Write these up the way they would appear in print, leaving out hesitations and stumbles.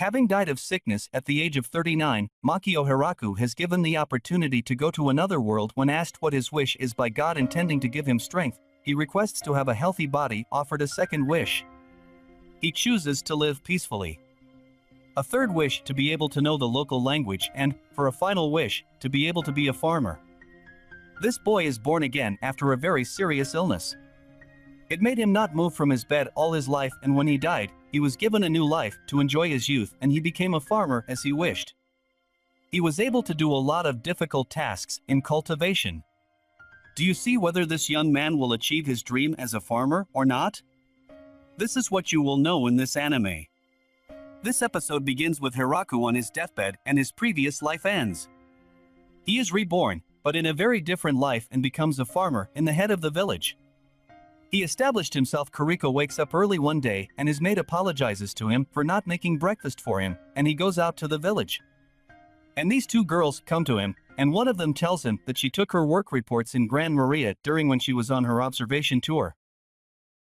Having died of sickness at the age of 39, Makio Hiraku has given the opportunity to go to another world. When asked what his wish is by God intending to give him strength, he requests to have a healthy body, offered a second wish. He chooses to live peacefully. A third wish to be able to know the local language and, for a final wish, to be able to be a farmer. This boy is born again after a very serious illness. It made him not move from his bed all his life, and when he died, he was given a new life to enjoy his youth, and he became a farmer as he wished. He was able to do a lot of difficult tasks in cultivation. Do you see whether this young man will achieve his dream as a farmer or not? This is what you will know in this anime. This episode begins with Hiraku on his deathbed and his previous life ends. He is reborn, but in a very different life, and becomes a farmer in the head of the village. He established himself. Kuriko wakes up early one day and his maid apologizes to him for not making breakfast for him, and he goes out to the village. And these two girls come to him, and one of them tells him that she took her work reports in Gran Maria during when she was on her observation tour.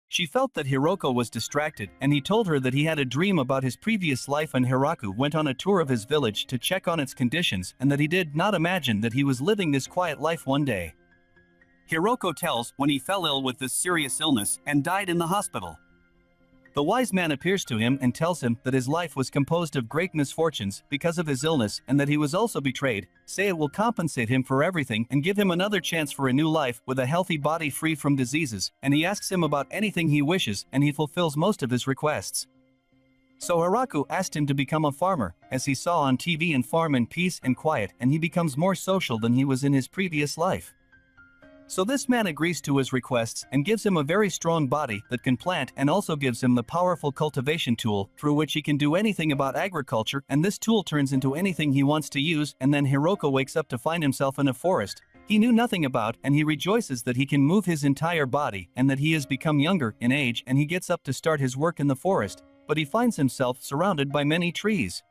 She felt that Hiroko was distracted, and he told her that he had a dream about his previous life, and Hiraku went on a tour of his village to check on its conditions, and that he did not imagine that he was living this quiet life one day. Hiroko tells when he fell ill with this serious illness and died in the hospital. The wise man appears to him and tells him that his life was composed of great misfortunes because of his illness, and that he was also betrayed. Say it will compensate him for everything and give him another chance for a new life with a healthy body free from diseases, and he asks him about anything he wishes, and he fulfills most of his requests. So Hiraku asked him to become a farmer, as he saw on TV, and farm in peace and quiet, and he becomes more social than he was in his previous life. So this man agrees to his requests and gives him a very strong body that can plant, and also gives him the powerful cultivation tool through which he can do anything about agriculture, and this tool turns into anything he wants to use. And then Hiroko wakes up to find himself in a forest he knew nothing about, and he rejoices that he can move his entire body and that he has become younger in age, and he gets up to start his work in the forest, but he finds himself surrounded by many trees.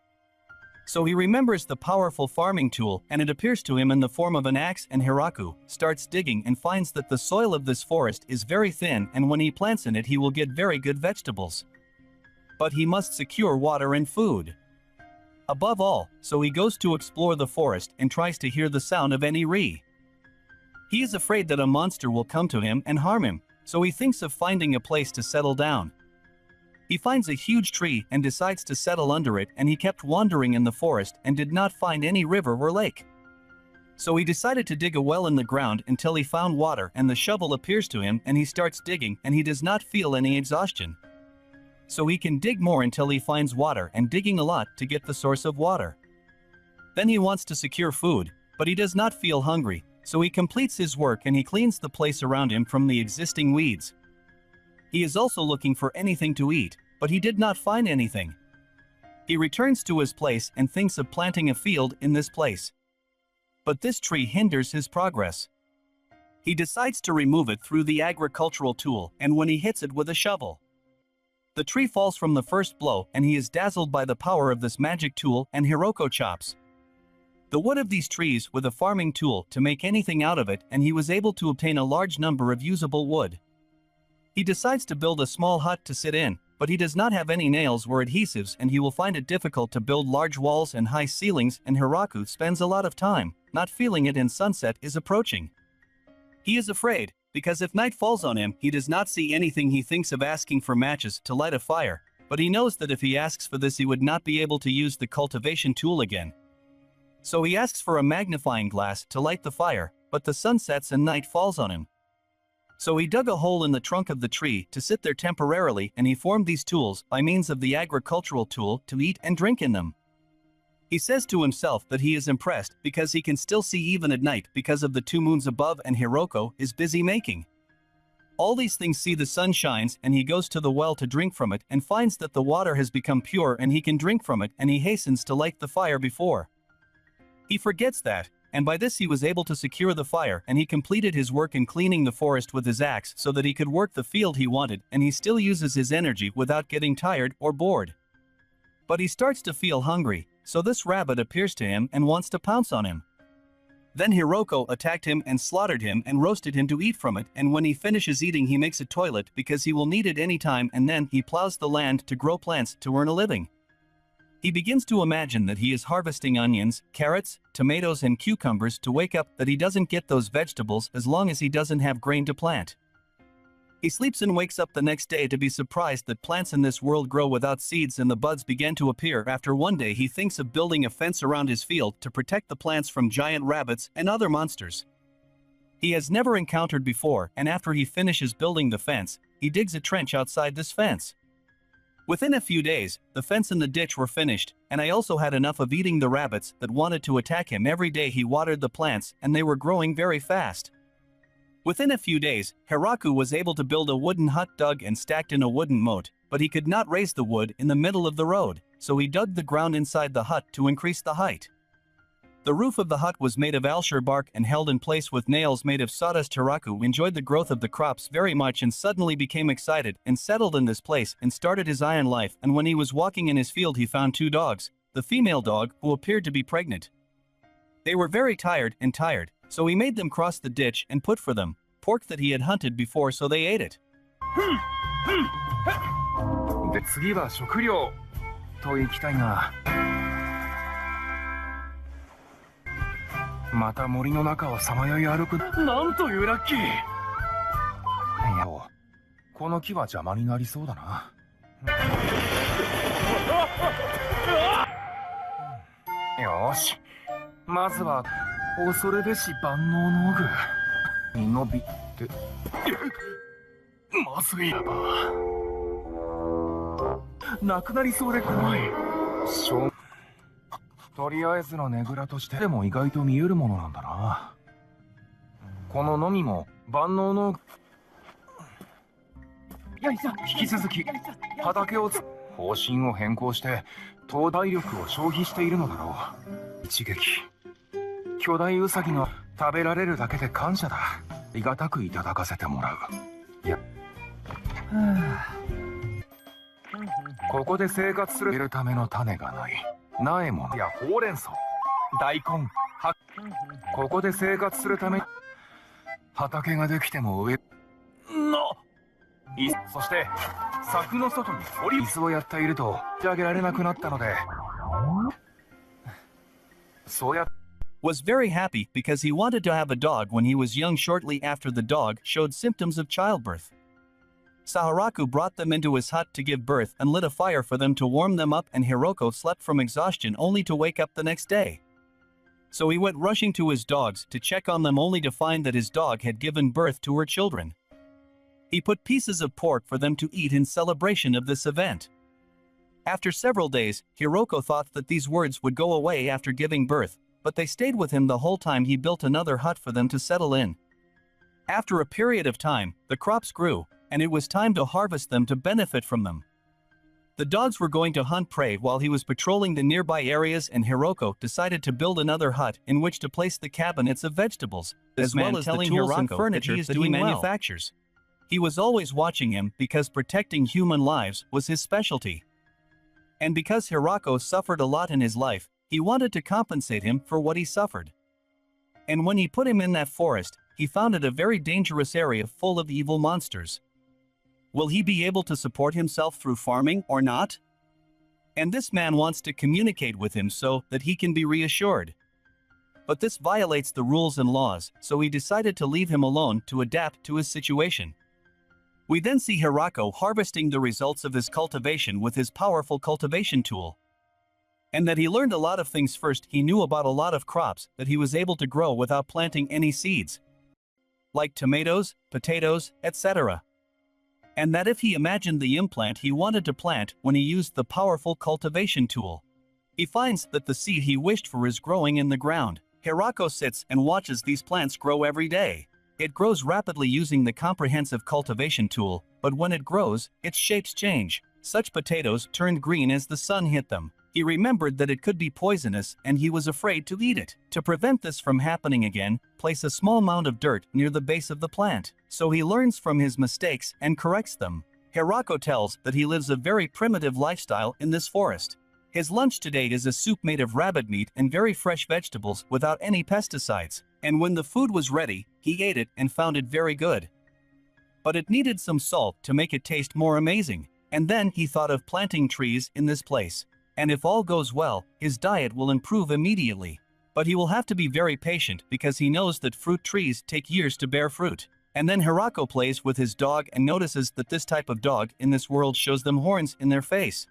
So he remembers the powerful farming tool, and it appears to him in the form of an axe, and Hiraku starts digging and finds that the soil of this forest is very thin, and when he plants in it he will get very good vegetables. But he must secure water and food. Above all, so he goes to explore the forest and tries to hear the sound of any re. He is afraid that a monster will come to him and harm him, so he thinks of finding a place to settle down. He finds a huge tree and decides to settle under it, and he kept wandering in the forest and did not find any river or lake. So he decided to dig a well in the ground until he found water, and the shovel appears to him and he starts digging, and he does not feel any exhaustion. So he can dig more until he finds water, and digging a lot to get the source of water. Then he wants to secure food, but he does not feel hungry, so he completes his work and he cleans the place around him from the existing weeds. He is also looking for anything to eat, but he did not find anything. He returns to his place and thinks of planting a field in this place. But this tree hinders his progress. He decides to remove it through the agricultural tool, and when he hits it with a shovel, the tree falls from the first blow, and he is dazzled by the power of this magic tool, and Hiroko chops the wood of these trees with a farming tool to make anything out of it, and he was able to obtain a large number of usable wood. He decides to build a small hut to sit in, but he does not have any nails or adhesives, and he will find it difficult to build large walls and high ceilings, and Hiraku spends a lot of time not feeling it, and sunset is approaching. He is afraid, because if night falls on him he does not see anything. He thinks of asking for matches to light a fire, but he knows that if he asks for this he would not be able to use the cultivation tool again. So he asks for a magnifying glass to light the fire, but the sun sets and night falls on him. So he dug a hole in the trunk of the tree to sit there temporarily, and he formed these tools by means of the agricultural tool to eat and drink in them. He says to himself that he is impressed because he can still see even at night because of the two moons above, and Hiroko is busy making all these things. See, the sun shines, and he goes to the well to drink from it and finds that the water has become pure and he can drink from it, and he hastens to light the fire before he forgets that, and by this he was able to secure the fire, and he completed his work in cleaning the forest with his axe so that he could work the field he wanted, and he still uses his energy without getting tired or bored. But he starts to feel hungry, so this rabbit appears to him and wants to pounce on him. Then Hiroko attacked him and slaughtered him and roasted him to eat from it, and when he finishes eating he makes a toilet because he will need it any time, and then he plows the land to grow plants to earn a living. He begins to imagine that he is harvesting onions, carrots, tomatoes and cucumbers to wake up that he doesn't get those vegetables as long as he doesn't have grain to plant. He sleeps and wakes up the next day to be surprised that plants in this world grow without seeds and the buds begin to appear. After one day he thinks of building a fence around his field to protect the plants from giant rabbits and other monsters he has never encountered before, and after he finishes building the fence, he digs a trench outside this fence. Within a few days, the fence and the ditch were finished, and I also had enough of eating the rabbits that wanted to attack him. Every day he watered the plants and they were growing very fast. Within a few days, Hiraku was able to build a wooden hut dug and stacked in a wooden moat, but he could not raise the wood in the middle of the road, so he dug the ground inside the hut to increase the height. The roof of the hut was made of alshire bark and held in place with nails made of sawdust. Hiraku enjoyed the growth of the crops very much and suddenly became excited and settled in this place and started his iron life. And when he was walking in his field he found two dogs, the female dog who appeared to be pregnant. They were very tired, so he made them cross the ditch and put for them pork that he had hunted before, so they ate it. で、次は食料と行きたいが、また森の中をさまよい歩く。なんというラッキー。いや、この木は邪魔になりそうだな。よし、まずは恐るべし万能の具に伸びて。まずいやば。なくなりそうで怖い。とりあえずのねぐらとしてでも意外と見えるものなんだな。こののみも万能の引き続き畑を方針を変更して東大力を消費しているのだろう。一撃巨大ウサギの食べられるだけで感謝だ。ありがたくいただかせてもらう。いや、ここで生活するための種がない。苗もやほうれん草、大根、ここで生活するため畑ができてもそして柵の外に水をやっていると仕上げられなくなったので、そうや was very happy because he wanted to have a dog when he was young. Shortly after the dog showed symptoms of childbirth, Saharaku brought them into his hut to give birth and lit a fire for them to warm them up, and Hiroko slept from exhaustion only to wake up the next day. So he went rushing to his dogs to check on them only to find that his dog had given birth to her children. He put pieces of pork for them to eat in celebration of this event. After several days, Hiroko thought that these words would go away after giving birth, but they stayed with him the whole time. He built another hut for them to settle in. After a period of time, the crops grew, and it was time to harvest them to benefit from them. The dogs were going to hunt prey while he was patrolling the nearby areas, and Hiroko decided to build another hut in which to place the cabinets of vegetables, as well as telling Hiroko and furniture that he manufactures. He was always watching him because protecting human lives was his specialty. And because Hiroko suffered a lot in his life, he wanted to compensate him for what he suffered. And when he put him in that forest, he found it a very dangerous area full of evil monsters. Will he be able to support himself through farming or not? And this man wants to communicate with him so that he can be reassured. But this violates the rules and laws, so he decided to leave him alone to adapt to his situation. We then see Hiroko harvesting the results of his cultivation with his powerful cultivation tool. And that he learned a lot of things. First, he knew about a lot of crops that he was able to grow without planting any seeds, like tomatoes, potatoes, etc. And that if he imagined the implant he wanted to plant when he used the powerful cultivation tool, he finds that the seed he wished for is growing in the ground. Hiroko sits and watches these plants grow every day. It grows rapidly using the comprehensive cultivation tool, but when it grows, its shapes change. Such potatoes turned green as the sun hit them. He remembered that it could be poisonous and he was afraid to eat it. To prevent this from happening again, place a small mound of dirt near the base of the plant. So he learns from his mistakes and corrects them. Hiroko tells that he lives a very primitive lifestyle in this forest. His lunch today is a soup made of rabbit meat and very fresh vegetables without any pesticides. And when the food was ready, he ate it and found it very good. But it needed some salt to make it taste more amazing. And then he thought of planting trees in this place. and if all goes well, his diet will improve immediately. But he will have to be very patient because he knows that fruit trees take years to bear fruit. And then Hirako plays with his dog and notices that this type of dog in this world shows them horns in their face.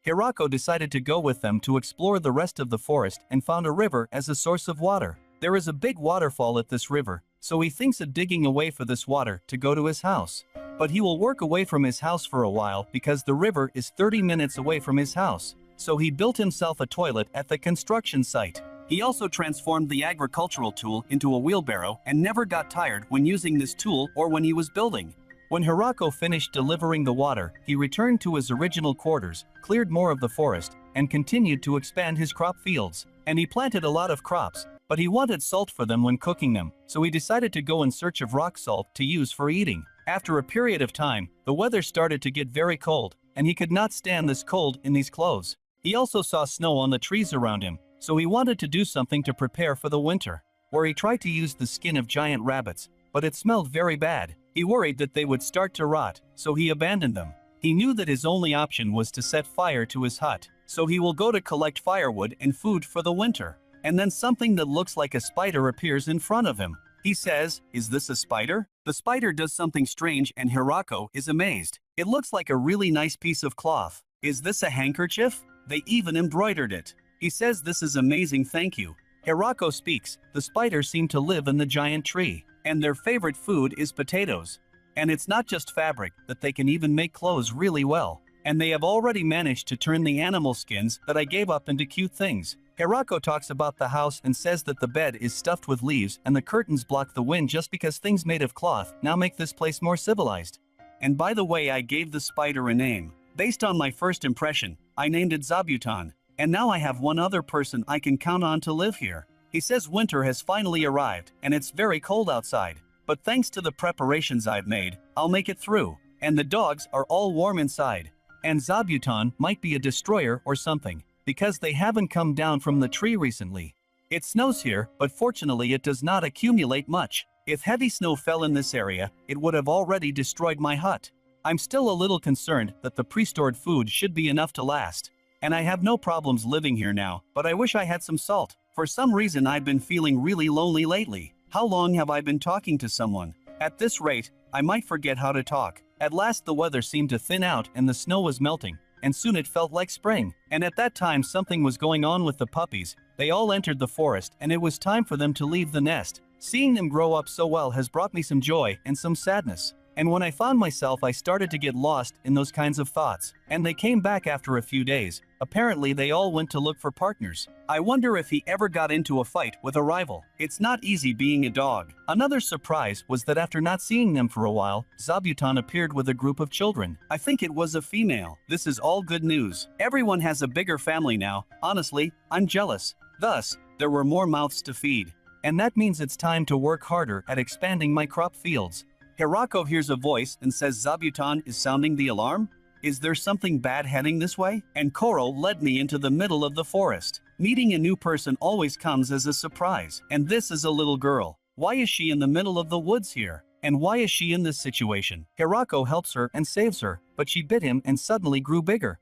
Hirako decided to go with them to explore the rest of the forest and found a river as a source of water. There is a big waterfall at this river, so he thinks of digging away for this water to go to his house. But he will work away from his house for a while because the river is 30 minutes away from his house. So he built himself a toilet at the construction site. He also transformed the agricultural tool into a wheelbarrow and never got tired when using this tool or when he was building. When Hirako finished delivering the water, he returned to his original quarters, cleared more of the forest, and continued to expand his crop fields. And he planted a lot of crops, but he wanted salt for them when cooking them, so he decided to go in search of rock salt to use for eating. After a period of time, the weather started to get very cold, and he could not stand this cold in these clothes. He also saw snow on the trees around him, so he wanted to do something to prepare for the winter, where he tried to use the skin of giant rabbits, but it smelled very bad. He worried that they would start to rot, so he abandoned them. He knew that his only option was to set fire to his hut, so he will go to collect firewood and food for the winter. And then something that looks like a spider appears in front of him. He says, "Is this a spider?" The spider does something strange and Hirako is amazed. It looks like a really nice piece of cloth. "Is this a handkerchief? They even embroidered it." He says, "This is amazing, thank you." Hirako speaks. The spiders seem to live in the giant tree, and their favorite food is potatoes. And it's not just fabric, that they can even make clothes really well. And they have already managed to turn the animal skins that I gave up into cute things. Hirako talks about the house and says that the bed is stuffed with leaves and the curtains block the wind just because things made of cloth now make this place more civilized. And by the way, I gave the spider a name. Based on my first impression, I named it Zabuton. And now I have one other person I can count on to live here. He says winter has finally arrived and it's very cold outside. But thanks to the preparations I've made, I'll make it through. And the dogs are all warm inside. And Zabuton might be a destroyer or something, because they haven't come down from the tree recently. It snows here, but fortunately it does not accumulate much. If heavy snow fell in this area, it would have already destroyed my hut. I'm still a little concerned that the pre-stored food should be enough to last. And I have no problems living here now, but I wish I had some salt. For some reason I've been feeling really lonely lately. How long have I been talking to someone? At this rate, I might forget how to talk. At last the weather seemed to thin out and the snow was melting, and soon it felt like spring. And at that time something was going on with the puppies. They all entered the forest and it was time for them to leave the nest. Seeing them grow up so well has brought me some joy and some sadness. And when I found myself, I started to get lost in those kinds of thoughts. And they came back after a few days. Apparently they all went to look for partners. I wonder if he ever got into a fight with a rival. It's not easy being a dog. Another surprise was that after not seeing them for a while, Zabuton appeared with a group of children. I think it was a female. This is all good news. Everyone has a bigger family now. Honestly, I'm jealous. Thus, there were more mouths to feed. And that means it's time to work harder at expanding my crop fields. Hirako hears a voice and says Zabuton is sounding the alarm? Is there something bad heading this way? And Koro led me into the middle of the forest. Meeting a new person always comes as a surprise. And this is a little girl. Why is she in the middle of the woods here? And why is she in this situation? Hirako helps her and saves her, but she bit him and suddenly grew bigger.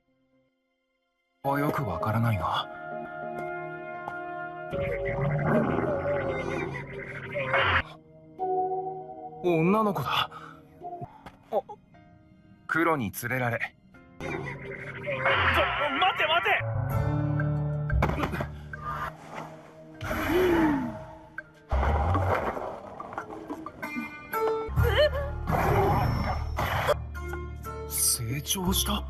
よくわからないが。女の子だ。黒に連れられ。待て待て。成長した。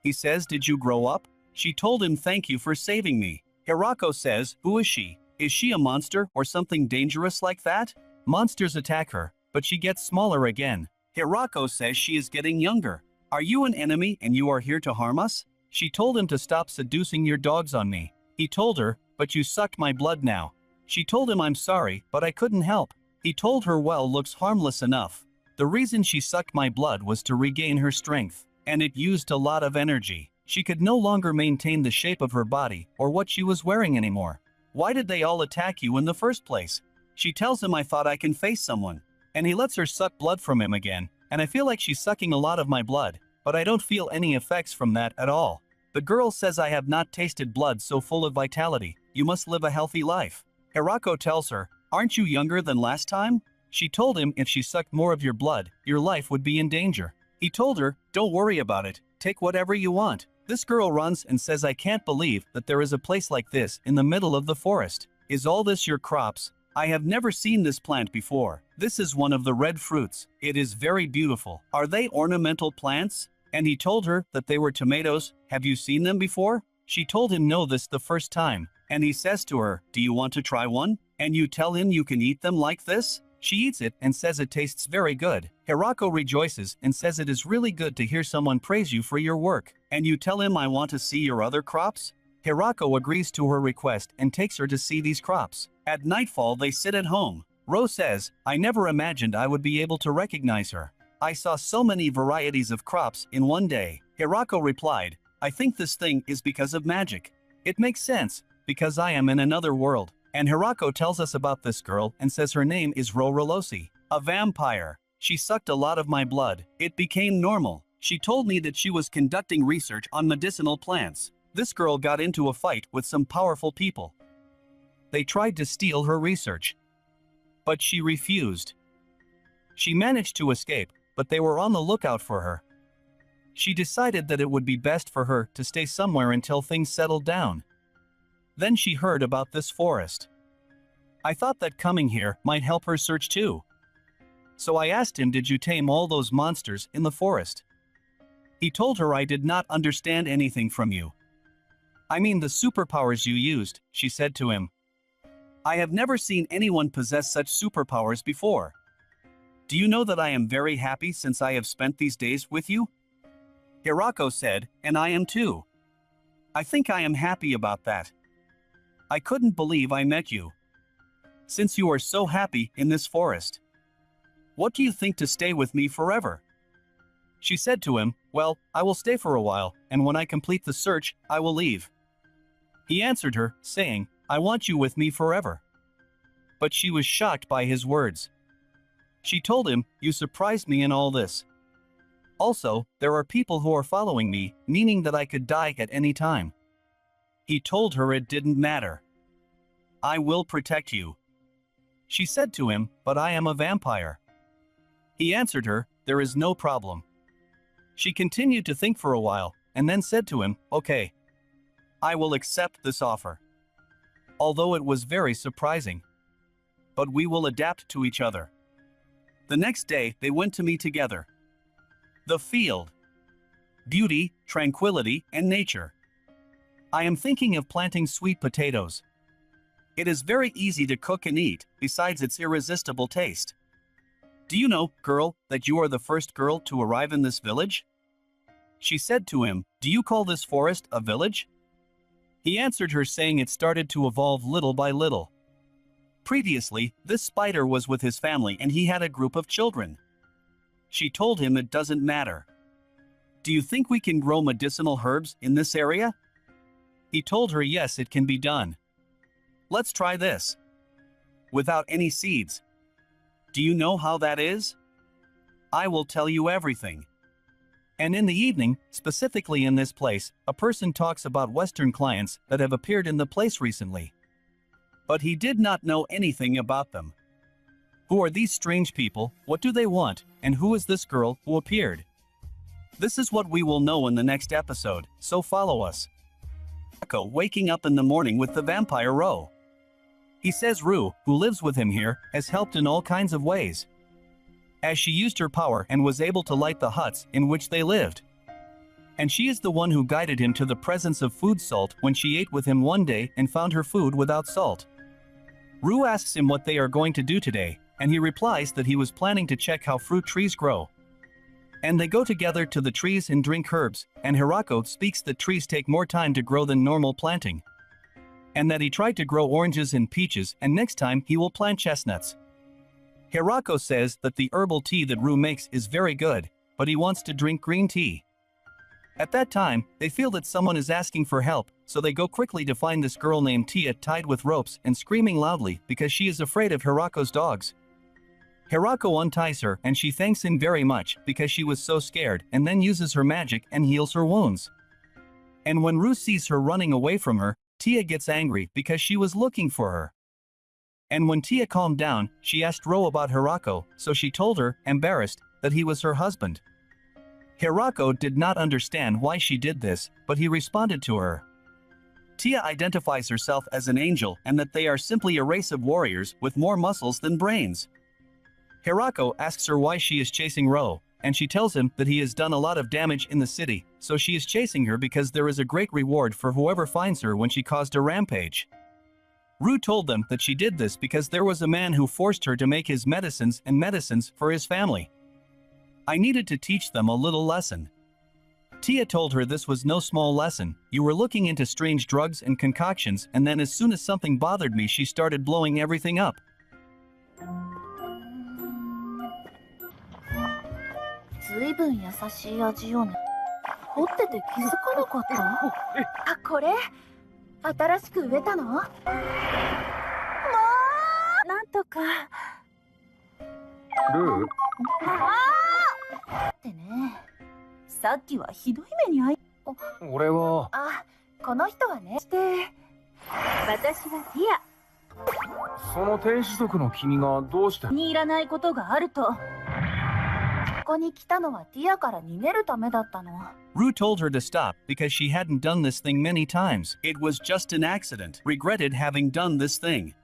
He says, "Did you grow up?" She told him, "Thank you for saving me." Hirako says, "Who is she? Is she a monster or something dangerous like that?" Monsters attack her, but she gets smaller again. Hirako says she is getting younger. "Are you an enemy and you are here to harm us?" She told him to stop seducing your dogs on me. He told her, "But you sucked my blood now." She told him, "I'm sorry, but I couldn't help." He told her, "Well, looks harmless enough." The reason she sucked my blood was to regain her strength, and it used a lot of energy. She could no longer maintain the shape of her body or what she was wearing anymore. Why did they all attack you in the first place? She tells him, "I thought I can face someone." And he lets her suck blood from him again, and I feel like she's sucking a lot of my blood, but I don't feel any effects from that at all. The girl says, I have not tasted blood so full of vitality, you must live a healthy life. Hirako tells her, aren't you younger than last time? She told him if she sucked more of your blood, your life would be in danger. He told her, don't worry about it, take whatever you want. This girl runs and says, I can't believe that there is a place like this in the middle of the forest. Is all this your crops? I have never seen this plant before. This is one of the red fruits. It is very beautiful. Are they ornamental plants? And he told her that they were tomatoes. Have you seen them before? She told him no this the first time. And he says to her, do you want to try one? And you tell him you can eat them like this? She eats it and says it tastes very good. Hirako rejoices and says it is really good to hear someone praise you for your work. And you tell him I want to see your other crops? Hirako agrees to her request and takes her to see these crops. At nightfall they sit at home. Ro says, I never imagined I would be able to recognize her. I saw so many varieties of crops in one day. Hirako replied, I think this thing is because of magic. It makes sense, because I am in another world. And Hirako tells us about this girl and says her name is Ro Rolosi, a vampire. She sucked a lot of my blood. It became normal. She told me that she was conducting research on medicinal plants. This girl got into a fight with some powerful people. They tried to steal her research, but she refused. She managed to escape, but they were on the lookout for her. She decided that it would be best for her to stay somewhere until things settled down. Then she heard about this forest. I thought that coming here might help her search too. So I asked him, did you tame all those monsters in the forest? He told her, I did not understand anything from you. I mean the superpowers you used, she said to him. I have never seen anyone possess such superpowers before. Do you know that I am very happy since I have spent these days with you? Hirako said, and I am too. I think I am happy about that. I couldn't believe I met you. Since you are so happy in this forest, what do you think to stay with me forever? She said to him, well, I will stay for a while, and when I complete the search, I will leave. He answered her, saying, I want you with me forever. But she was shocked by his words. She told him, you surprised me in all this. Also, there are people who are following me, meaning that I could die at any time. He told her it didn't matter. I will protect you. She said to him, but I am a vampire. He answered her, there is no problem. She continued to think for a while, and then said to him, okay. I will accept this offer. Although it was very surprising. But we will adapt to each other. The next day, they went to me together. The field. Beauty, tranquility, and nature. I am thinking of planting sweet potatoes. It is very easy to cook and eat, besides its irresistible taste. Do you know, girl, that you are the first girl to arrive in this village? She said to him, do you call this forest a village? He answered her saying it started to evolve little by little. Previously, this spider was with his family and he had a group of children. She told him it doesn't matter. Do you think we can grow medicinal herbs in this area? He told her yes, it can be done. Let's try this. Without any seeds. Do you know how that is? I will tell you everything. And in the evening, specifically in this place, a person talks about Western clients that have appeared in the place recently. But he did not know anything about them. Who are these strange people, what do they want, and who is this girl who appeared? This is what we will know in the next episode, so follow us. Hirako waking up in the morning with the vampire Ro. He says Ru, who lives with him here, has helped in all kinds of ways. As she used her power and was able to light the huts in which they lived. And she is the one who guided him to the presence of food salt when she ate with him one day and found her food without salt. Ru asks him what they are going to do today, and he replies that he was planning to check how fruit trees grow. And they go together to the trees and drink herbs, and Hirako speaks that trees take more time to grow than normal planting. And that he tried to grow oranges and peaches, and next time he will plant chestnuts. Hirako says that the herbal tea that Ru makes is very good, but he wants to drink green tea. At that time, they feel that someone is asking for help, so they go quickly to find this girl named Tia tied with ropes and screaming loudly because she is afraid of Hirako's dogs. Hirako unties her and she thanks him very much because she was so scared and then uses her magic and heals her wounds. And when Ru sees her running away from her, Tia gets angry because she was looking for her. And when Tia calmed down, she asked Ro about Hirako, so she told her, embarrassed, that he was her husband. Hirako did not understand why she did this, but he responded to her. Tia identifies herself as an angel and that they are simply a race of warriors with more muscles than brains. Hirako asks her why she is chasing Ro, and she tells him that he has done a lot of damage in the city, so she is chasing her because there is a great reward for whoever finds her when she caused a rampage. Ru told them that she did this because there was a man who forced her to make his medicines and medicines for his family. I needed to teach them a little lesson. Tia told her this was no small lesson. You were looking into strange drugs and concoctions, and then as soon as something bothered me she started blowing everything up. ずいぶん優しい味よね。掘ってて気づかなかった？あ、これ新しく植えたの？もうなんとか。ルー？ってね。さっきはひどい目に遭い。俺は。あ、この人はね。して私はティア。その天使族の君がどうして。気に入らないことがあると。ここに来たのはティアから逃げるためだったの。Ru told her to stop because she hadn't done this thing many times. It was just an accident. Regretted having done this thing.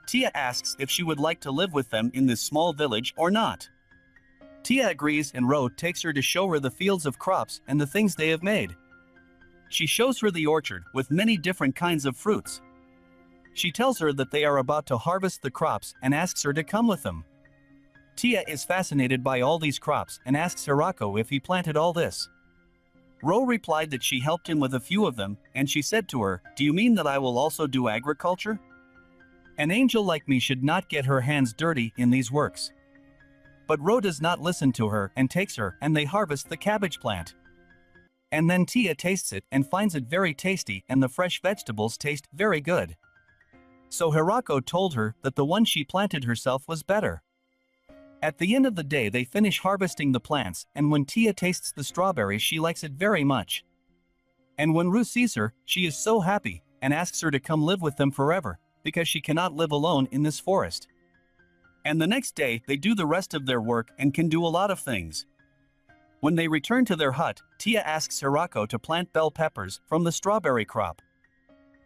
Tia asks if she would like to live with them in this small village or not. Tia agrees and Ro takes her to show her the fields of crops and the things they have made. She shows her the orchard with many different kinds of fruits. She tells her that they are about to harvest the crops and asks her to come with them. Tia is fascinated by all these crops and asks Hirako if he planted all this. Ro replied that she helped him with a few of them, and she said to her, "Do you mean that I will also do agriculture? An angel like me should not get her hands dirty in these works." But Ro does not listen to her and takes her, and they harvest the cabbage plant. And then Tia tastes it and finds it very tasty, and the fresh vegetables taste very good. So Hirako told her that the one she planted herself was better. At the end of the day they finish harvesting the plants, and when Tia tastes the strawberries she likes it very much. And when Ru sees her, she is so happy, and asks her to come live with them forever, because she cannot live alone in this forest. And the next day they do the rest of their work and can do a lot of things. When they return to their hut, Tia asks Hirako to plant bell peppers from the strawberry crop.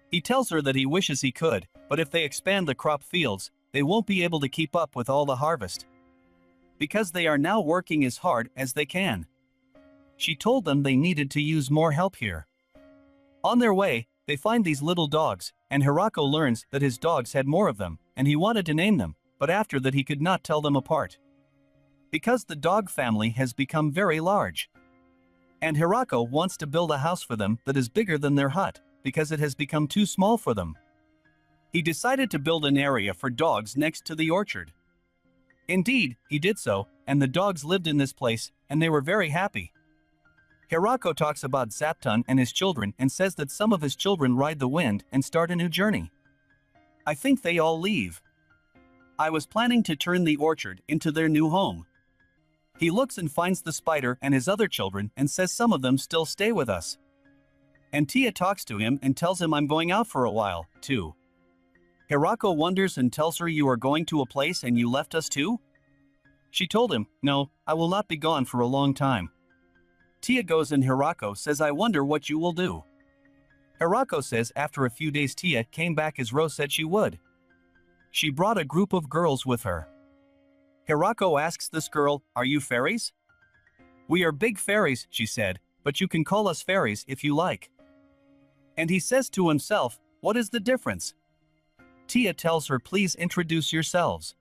He tells her that he wishes he could, but if they expand the crop fields, they won't be able to keep up with all the harvest, because they are now working as hard as they can. She told them they needed to use more help here. On their way, they find these little dogs, and Hirako learns that his dogs had more of them, and he wanted to name them, but after that he could not tell them apart, because the dog family has become very large. And Hirako wants to build a house for them that is bigger than their hut, because it has become too small for them. He decided to build an area for dogs next to the orchard. Indeed, he did so, and the dogs lived in this place, and they were very happy. Hirako talks about Zaptun and his children and says that some of his children ride the wind and start a new journey. I think they all leave. I was planning to turn the orchard into their new home. He looks and finds the spider and his other children and says some of them still stay with us. And Tia talks to him and tells him I'm going out for a while, too. Hirako wonders and tells her you are going to a place and you left us too? She told him, no, I will not be gone for a long time. Tia goes and Hirako says I wonder what you will do. Hirako says after a few days Tia came back as Ro said she would. She brought a group of girls with her. Hirako asks this girl, are you fairies? We are big fairies, she said, but you can call us fairies if you like. And he says to himself, what is the difference? Tia tells her please introduce yourselves.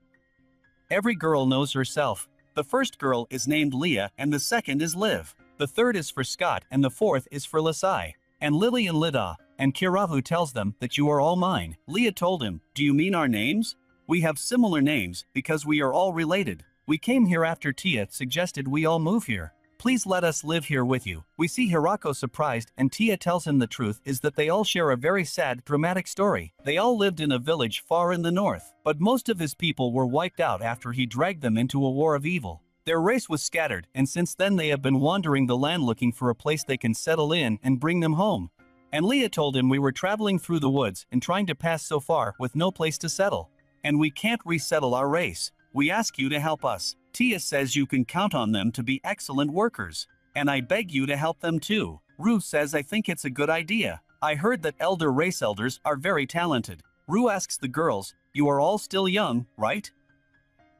Every girl knows herself. The first girl is named Leah and the second is Liv. The third is for Scott and the fourth is for Lasai. And Lily and Lida. And Kirahu tells them that you are all mine. Leah told him, do you mean our names? We have similar names because we are all related. We came here after Tia suggested we all move here. Please let us live here with you. We see Hirako surprised and Tia tells him the truth is that they all share a very sad, dramatic story. They all lived in a village far in the north, but most of his people were wiped out after he dragged them into a war of evil. Their race was scattered, and since then they have been wandering the land looking for a place they can settle in and bring them home. And Leah told him we were traveling through the woods and trying to pass so far with no place to settle. And we can't resettle our race. We ask you to help us. Tia says you can count on them to be excellent workers. And I beg you to help them too. Rue says I think it's a good idea. I heard that elder race elders are very talented. Rue asks the girls, you are all still young, right?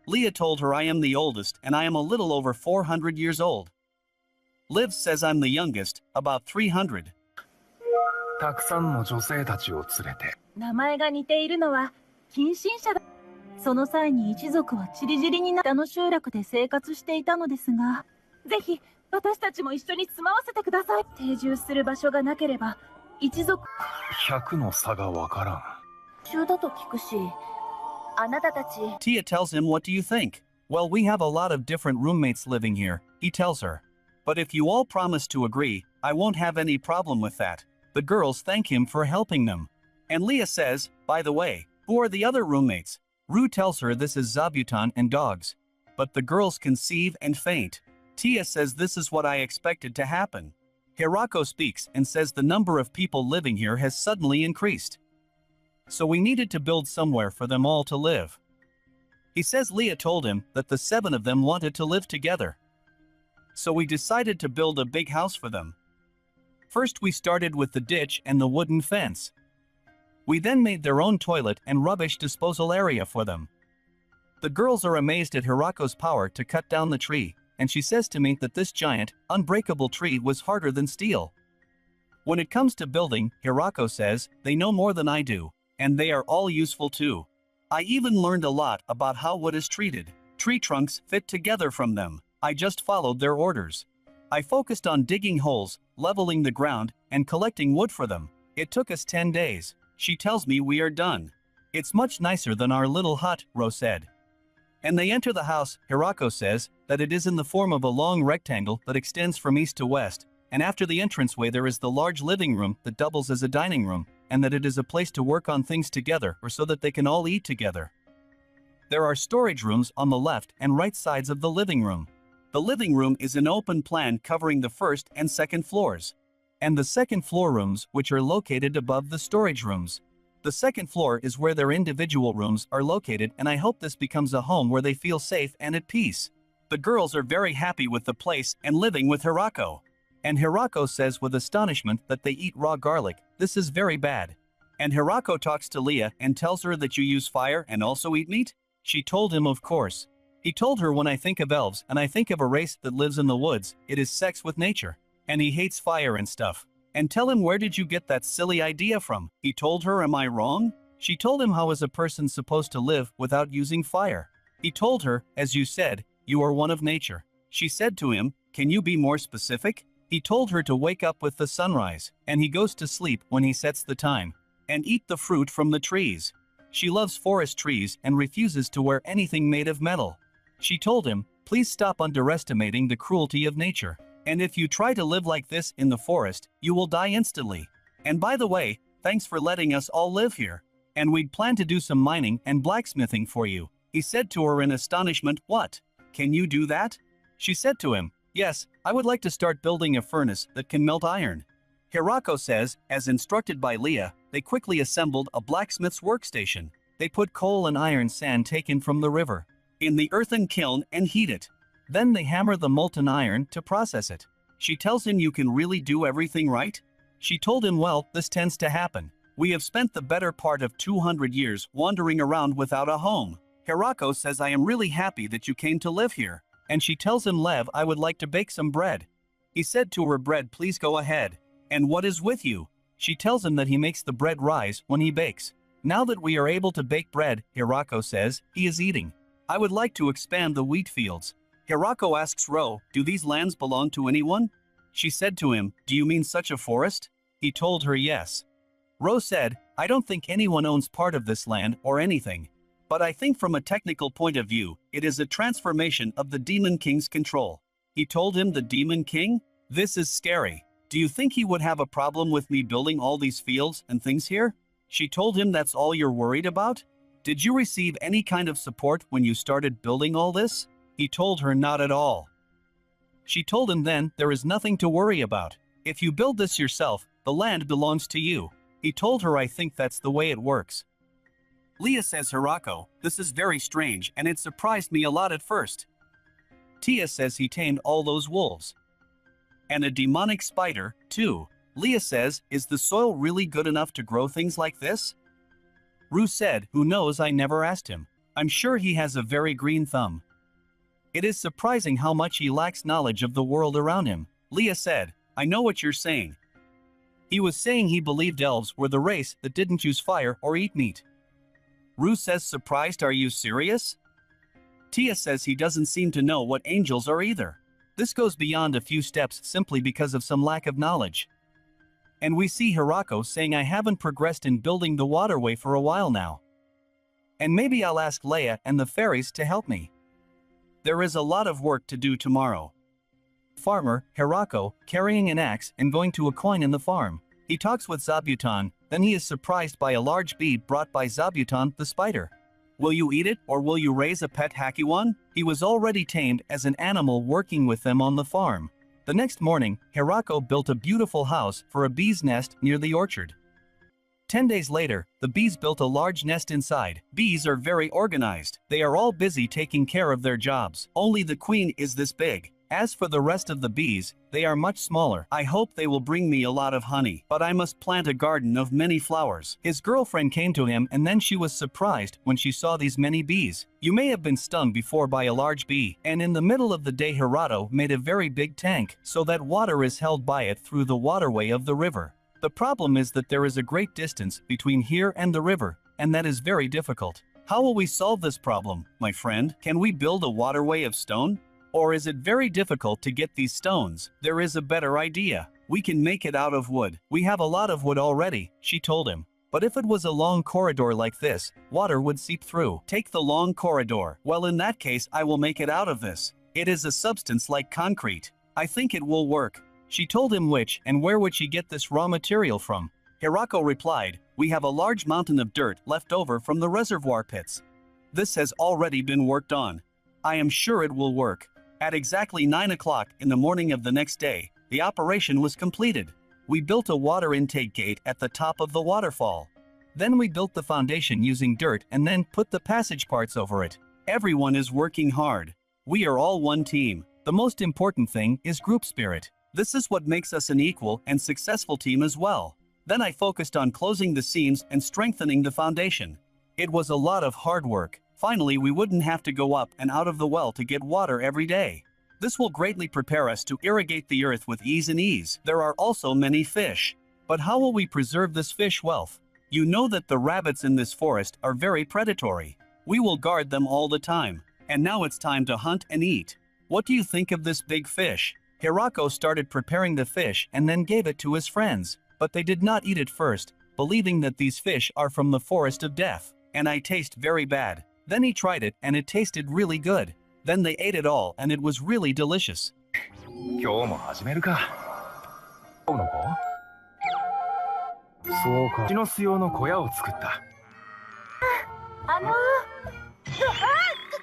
Leah told her I am the oldest and I am a little over 400 years old. Liv says I'm the youngest, about 300. たくさんの女性たちを連れて。名前が似ているのは近親者だ。その際に一族は散り散りになったの集落で生活していたのですが、ぜひ私たちも一緒に住まわせてください。定住する場所がなければ一族100の差がわからん。中だと聞くし、あなたたち。Tia tells him what do you think? Well, we have a lot of different roommates living here, he tells her. But if you all promise to agree, I won't have any problem with that. The girls thank him for helping them. And Leah says, by the way, who are the other roommates? Rue tells her this is Zabuton and dogs. But the girls conceive and faint. Tia says this is what I expected to happen. Hirako speaks and says the number of people living here has suddenly increased. So we needed to build somewhere for them all to live. He says Leah told him that the 7 of them wanted to live together. So we decided to build a big house for them. First we started with the ditch and the wooden fence. We then made their own toilet and rubbish disposal area for them. The girls are amazed at Hirako's power to cut down the tree, and she says to me that this giant, unbreakable tree was harder than steel. When it comes to building, Hirako says, they know more than I do, and they are all useful too. I even learned a lot about how wood is treated. Tree trunks fit together from them. I just followed their orders. I focused on digging holes, leveling the ground, and collecting wood for them. It took us 10 days. She tells me we are done. It's much nicer than our little hut, Rose said. And they enter the house. Hirako says that it is in the form of a long rectangle that extends from east to west, and after the entranceway there is the large living room that doubles as a dining room, and that it is a place to work on things together or so that they can all eat together. There are storage rooms on the left and right sides of the living room. The living room is an open plan covering the first and second floors. And the second floor rooms, which are located above the storage rooms. The second floor is where their individual rooms are located, and I hope this becomes a home where they feel safe and at peace. The girls are very happy with the place and living with Hirako. And Hirako says with astonishment that they eat raw garlic. This is very bad. And Hirako talks to Leah and tells her that you use fire and also eat meat? She told him of course. He told her when I think of elves and I think of a race that lives in the woods, it is sex with nature. And he hates fire and stuff. And tell him where did you get that silly idea from? He told her am I wrong? She told him how is a person supposed to live without using fire? He told her, as you said, you are one of nature. She said to him, can you be more specific? He told her to wake up with the sunrise, and he goes to sleep when he sets the time, and eat the fruit from the trees. She loves forest trees and refuses to wear anything made of metal. She told him, please stop underestimating the cruelty of nature. And if you try to live like this in the forest, you will die instantly. And by the way, thanks for letting us all live here. And we'd plan to do some mining and blacksmithing for you. He said to her in astonishment, what? Can you do that? She said to him, yes, I would like to start building a furnace that can melt iron. Hirako says, as instructed by Leah, they quickly assembled a blacksmith's workstation. They put coal and iron sand taken from the river in the earthen kiln and heat it. Then they hammer the molten iron to process it. She tells him you can really do everything right? She told him well, this tends to happen. We have spent the better part of 200 years wandering around without a home. Hirako says I am really happy that you came to live here. And she tells him Lev I would like to bake some bread. He said to her bread please go ahead. And what is with you? She tells him that he makes the bread rise when he bakes. Now that we are able to bake bread, Hirako says, he is eating. I would like to expand the wheat fields. Hirako asks Ro, do these lands belong to anyone? She said to him, do you mean such a forest? He told her yes. Ro said, I don't think anyone owns part of this land or anything. But I think from a technical point of view, it is a transformation of the Demon King's control. He told him the Demon King? This is scary. Do you think he would have a problem with me building all these fields and things here? She told him that's all you're worried about? Did you receive any kind of support when you started building all this? He told her not at all. She told him then there is nothing to worry about. If you build this yourself, the land belongs to you. He told her I think that's the way it works. Leah says Hirako, this is very strange and it surprised me a lot at first. Tia says he tamed all those wolves. And a demonic spider, too. Leah says, is the soil really good enough to grow things like this? Rue said, who knows, I never asked him. I'm sure he has a very green thumb. It is surprising how much he lacks knowledge of the world around him. Leah said, I know what you're saying. He was saying he believed elves were the race that didn't use fire or eat meat. Rue says surprised, are you serious? Tia says he doesn't seem to know what angels are either. This goes beyond a few steps simply because of some lack of knowledge. And we see Hirako saying I haven't progressed in building the waterway for a while now. And maybe I'll ask Leia and the fairies to help me. There is a lot of work to do tomorrow. Farmer, Hirako, carrying an axe and going to a coin in the farm. He talks with Zabuton, then he is surprised by a large bee brought by Zabuton the spider. Will you eat it or will you raise a pet Hakiwan? He was already tamed as an animal working with them on the farm. The next morning, Hirako built a beautiful house for a bee's nest near the orchard. 10 days later, the bees built a large nest inside. Bees are very organized. They are all busy taking care of their jobs. Only the queen is this big. As for the rest of the bees, they are much smaller. I hope they will bring me a lot of honey, but I must plant a garden of many flowers. His girlfriend came to him and then she was surprised when she saw these many bees. You may have been stung before by a large bee, and in the middle of the day Hirado made a very big tank so that water is held by it through the waterway of the river. The problem is that there is a great distance between here and the river, and that is very difficult. How will we solve this problem, my friend? Can we build a waterway of stone? Or is it very difficult to get these stones? There is a better idea. We can make it out of wood. We have a lot of wood already, she told him. But if it was a long corridor like this, water would seep through. Take the long corridor. Well, in that case, I will make it out of this. It is a substance like concrete. I think it will work. She told him which and where would she get this raw material from. Hirako replied, we have a large mountain of dirt left over from the reservoir pits. This has already been worked on. I am sure it will work. At exactly 9 o'clock in the morning of the next day, the operation was completed. We built a water intake gate at the top of the waterfall. Then we built the foundation using dirt and then put the passage parts over it. Everyone is working hard. We are all one team. The most important thing is group spirit. This is what makes us an equal and successful team as well. Then I focused on closing the seams and strengthening the foundation. It was a lot of hard work. Finally, we wouldn't have to go up and out of the well to get water every day. This will greatly prepare us to irrigate the earth with ease and ease. There are also many fish. But how will we preserve this fish wealth? You know that the rabbits in this forest are very predatory. We will guard them all the time. And now it's time to hunt and eat. What do you think of this big fish? Hirako started preparing the fish and then gave it to his friends. But they did not eat it first, believing that these fish are from the forest of death. And I taste very bad. Then he tried it and it tasted really good. Then they ate it all and it was really delicious. 今日も始めるか。おの子？そうか。血の巣用の小屋を作った。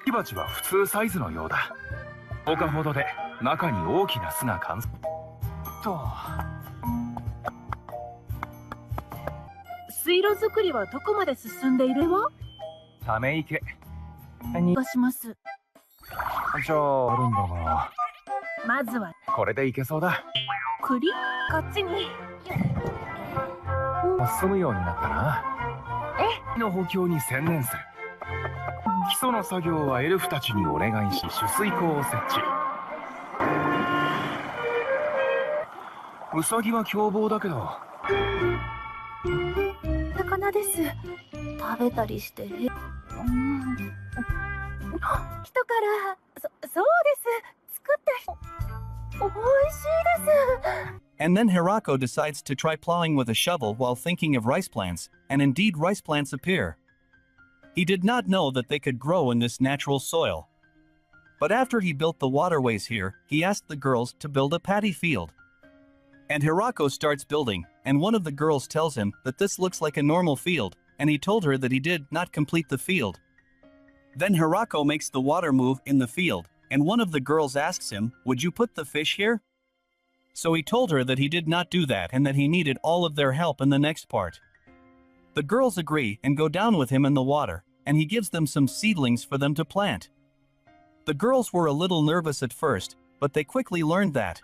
火鉢は普通サイズのようだ。10日ほどで中に大きな巣が完成。と。水路作りはどこまで進んでいるの？ため池。がします。じゃああるんだが。まずはこれでいけそうだ。栗？こっちに。住むようになったな。の補強に専念する。基礎の作業はエルフたちにお願いし、取水口を設置。ウサギは凶暴だけど。魚です。食べたりして。人からそうです。作った人。おいしいです。And then Hirako decides to try plowing with a shovel while thinking of rice plants, and indeed rice plants appear. He did not know that they could grow in this natural soil. But after he built the waterways here, he asked the girls to build a paddy field. And Hirako starts building, and one of the girls tells him that this looks like a normal field, and he told her that he did not complete the field. Then Hirako makes the water move in the field, And one of the girls asks him, "Would you put the fish here?" So he told her that he did not do that and that he needed all of their help in the next part. The girls agree and go down with him in the water, and he gives them some seedlings for them to plant. The girls were a little nervous at first, but they quickly learned that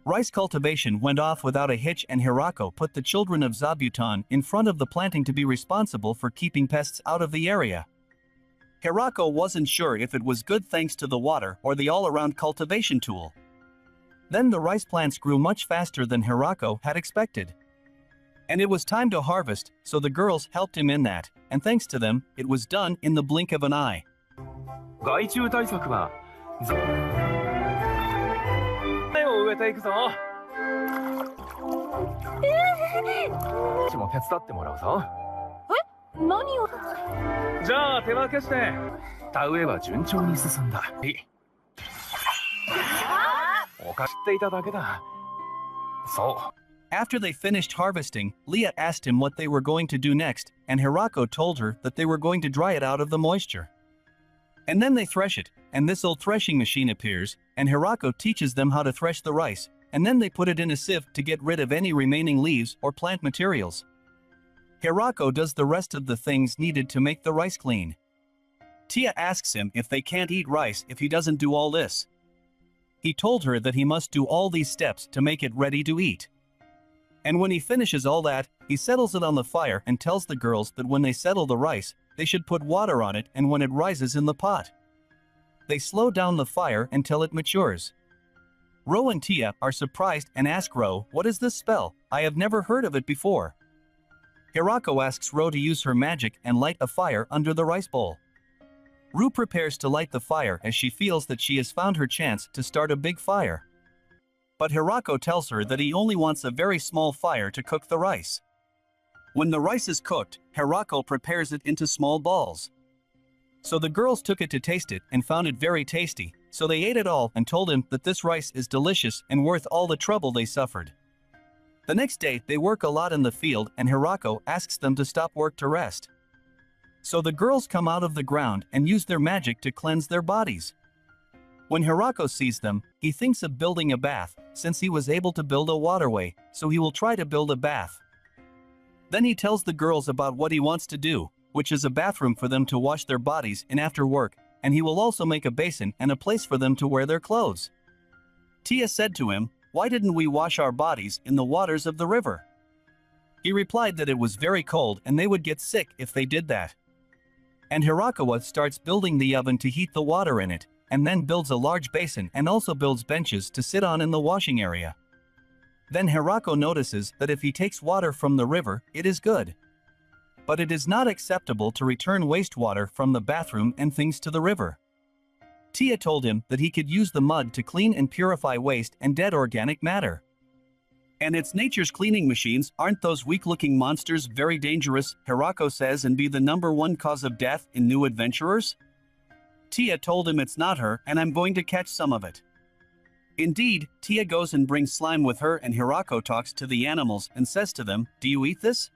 rice cultivation went off without a hitch, and Hirako put the children of Zabuton in front of the planting to be responsible for keeping pests out of the area. Hirako wasn't sure if it was good thanks to the water or the all-around cultivation tool. Then the rice plants grew much faster than Hirako had expected. And it was time to harvest, so the girls helped him in that, and thanks to them, it was done in the blink of an eye. 害虫対策は苗を植えていくぞ。私も手伝ってもらうぞ。何を。じゃあ手分けして田植えは順調に進んだ。おかしっていただけだ。そう。 After they finished harvesting, Leah asked him what they were going to do next, and Hirako told her that they were going to dry it out of the moisture. And then they thresh it, and this old threshing machine appears, and Hirako teaches them how to thresh the rice, and then they put it in a sieve to get rid of any remaining leaves or plant materials. Hirako does the rest of the things needed to make the rice clean. Tia asks him if they can't eat rice if he doesn't do all this. He told her that he must do all these steps to make it ready to eat. And when he finishes all that, he settles it on the fire and tells the girls that when they settle the rice, they should put water on it and when it rises in the pot. They slow down the fire until it matures. Ro and Tia are surprised and ask Ro, "What is this spell? I have never heard of it before." Hirako asks Ro to use her magic and light a fire under the rice bowl. Ru prepares to light the fire as she feels that she has found her chance to start a big fire. But Hirako tells her that he only wants a very small fire to cook the rice. When the rice is cooked, Hirako prepares it into small balls. So the girls took it to taste it and found it very tasty, so they ate it all and told him that this rice is delicious and worth all the trouble they suffered. The next day, they work a lot in the field and Hirako asks them to stop work to rest. So the girls come out of the ground and use their magic to cleanse their bodies. When Hirako sees them, he thinks of building a bath, since he was able to build a waterway, so he will try to build a bath. Then he tells the girls about what he wants to do, which is a bathroom for them to wash their bodies in after work, and he will also make a basin and a place for them to wear their clothes. Tia said to him, "Why didn't we wash our bodies in the waters of the river?" He replied that it was very cold and they would get sick if they did that. And Hirakawa starts building the oven to heat the water in it, and then builds a large basin and also builds benches to sit on in the washing area. Then Hirako notices that if he takes water from the river, it is good. But it is not acceptable to return wastewater from the bathroom and things to the river. Tia told him that he could use the mud to clean and purify waste and dead organic matter. And it's nature's cleaning machines, aren't those weak-looking monsters very dangerous, Hirako says, and be the #1 cause of death in New Adventurers? Tia told him it's not her and I'm going to catch some of it. Indeed, Tia goes and brings slime with her and Hirako talks to the animals and says to them, "Do you eat this?"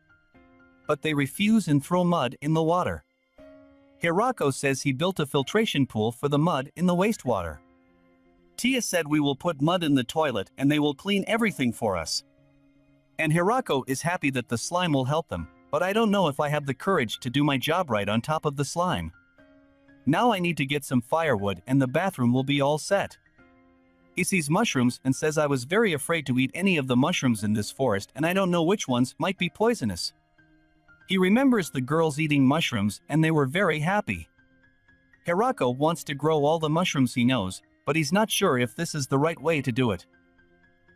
But they refuse and throw mud in the water. Hirako says he built a filtration pool for the mud in the wastewater. Tia said we will put mud in the toilet and they will clean everything for us. And Hirako is happy that the slime will help them, but I don't know if I have the courage to do my job right on top of the slime. Now I need to get some firewood and the bathroom will be all set. He sees mushrooms and says I was very afraid to eat any of the mushrooms in this forest and I don't know which ones might be poisonous. He remembers the girls eating mushrooms and they were very happy. Hirako wants to grow all the mushrooms he knows, but he's not sure if this is the right way to do it.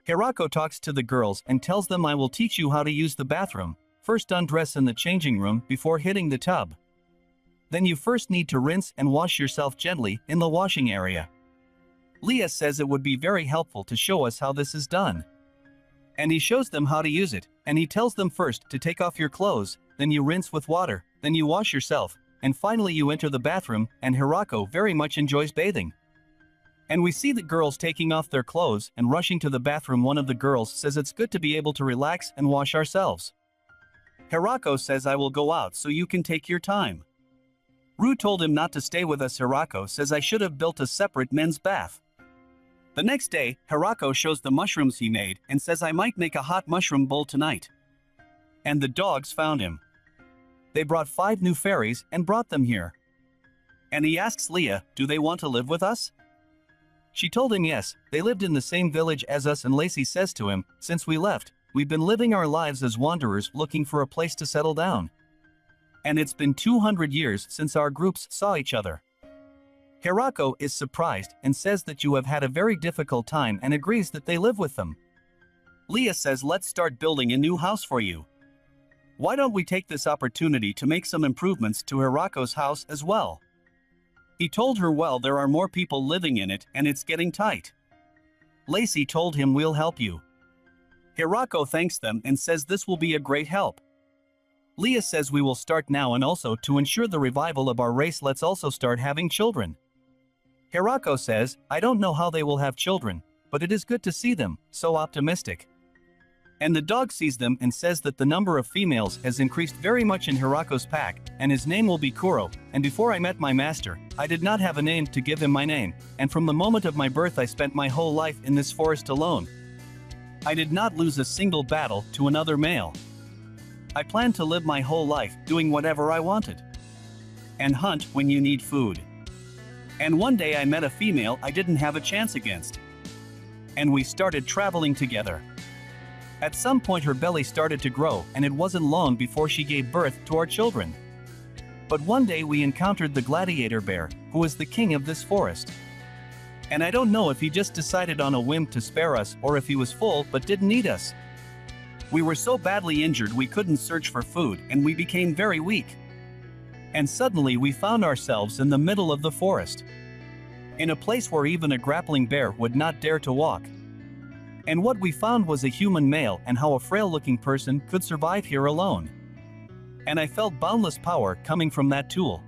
Hirako talks to the girls and tells them, "I will teach you how to use the bathroom. First undress in the changing room before hitting the tub. Then you first need to rinse and wash yourself gently in the washing area." Leah says it would be very helpful to show us how this is done. And he shows them how to use it, and he tells them first to take off your clothes, then you rinse with water, then you wash yourself, and finally you enter the bathroom, and Hirako very much enjoys bathing. And we see the girls taking off their clothes and rushing to the bathroom. One of the girls says it's good to be able to relax and wash ourselves. Hirako says I will go out so you can take your time. Ru told him not to stay with us. Hirako says I should have built a separate men's bath. The next day, Hirako shows the mushrooms he made and says I might make a hot mushroom bowl tonight. And the dogs found him. They brought 5 new fairies and brought them here. And he asks Leah, do they want to live with us? She told him yes, they lived in the same village as us, and Lacey says to him, since we left, we've been living our lives as wanderers looking for a place to settle down. And it's been 200 years since our groups saw each other. Hirako is surprised and says that you have had a very difficult time and agrees that they live with them. Leah says let's start building a new house for you. Why don't we take this opportunity to make some improvements to Hirako's house as well? He told her well there are more people living in it and it's getting tight. Lacey told him we'll help you. Hirako thanks them and says this will be a great help. Leah says we will start now, and also to ensure the revival of our race let's also start having children. Hirako says, I don't know how they will have children, but it is good to see them, so optimistic. And the dog sees them and says that the number of females has increased very much in Hirako's pack, and his name will be Kuro, and before I met my master, I did not have a name to give him my name, and from the moment of my birth I spent my whole life in this forest alone. I did not lose a single battle to another male. I planned to live my whole life doing whatever I wanted. And hunt when you need food. And one day I met a female I didn't have a chance against. And we started traveling together. At some point her belly started to grow, and it wasn't long before she gave birth to our children. But one day we encountered the gladiator bear, who is the king of this forest. And I don't know if he just decided on a whim to spare us or if he was full but didn't eat us. We were so badly injured we couldn't search for food and we became very weak. And suddenly we found ourselves in the middle of the forest. In a place where even a grappling bear would not dare to walk. And what we found was a human male, and how a frail-looking person could survive here alone. And I felt boundless power coming from that tool.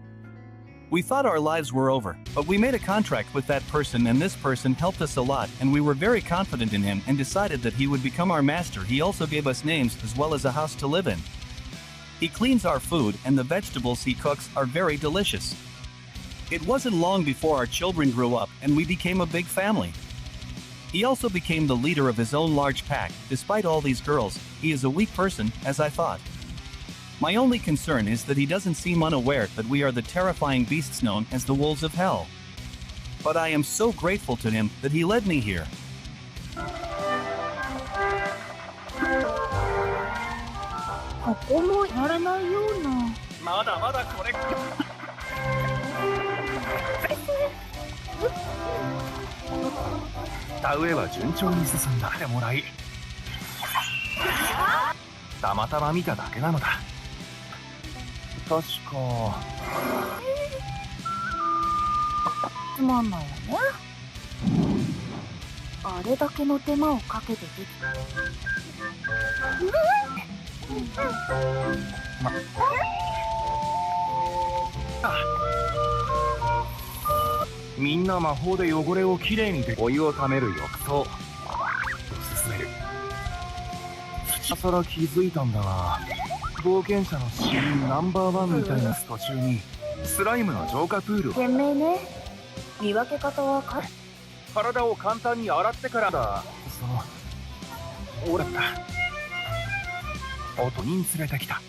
We thought our lives were over, but we made a contract with that person, and this person helped us a lot, and we were very confident in him and decided that he would become our master. He also gave us names as well as a house to live in. He cleans our food, and the vegetables he cooks are very delicious. It wasn't long before our children grew up and we became a big family. He also became the leader of his own large pack. Despite all these girls, he is a weak person, as I thought. My only concern is that he doesn't seem unaware that we are the terrifying beasts known as the wolves of hell. But I am so grateful to him that he led me here. ここもやらないような。まだまだこれ。田植えは順調に進んだでもらいたまたま見ただけなのだ。確かつまんないわね。あれだけの手間をかけてできた。みんな魔法で汚れをきれいにでお湯をためる浴槽おすすめる。今更気づいたんだが冒険者のシーンナンバーワンみたいな途中にスライムの浄化プール賢明ね。見分け方は体を簡単に洗ってからだ。そうだった音に連れてきた。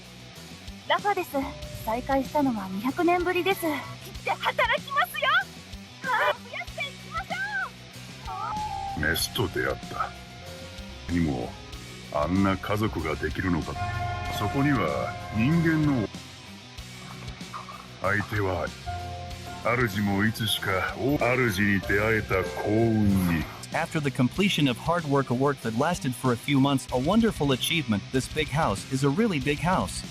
ラファです。再会したのは200年ぶりです。来て働きますよ。増やしていきましょう。メスと出会った。にもあんな家族ができるのか。そこには人間の相手は主もいつしか主に出会えた幸運に。 After the completion of hard work, a work that lasted for a few months, a wonderful achievement. This big house is a really big house.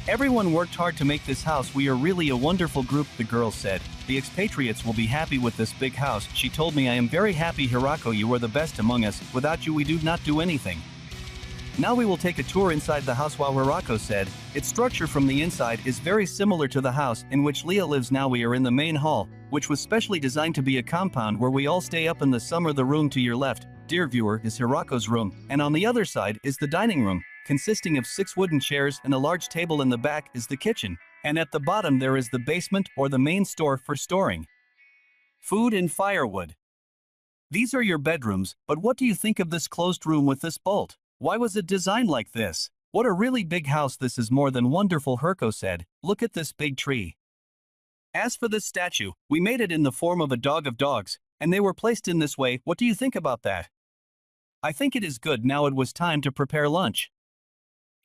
Everyone worked hard to make this house. We are really a wonderful group, the girl said. The expatriates will be happy with this big house. She told me I am very happy, Hirako, you are the best among us. Without you we do not do anything. Now we will take a tour inside the house. While Hirako said, its structure from the inside is very similar to the house in which Leah lives. Now we are in the main hall, which was specially designed to be a compound where we all stay up in the summer. The room to your left, dear viewer, is Hirako's room, and on the other side is the dining room, consisting of 6 wooden chairs, and a large table. In the back is the kitchen, And at the bottom there is the basement or the main store for storing food and firewood. These are your bedrooms, but what do you think of this closed room with this bolt? Why was it designed like this? What a really big house this is, more than wonderful, Herko said. Look at this big tree. As for this statue, we made it in the form of a dog of dogs, and they were placed in this way. What do you think about that? I think it is good. Now it was time to prepare lunch.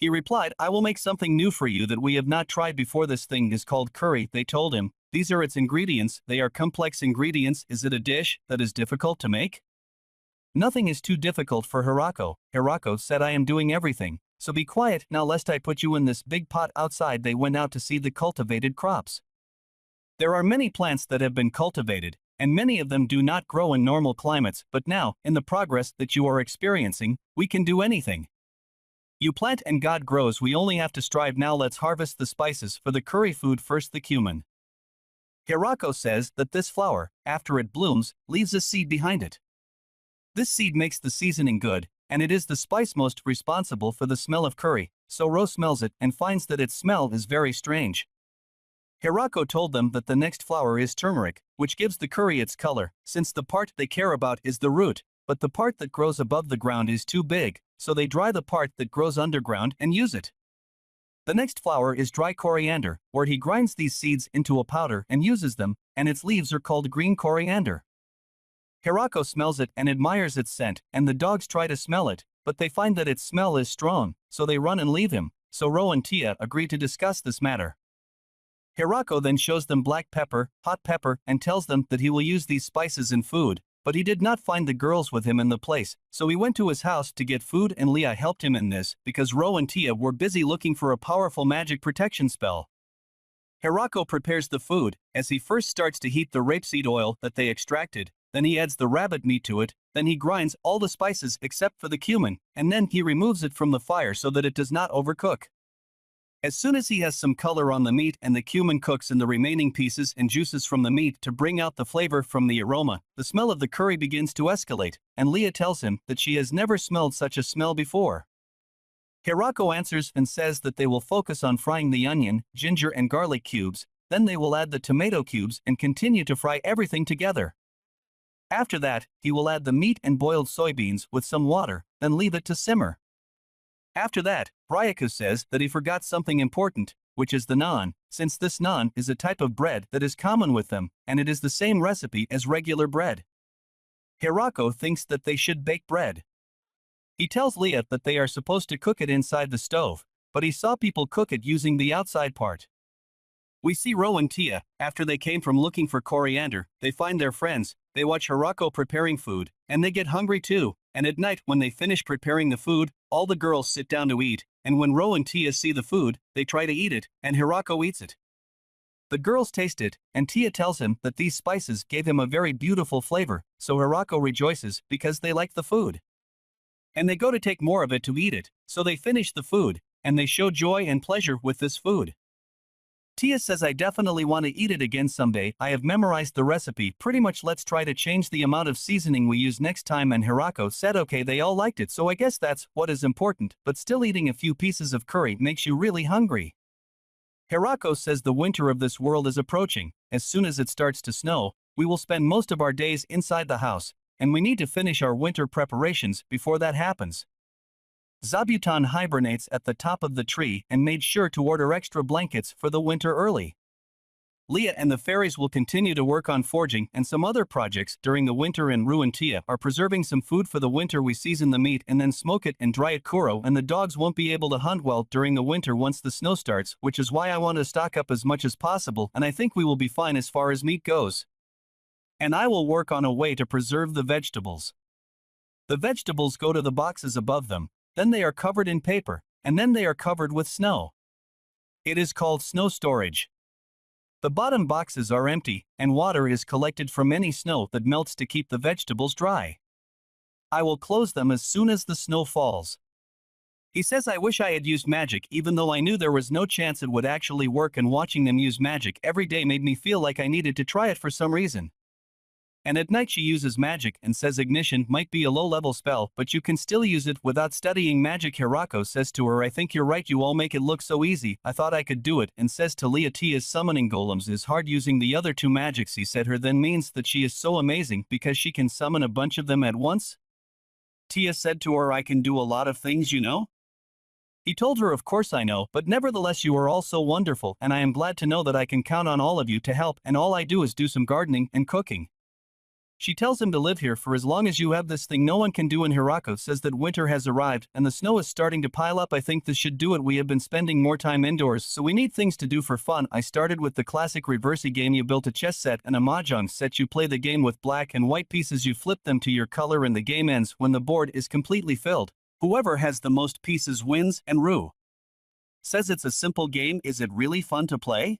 He replied, I will make something new for you that we have not tried before. This thing is called curry. They told him, these are its ingredients. They are complex ingredients. Is it a dish that is difficult to make? Nothing is too difficult for Hirako. Hirako said, I am doing everything, so be quiet now lest I put you in this big pot outside. They went out to see the cultivated crops. There are many plants that have been cultivated, and many of them do not grow in normal climates, but now, in the progress that you are experiencing, we can do anything. You plant and God grows. We only have to strive. Now let's harvest the spices for the curry food. First, the cumin. Hirako says that this flower, after it blooms, leaves a seed behind it. This seed makes the seasoning good, and it is the spice most responsible for the smell of curry, so Ro smells it and finds that its smell is very strange. Hirako told them that the next flower is turmeric, which gives the curry its color, since the part they care about is the root, but the part that grows above the ground is too big, so they dry the part that grows underground and use it. The next flower is dry coriander, where he grinds these seeds into a powder and uses them, and its leaves are called green coriander. Hirako smells it and admires its scent, and the dogs try to smell it, but they find that its smell is strong, so they run and leave him, so Ro and Tia agree to discuss this matter. Hirako then shows them black pepper, hot pepper, and tells them that he will use these spices in food, but he did not find the girls with him in the place, so he went to his house to get food, and Leah helped him in this because Ro and Tia were busy looking for a powerful magic protection spell. Hirako prepares the food, as he first starts to heat the rapeseed oil that they extracted, then he adds the rabbit meat to it, then he grinds all the spices except for the cumin, and then he removes it from the fire so that it does not overcook. As soon as he has some color on the meat and the cumin cooks in the remaining pieces and juices from the meat to bring out the flavor from the aroma, the smell of the curry begins to escalate, and Leah tells him that she has never smelled such a smell before. Hirako answers and says that they will focus on frying the onion, ginger and garlic cubes, then they will add the tomato cubes and continue to fry everything together. After that, he will add the meat and boiled soybeans with some water, then leave it to simmer. After that, Ryaku says that he forgot something important, which is the naan, since this naan is a type of bread that is common with them, and it is the same recipe as regular bread. Hirako thinks that they should bake bread. He tells Leah that they are supposed to cook it inside the stove, but he saw people cook it using the outside part. We see Ro and Tia, after they came from looking for coriander, they find their friends, they watch Hirako preparing food, and they get hungry too, and at night when they finish preparing the food, all the girls sit down to eat, and when Ro and Tia see the food, they try to eat it, and Hirako eats it. The girls taste it, and Tia tells him that these spices gave him a very beautiful flavor, so Hirako rejoices because they like the food. And they go to take more of it to eat it, so they finish the food, and they show joy and pleasure with this food. Tia says I definitely want to eat it again someday. I have memorized the recipe pretty much. Let's try to change the amount of seasoning we use next time, and Hirako said okay. They all liked it, so I guess that's what is important, but still eating a few pieces of curry makes you really hungry. Hirako says the winter of this world is approaching. As soon as it starts to snow, we will spend most of our days inside the house, and we need to finish our winter preparations before that happens. Zabuton hibernates at the top of the tree and made sure to order extra blankets for the winter early. Leah and the fairies will continue to work on forging and some other projects during the winter, and Ru and Tia are preserving some food for the winter. We season the meat and then smoke it and dry it. Kuro and the dogs won't be able to hunt well during the winter once the snow starts, which is why I want to stock up as much as possible, and I think we will be fine as far as meat goes. And I will work on a way to preserve the vegetables. The vegetables go to the boxes above them, then they are covered in paper, and then they are covered with snow. It is called snow storage. The bottom boxes are empty, and water is collected from any snow that melts to keep the vegetables dry. I will close them as soon as the snow falls. He says I wish I had used magic, even though I knew there was no chance it would actually work, and watching them use magic every day made me feel like I needed to try it for some reason. And at night she uses magic and says ignition might be a low-level spell, but you can still use it without studying magic. Hirako says to her, I think you're right, you all make it look so easy, I thought I could do it, and says to Leah, Tia's summoning golems is hard, using the other two magics he said her then means that she is so amazing because she can summon a bunch of them at once? Tia said to her, I can do a lot of things, you know? He told her, of course I know, but nevertheless you are all so wonderful, and I am glad to know that I can count on all of you to help, and all I do is do some gardening and cooking. She tells him to live here for as long as you have this thing no one can do, and Hirako says that winter has arrived and the snow is starting to pile up. I think this should do it, we have been spending more time indoors, so we need things to do for fun. I started with the classic reversey game, you built a chess set and a mahjong set, you play the game with black and white pieces, you flip them to your color and the game ends when the board is completely filled. Whoever has the most pieces wins, and Rue says it's a simple game. Is it really fun to play?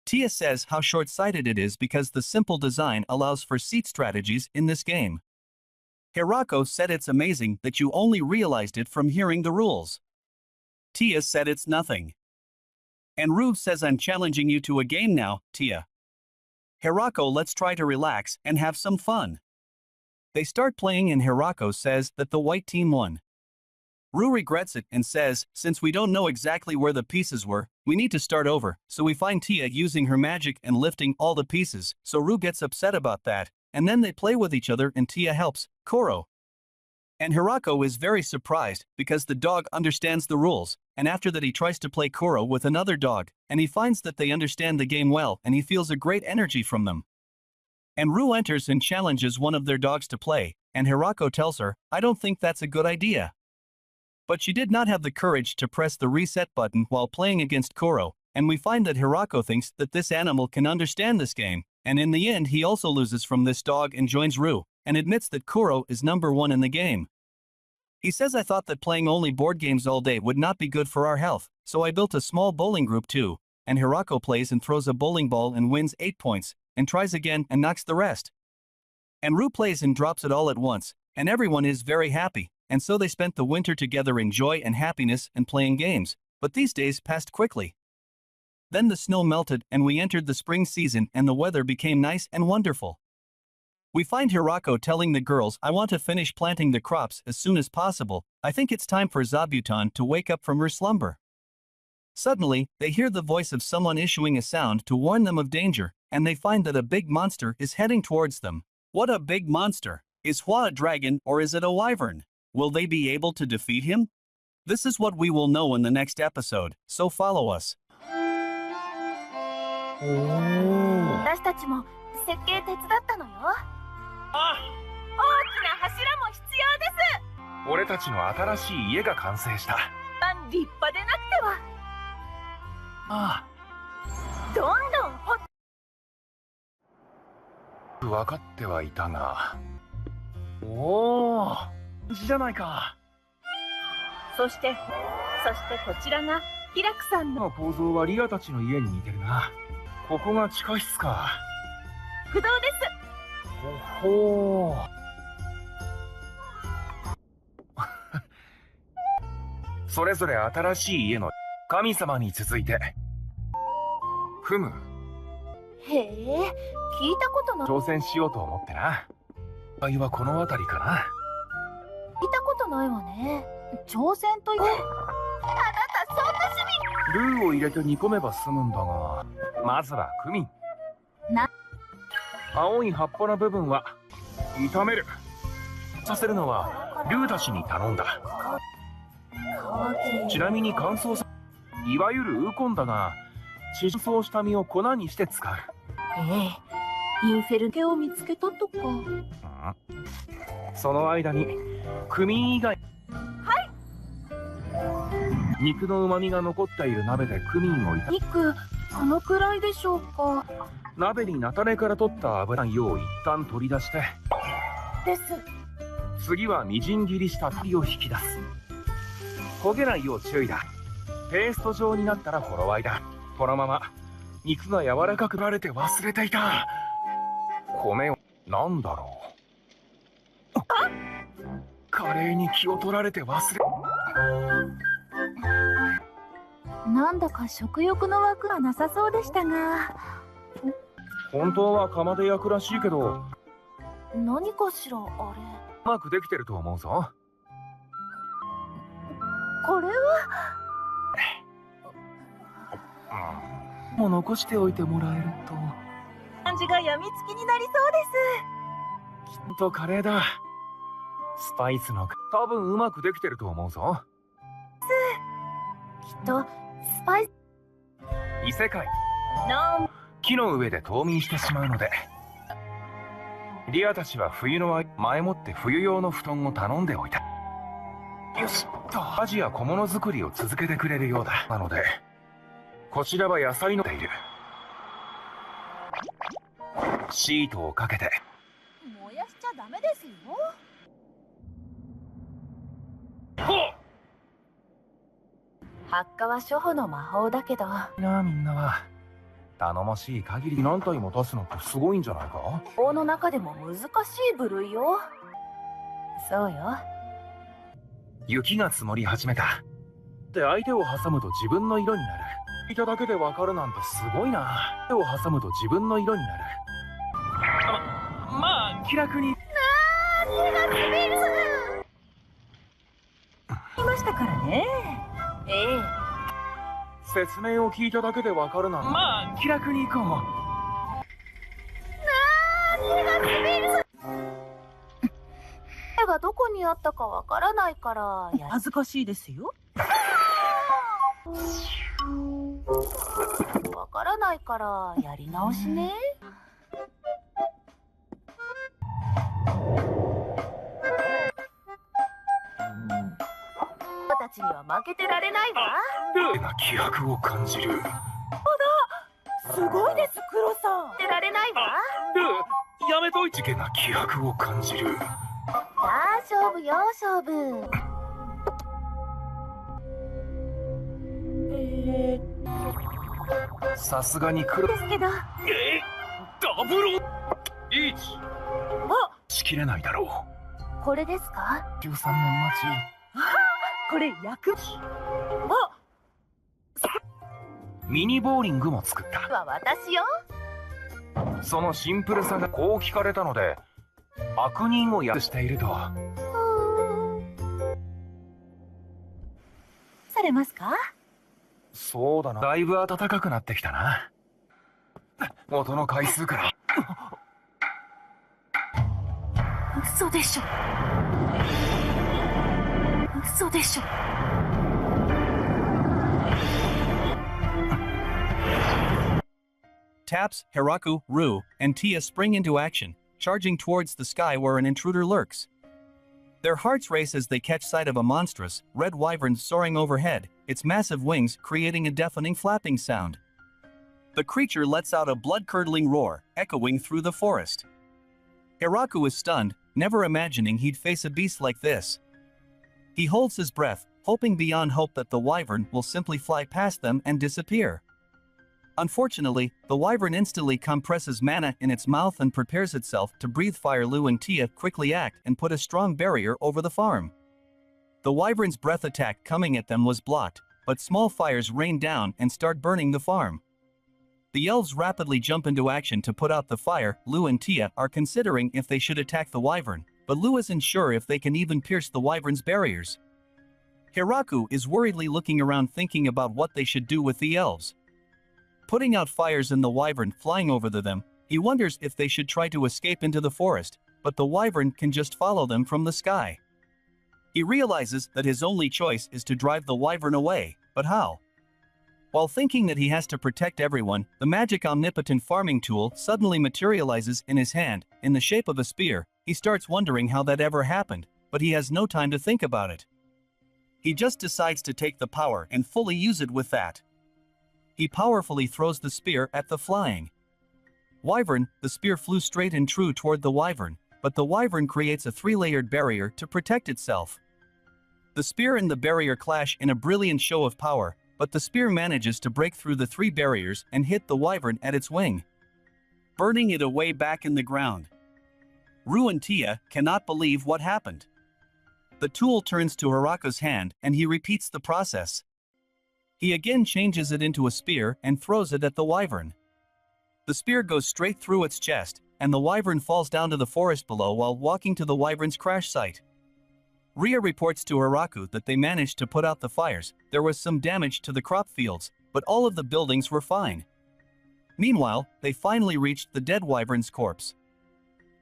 Tia says how short-sighted it is because the simple design allows for seat strategies in this game. Hirako said it's amazing that you only realized it from hearing the rules. Tia said it's nothing. And Rue says I'm challenging you to a game now, Tia. Hirako, let's try to relax and have some fun. They start playing and Hirako says that the white team won. Rue regrets it and says, since we don't know exactly where the pieces were, we need to start over, so we find Tia using her magic and lifting all the pieces, so Rue gets upset about that, and then they play with each other and Tia helps Koro. And Hirako is very surprised because the dog understands the rules, and after that he tries to play Koro with another dog, and he finds that they understand the game well and he feels a great energy from them. And Rue enters and challenges one of their dogs to play, and Hirako tells her, I don't think that's a good idea. But she did not have the courage to press the reset button while playing against Koro, and we find that Hirako thinks that this animal can understand this game, and in the end he also loses from this dog and joins Rue, and admits that Koro is number one in the game. He says, I thought that playing only board games all day would not be good for our health, so I built a small bowling group too, and Hirako plays and throws a bowling ball and wins 8 points, and tries again and knocks the rest. And Rue plays and drops it all at once, and everyone is very happy. And so they spent the winter together in joy and happiness and playing games, but these days passed quickly. Then the snow melted and we entered the spring season and the weather became nice and wonderful. We find Hirako telling the girls, I want to finish planting the crops as soon as possible, I think it's time for Zabuton to wake up from her slumber. Suddenly, they hear the voice of someone issuing a sound to warn them of danger, and they find that a big monster is heading towards them. What a big monster! Is Hua a dragon or is it a wyvern? Will they be able to defeat him? This is what we will know in the next episode, so follow us. 私たちも設計手伝ったのよ。大きな柱も必要です。俺たちの新しい家が完成した。立派でなくては。あどんどん掘っ分かってはいたが。おお、じゃないか。そしてこちらがヒラクさんの構造はリアたちの家に似てるな。ここが地下室か。不動です。ほほー。それぞれ新しい家の神様に続いて。ふむ。へえ、聞いたことない。挑戦しようと思ってな。場合はこの辺りかな。聞いたことないわね。挑戦という。あなたそんな趣味。ルーを入れて煮込めば済むんだが、まずはクミン。青い葉っぱの部分は炒める。させるのはルーたちに頼んだ。ちなみに乾燥さ、いわゆるウコンだが、乾燥した実を粉にして使う。インフェルゲを見つけたとか。その間にクミン以外、肉の旨味が残っている鍋でクミンを炒め、肉このくらいでしょうか。鍋に菜種から取った油を一旦取り出して、です。次はみじん切りした鶏を引き出す。焦げないよう注意だ。ペースト状になったら頃合いだ。このまま肉が柔らかくなれて忘れていた。米をなんだろう。カレーに気を取られて忘れ。なんだか食欲の枠がなさそうでしたが。本当は釜で焼くらしいけど、何かしらあれ。うまくできてると思うぞ。これはもう残しておいてもらえると。感じがやみつきになりそうです。きっとカレーだ。スパイスの多分うまくできてると思うぞ。きっとスパイス異世界の木の上で冬眠してしまうので、リアたちは冬の間前もって冬用の布団を頼んでおいた。よしとアジや小物作りを続けてくれるようだ。なのでこちらは野菜のっている。シートをかけて。燃やしちゃダメですよ。発火は初歩の魔法だけど。なあみんなは頼もしい限り何体も出すのってすごいんじゃないか。法の中でも難しい部類よ。そうよ。雪が積もり始めた。で相手を挟むと自分の色になる。いただけでわかるなんてすごいな。手を挟むと自分の色になる。まあ気楽に。手が滑る。いましたからね。ええ。説明を聞いただけでわかるな。まあ気楽に行こう。手が滑る。手がどこにあったかわからないから恥ずかしいですよ。わからないからやり直しね。たちには負けてられないわ。な気迫を感じる。すごいです、クロさん。負けてられないわ。やめといて。な気迫を感じる。さあ勝負よ勝負。さすがに黒ですけど。ダブル1しきれないだろう。これですか。13年待ち。これ役ミニボーリングも作った。は私よ。そのシンプルさがこう聞かれたので、悪人をやしていると。されますか。そうだな。だいぶ暖かくなってきたな。音の回数から嘘でしょ。嘘でしょ。Taps, Hiraku, Rue, and Tia spring into action, charging towards the sky where an intruder lurks. Their hearts race as they catch sight of a monstrous, red wyvern soaring overhead, its massive wings creating a deafening flapping sound. The creature lets out a blood-curdling roar, echoing through the forest. Hiraku is stunned, never imagining he'd face a beast like this. He holds his breath, hoping beyond hope that the wyvern will simply fly past them and disappear. Unfortunately, the wyvern instantly compresses mana in its mouth and prepares itself to breathe fire. Lu and Tia quickly act and put a strong barrier over the farm. The wyvern's breath attack coming at them was blocked, but small fires rain down and start burning the farm. The elves rapidly jump into action to put out the fire. Lu and Tia are considering if they should attack the wyvern, but Lu isn't sure if they can even pierce the wyvern's barriers. Hiraku is worriedly looking around thinking about what they should do with the elves. Putting out fires in the wyvern flying over them, he wonders if they should try to escape into the forest, but the wyvern can just follow them from the sky. He realizes that his only choice is to drive the wyvern away, but how? While thinking that he has to protect everyone, the magic omnipotent farming tool suddenly materializes in his hand, in the shape of a spear. He starts wondering how that ever happened, but he has no time to think about it. He just decides to take the power and fully use it with that. He powerfully throws the spear at the flying wyvern. The spear flew straight and true toward the wyvern, but the wyvern creates a three-layered barrier to protect itself. The spear and the barrier clash in a brilliant show of power, but the spear manages to break through the three barriers and hit the wyvern at its wing, burning it away back in the ground. Rue and Tia cannot believe what happened. The tool turns to Hiraku's hand and he repeats the process. He again changes it into a spear and throws it at the wyvern. The spear goes straight through its chest, and the wyvern falls down to the forest below while walking to the wyvern's crash site. Ria reports to Hiraku that they managed to put out the fires. There was some damage to the crop fields, but all of the buildings were fine. Meanwhile, they finally reached the dead wyvern's corpse.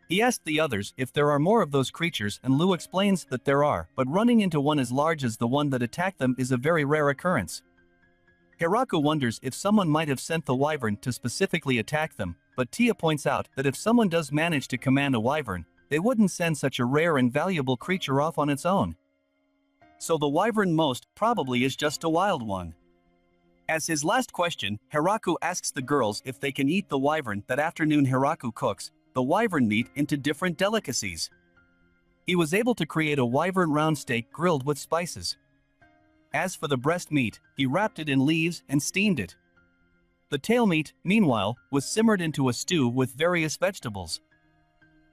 He asked the others if there are more of those creatures, and Lu explains that there are, but running into one as large as the one that attacked them is a very rare occurrence. Hiraku wonders if someone might have sent the wyvern to specifically attack them, but Tia points out that if someone does manage to command a wyvern, they wouldn't send such a rare and valuable creature off on its own. So the wyvern most probably is just a wild one. As his last question, Hiraku asks the girls if they can eat the wyvern. That afternoon Hiraku cooks the wyvern meat into different delicacies. He was able to create a wyvern round steak grilled with spices. As for the breast meat, he wrapped it in leaves and steamed it. The tail meat, meanwhile, was simmered into a stew with various vegetables.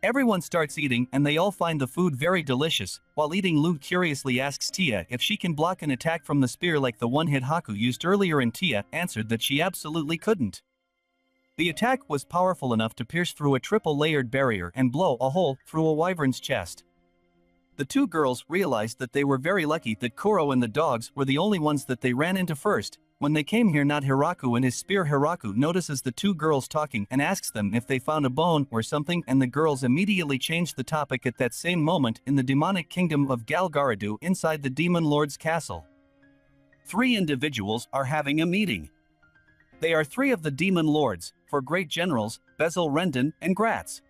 Everyone starts eating and they all find the food very delicious. While eating, Lu curiously asks Tia if she can block an attack from the spear like the one Haku used earlier, and Tia answered that she absolutely couldn't. The attack was powerful enough to pierce through a triple-layered barrier and blow a hole through a wyvern's chest. The two girls realized that they were very lucky that Kuro and the dogs were the only ones that they ran into first. When they came here, not Hiraku and his spear. Hiraku notices the two girls talking and asks them if they found a bone or something, and the girls immediately change the topic. At that same moment, in the demonic kingdom of Galgaradu inside the Demon Lord's castle, three individuals are having a meeting. They are three of the Demon Lords, for great generals, Bezel, Rendon, and Gratz.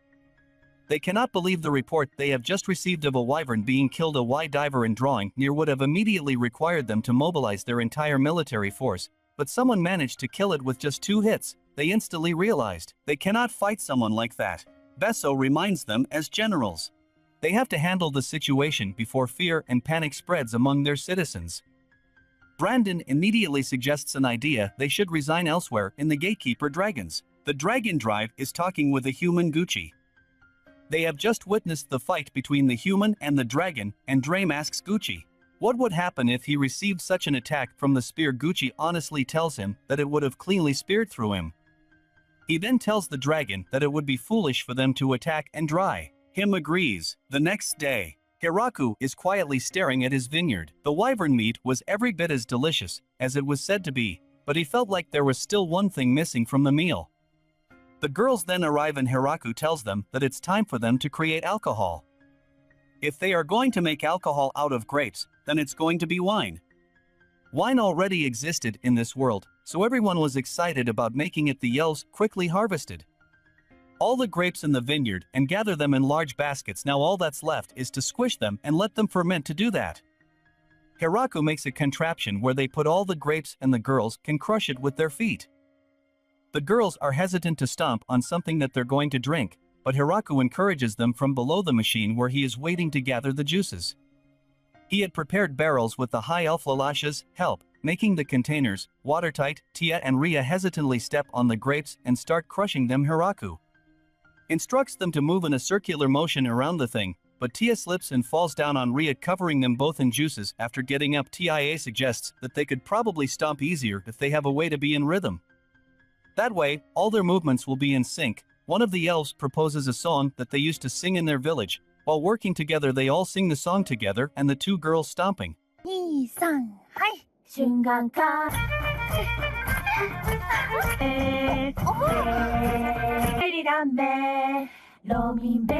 They cannot believe the report they have just received of a wyvern being killed. A Y-diver in drawing near would have immediately required them to mobilize their entire military force, but someone managed to kill it with just 2 hits. They instantly realized they cannot fight someone like that. Besso reminds them as generals. They have to handle the situation before fear and panic spreads among their citizens. Brandon immediately suggests an idea: they should resign elsewhere in the Gatekeeper Dragons. The Dragon Drive is talking with a human Gucci. They have just witnessed the fight between the human and the dragon, and Drame asks Gucci what would happen if he received such an attack from the spear. Gucci honestly tells him that it would have cleanly speared through him. He then tells the dragon that it would be foolish for them to attack, and Him agrees. The next day, Hiraku is quietly staring at his vineyard. The wyvern meat was every bit as delicious as it was said to be, but he felt like there was still one thing missing from the meal. The girls then arrive and Hiraku tells them that it's time for them to create alcohol. If they are going to make alcohol out of grapes, then it's going to be wine. Wine already existed in this world, so everyone was excited about making it. The elves quickly harvested all the grapes in the vineyard and gather them in large baskets. Now all that's left is to squish them and let them ferment. To do that, Hiraku makes a contraption where they put all the grapes and the girls can crush it with their feet. The girls are hesitant to stomp on something that they're going to drink, but Hiraku encourages them from below the machine where he is waiting to gather the juices. He had prepared barrels with the high elf Lalash's help, making the containers watertight. Tia and Ria hesitantly step on the grapes and start crushing them. Hiraku instructs them to move in a circular motion around the thing, but Tia slips and falls down on Ria, covering them both in juices. After getting up, Tia suggests that they could probably stomp easier if they have a way to be in rhythm. That way, all their movements will be in sync. One of the elves proposes a song that they used to sing in their village. While working together, they all sing the song together, and the two girls stomping. 2、3、はい。瞬間か。リランベ、ロミンベ。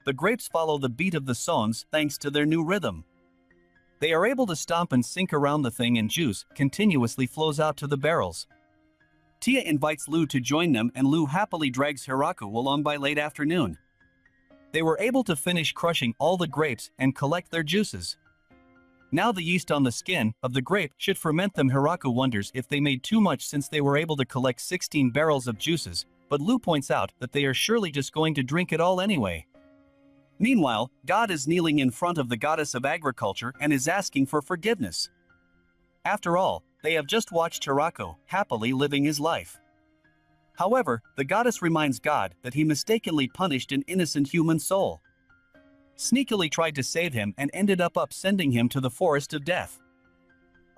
The grapes follow the beat of the songs thanks to their new rhythm. They are able to stomp and sink around the thing, and juice continuously flows out to the barrels. Tia invites Lu to join them, and Lu happily drags Hiraku along. By late afternoon, they were able to finish crushing all the grapes and collect their juices. Now the yeast on the skin of the grape should ferment them. Hiraku wonders if they made too much since they were able to collect 16 barrels of juices, but Lu points out that they are surely just going to drink it all anyway. Meanwhile, God is kneeling in front of the goddess of agriculture and is asking for forgiveness. After all, they have just watched Hiraku happily living his life. However, the goddess reminds God that he mistakenly punished an innocent human soul, sneakily tried to save him, and ended up sending him to the forest of death.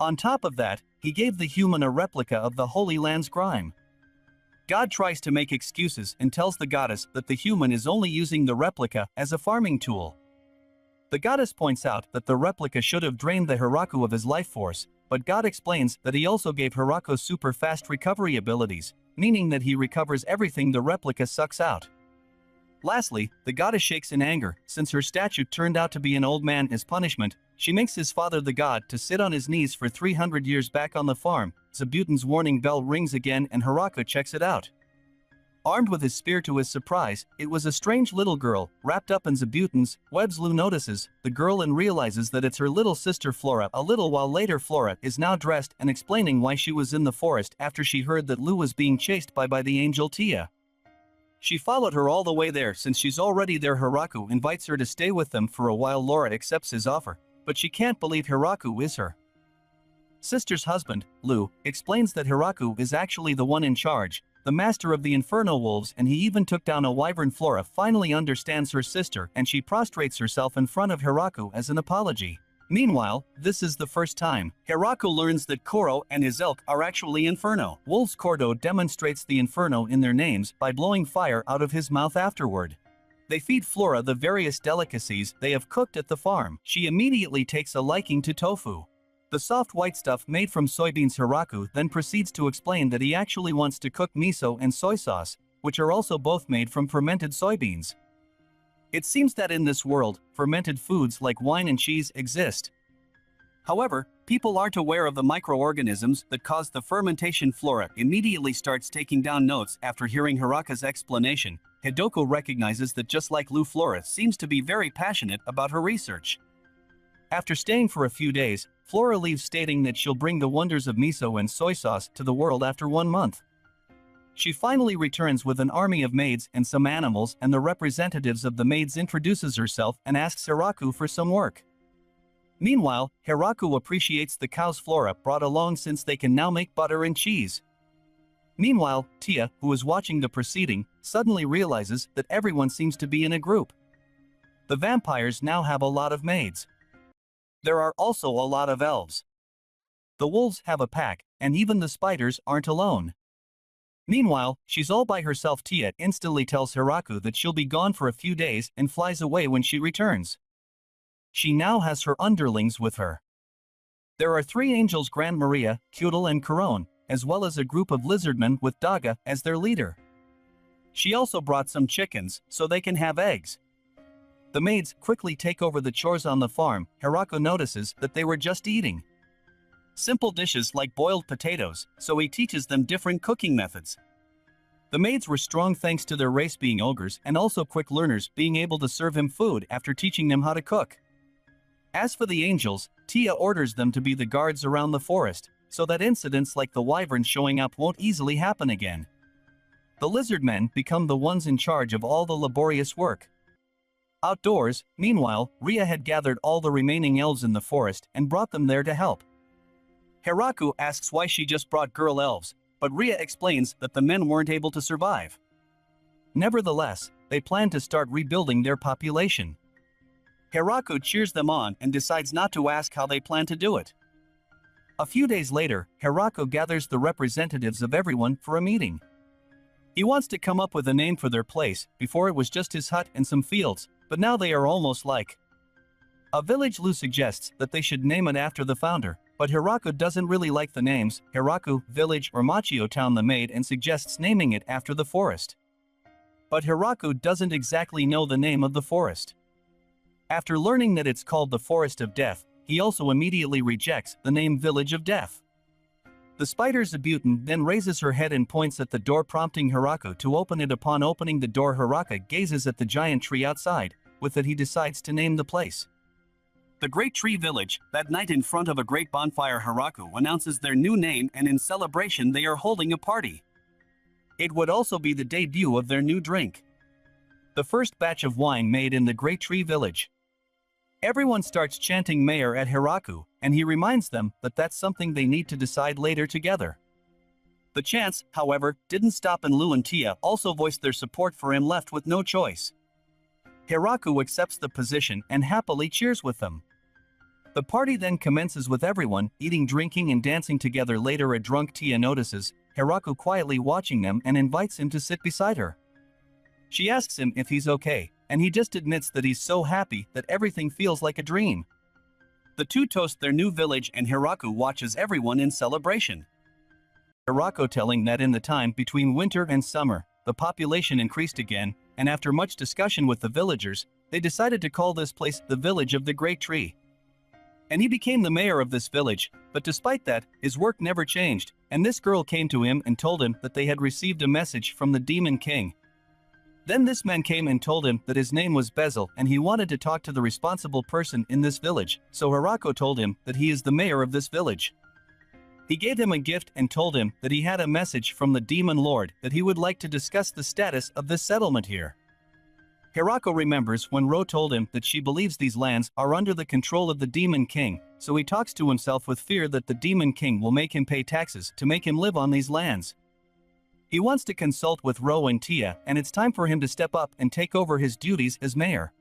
On top of that, he gave the human a replica of the Holy Land's grime. God tries to make excuses and tells the goddess that the human is only using the replica as a farming tool. The goddess points out that the replica should have drained the Hiraku of his life force, but God explains that he also gave Hiraku super fast recovery abilities, meaning that he recovers everything the replica sucks out. Lastly, the goddess shakes in anger, since her statue turned out to be an old man as punishment. She makes his father the god to sit on his knees for 300 years back on the farm. Zabuton's warning bell rings again and Hiraku checks it out. Armed with his spear to his surprise, it was a strange little girl, wrapped up in Zabuton's webs. Lou notices the girl and realizes that it's her little sister Flora. A little while later, Flora is now dressed and explaining why she was in the forest after she heard that Lou was being chased by the angel Tia. She followed her all the way there since she's already there. Hiraku invites her to stay with them for a while. Laura accepts his offer, but she can't believe Hiraku is her sister's husband. Lou explains that Hiraku is actually the one in charge, the master of the Inferno Wolves, and he even took down a wyvern. Flora finally understands her sister and she prostrates herself in front of Hiraku as an apology. Meanwhile, this is the first time Hiraku learns that Koro and his ilk are actually Inferno Wolves. Kordo demonstrates the Inferno in their names by blowing fire out of his mouth afterward. They feed Flora the various delicacies they have cooked at the farm. She immediately takes a liking to tofu, the soft white stuff made from soybeans. Hiraku then proceeds to explain that he actually wants to cook miso and soy sauce, which are also both made from fermented soybeans. It seems that in this world, fermented foods like wine and cheese exist. However, people aren't aware of the microorganisms that cause the fermentation. Flora immediately starts taking down notes after hearing Hiraku's explanation. Hidoko recognizes that just like Lou, Flora seems to be very passionate about her research. After staying for a few days, Flora leaves stating that she'll bring the wonders of miso and soy sauce to the world after 1 month. She finally returns with an army of maids and some animals, and the representatives of the maids introduces herself and asks Hiraku for some work. Meanwhile, Hiraku appreciates the cows Flora brought along since they can now make butter and cheese. Meanwhile, Tia, who is watching the proceeding, suddenly realizes that everyone seems to be in a group. The vampires now have a lot of maids. There are also a lot of elves. The wolves have a pack, and even the spiders aren't alone. Meanwhile, she's all by herself. Tia instantly tells Hiraku that she'll be gone for a few days and flies away when she returns. She now has her underlings with her. There are 3 angels: Grand Maria, Kudal and Corone, as well as a group of lizardmen with Daga as their leader. She also brought some chickens so they can have eggs. The maids quickly take over the chores on the farm. Hiraku notices that they were just eating simple dishes like boiled potatoes, so he teaches them different cooking methods. The maids were strong thanks to their race being ogres and also quick learners, being able to serve him food after teaching them how to cook. As for the angels, Tia orders them to be the guards around the forest, so that incidents like the wyvern showing up won't easily happen again. The lizard men become the ones in charge of all the laborious work. Outdoors, meanwhile, Ria had gathered all the remaining elves in the forest and brought them there to help. Hiraku asks why she just brought girl elves, but Ria explains that the men weren't able to survive. Nevertheless, they plan to start rebuilding their population. Hiraku cheers them on and decides not to ask how they plan to do it. A few days later, Hiraku gathers the representatives of everyone for a meeting. He wants to come up with a name for their place. Before it was just his hut and some fields, but now they are almost like a village. Lou suggests that they should name it after the founder, but Hiraku doesn't really like the names Hiraku Village or Machio Town. The maid and suggests naming it after the forest. But Hiraku doesn't exactly know the name of the forest. After learning that it's called the Forest of Death, he also immediately rejects the name Village of Death. The spider Zabuton then raises her head and points at the door, prompting Hiraku to open it. Upon opening the door, Hiraku gazes at the giant tree outside. With it, he decides to name the place the Great Tree Village. That night, in front of a great bonfire, Hiraku announces their new name, and in celebration they are holding a party. It would also be the debut of their new drink, the first batch of wine made in the Great Tree Village. Everyone starts chanting Mayor at Hiraku, and he reminds them that that's something they need to decide later together. The chants, however, didn't stop, and Lou and Tia also voiced their support for him, left with no choice. Hiraku accepts the position and happily cheers with them. The party then commences with everyone eating, drinking and dancing together. Later a drunk Tia notices Hiraku quietly watching them and invites him to sit beside her. She asks him if he's okay, and he just admits that he's so happy that everything feels like a dream. The two toast their new village and Hiraku watches everyone in celebration. Hiraku telling that in the time between winter and summer, the population increased again, and after much discussion with the villagers, they decided to call this place the Village of the Great Tree. And he became the mayor of this village, but despite that, his work never changed, and this girl came to him and told him that they had received a message from the Demon King. Then this man came and told him that his name was Bezel and he wanted to talk to the responsible person in this village, so Hiraku told him that he is the mayor of this village. He gave him a gift and told him that he had a message from the Demon Lord that he would like to discuss the status of this settlement here. Hiraku remembers when Ro told him that she believes these lands are under the control of the Demon King, so he talks to himself with fear that the Demon King will make him pay taxes to make him live on these lands. He wants to consult with Ro and Tia, and it's time for him to step up and take over his duties as mayor.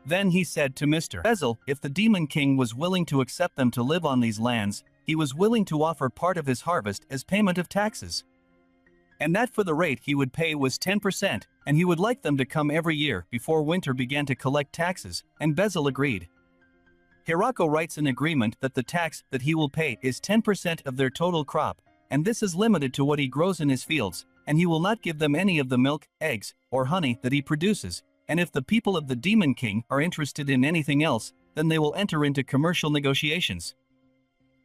Then he said to Mr. Bezel if the Demon King was willing to accept them to live on these lands, he was willing to offer part of his harvest as payment of taxes. And that for the rate he would pay was 10%, and he would like them to come every year before winter began to collect taxes, and Bezel agreed. Hiraku writes an agreement that the tax that he will pay is 10% of their total crop, and this is limited to what he grows in his fields, and he will not give them any of the milk, eggs, or honey that he produces, and if the people of the Demon King are interested in anything else, then they will enter into commercial negotiations.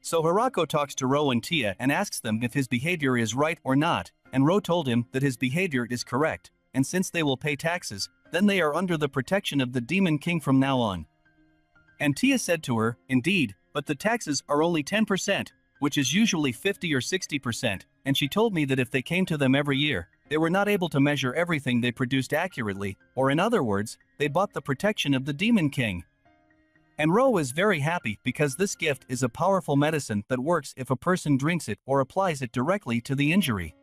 So Hiraku talks to Ro and Tia and asks them if his behavior is right or not, and Ro told him that his behavior is correct, and since they will pay taxes, then they are under the protection of the Demon King from now on. And Tia said to her, indeed, but the taxes are only 10%, which is usually 50 or 60%, and she told me that if they came to them every year, they were not able to measure everything they produced accurately, or in other words, they bought the protection of the Demon King. And Ro is very happy because this gift is a powerful medicine that works if a person drinks it or applies it directly to the injury.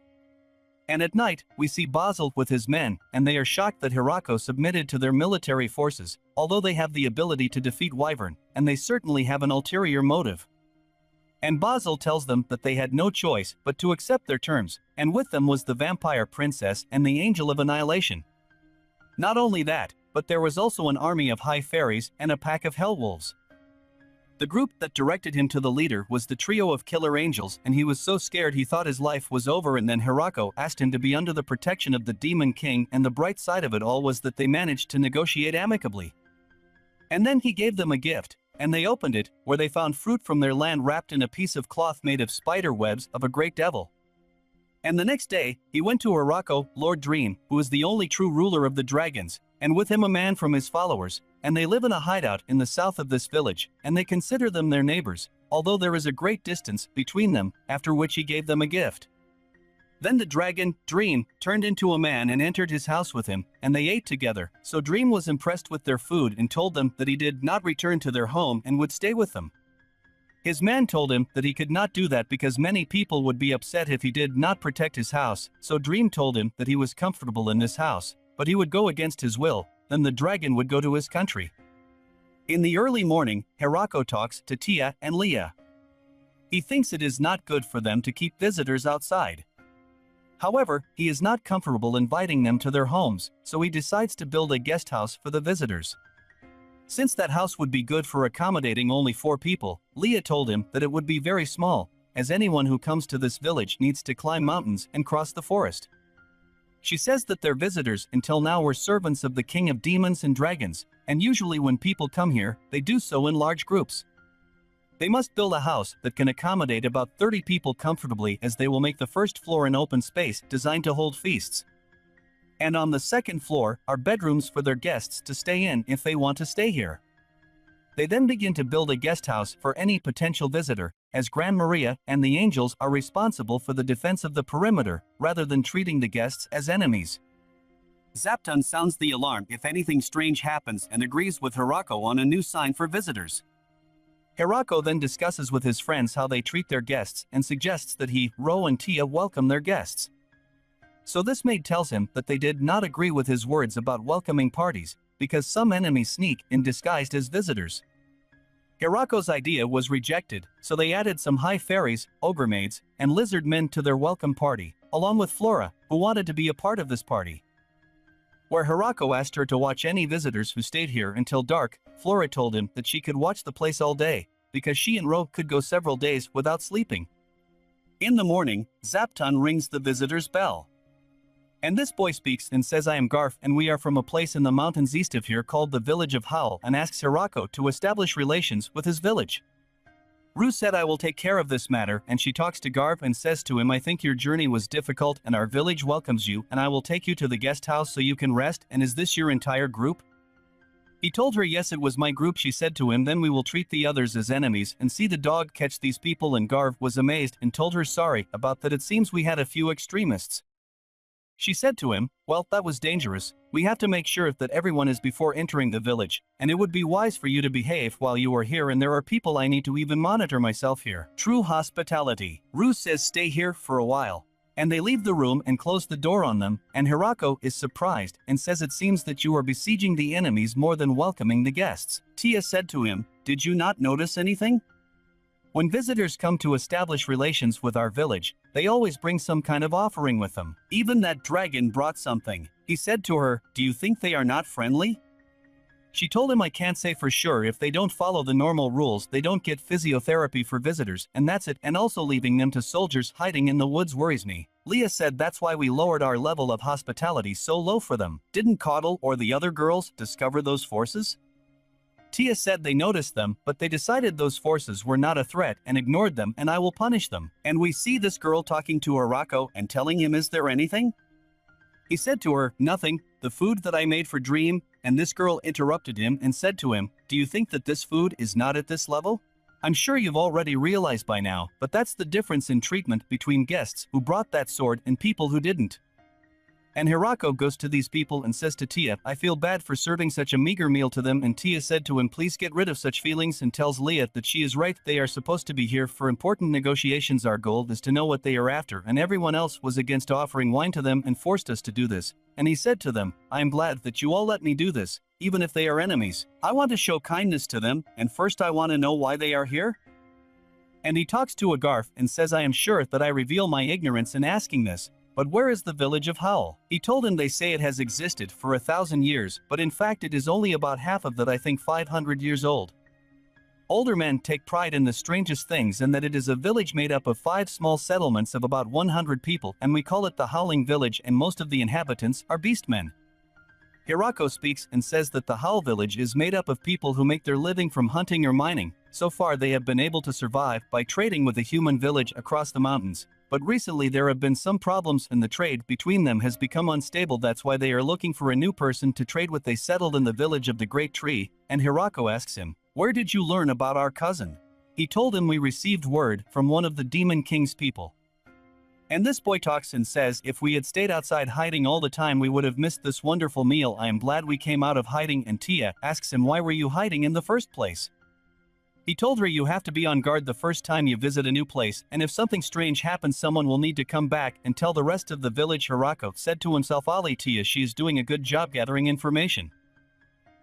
And at night, we see Bezel with his men, and they are shocked that Hiraku submitted to their military forces, although they have the ability to defeat Wyvern, and they certainly have an ulterior motive. And Bezel tells them that they had no choice but to accept their terms, and with them was the vampire princess and the angel of annihilation. Not only that, but there was also an army of high fairies and a pack of hellwolves. The group that directed him to the leader was the trio of killer angels, and he was so scared he thought his life was over, and then Hiraku asked him to be under the protection of the Demon King, and the bright side of it all was that they managed to negotiate amicably. And then he gave them a gift, and they opened it, where they found fruit from their land wrapped in a piece of cloth made of spider webs of a great devil. And the next day, he went to Hiraku, Lord Dream, who is the only true ruler of the dragons, and with him a man from his followers, and they live in a hideout in the south of this village, and they consider them their neighbors, although there is a great distance between them, after which he gave them a gift. Then the dragon, Dream, turned into a man and entered his house with him, and they ate together, so Dream was impressed with their food and told them that he did not return to their home and would stay with them. His man told him that he could not do that because many people would be upset if he did not protect his house, so Dream told him that he was comfortable in this house, but he would go against his will, then the dragon would go to his country. In the early morning, Hiraku talks to Tia and Leah. He thinks it is not good for them to keep visitors outside. However, he is not comfortable inviting them to their homes, so he decides to build a guest house for the visitors. Since that house would be good for accommodating only 4 people, Leah told him that it would be very small, as anyone who comes to this village needs to climb mountains and cross the forest. She says that their visitors until now were servants of the king of demons and dragons, and usually when people come here, they do so in large groups. They must build a house that can accommodate about 30 people comfortably, as they will make the first floor an open space designed to hold feasts. And on the second floor are bedrooms for their guests to stay in if they want to stay here. They then begin to build a guest house for any potential visitor, as Gran Maria and the angels are responsible for the defense of the perimeter, rather than treating the guests as enemies. Zapton sounds the alarm if anything strange happens and agrees with Hiraku on a new sign for visitors. Hiraku then discusses with his friends how they treat their guests and suggests that he, Ro and Tia welcome their guests. So this maid tells him that they did not agree with his words about welcoming parties, because some enemies sneak in disguised as visitors. Hirako's idea was rejected, so they added some high fairies, ogre maids, and lizard men to their welcome party, along with Flora, who wanted to be a part of this party. Where Hirako asked her to watch any visitors who stayed here until dark, Flora told him that she could watch the place all day, because she and Ro could go several days without sleeping. In the morning, Zapton rings the visitor's bell. And this boy speaks and says, I am Garf and we are from a place in the mountains east of here called the village of Howl, and asks Hirako to establish relations with his village. Ru said, I will take care of this matter, and she talks to Garf and says to him, I think your journey was difficult and our village welcomes you, and I will take you to the guest house so you can rest, and is this your entire group? He told her yes, it was my group. She said to him, then we will treat the others as enemies and see the dog catch these people, and Garv was amazed and told her sorry about that, it seems we had a few extremists. She said to him, well, that was dangerous, we have to make sure that everyone is before entering the village, and it would be wise for you to behave while you are here, and there are people I need to even monitor myself here. True hospitality. Ru says stay here for a while. And they leave the room and close the door on them, and Hirako is surprised and says it seems that you are besieging the enemies more than welcoming the guests. Tia said to him, did you not notice anything? When visitors come to establish relations with our village, they always bring some kind of offering with them. Even that dragon brought something. He said to her, do you think they are not friendly? She told him, I can't say for sure, if they don't follow the normal rules they don't get physiotherapy for visitors, and that's it, and also leaving them to soldiers hiding in the woods worries me. Leah said that's why we lowered our level of hospitality so low for them. Didn't Caudle or the other girls discover those forces? Tia said they noticed them, but they decided those forces were not a threat and ignored them, and I will punish them. And we see this girl talking to Hirako and telling him, is there anything? He said to her, nothing, the food that I made for Dream, and this girl interrupted him and said to him, do you think that this food is not at this level? I'm sure you've already realized by now, but that's the difference in treatment between guests who brought that sword and people who didn't. And Hirako goes to these people and says to Tia, I feel bad for serving such a meager meal to them, and Tia said to him, please get rid of such feelings, and tells Leah that she is right, they are supposed to be here for important negotiations, our goal is to know what they are after, and everyone else was against offering wine to them and forced us to do this. And he said to them, I am glad that you all let me do this, even if they are enemies. I want to show kindness to them, and first I want to know why they are here. And he talks to Agarth and says, I am sure that I reveal my ignorance in asking this. But where is the village of Howl? He told him they say it has existed for 1,000 years, but in fact it is only about half of that, I think 500 years old. Older men take pride in the strangest things, and that it is a village made up of 5 small settlements of about 100 people, and we call it the Howling Village, and most of the inhabitants are beastmen. Hirako speaks and says that the Howl Village is made up of people who make their living from hunting or mining. So far they have been able to survive by trading with the human village across the mountains. But recently there have been some problems and the trade between them has become unstable, that's why they are looking for a new person to trade with. They settled in the village of the Great Tree, and Hirako asks him, where did you learn about our cousin? He told him, we received word from one of the Demon King's people. And this boy talks and says, if we had stayed outside hiding all the time we would have missed this wonderful meal. I am glad we came out of hiding. And Tia asks him, why were you hiding in the first place? He told her, you have to be on guard the first time you visit a new place, and if something strange happens someone will need to come back and tell the rest of the village. Hirako said to himself, Ali Tia, she is doing a good job gathering information.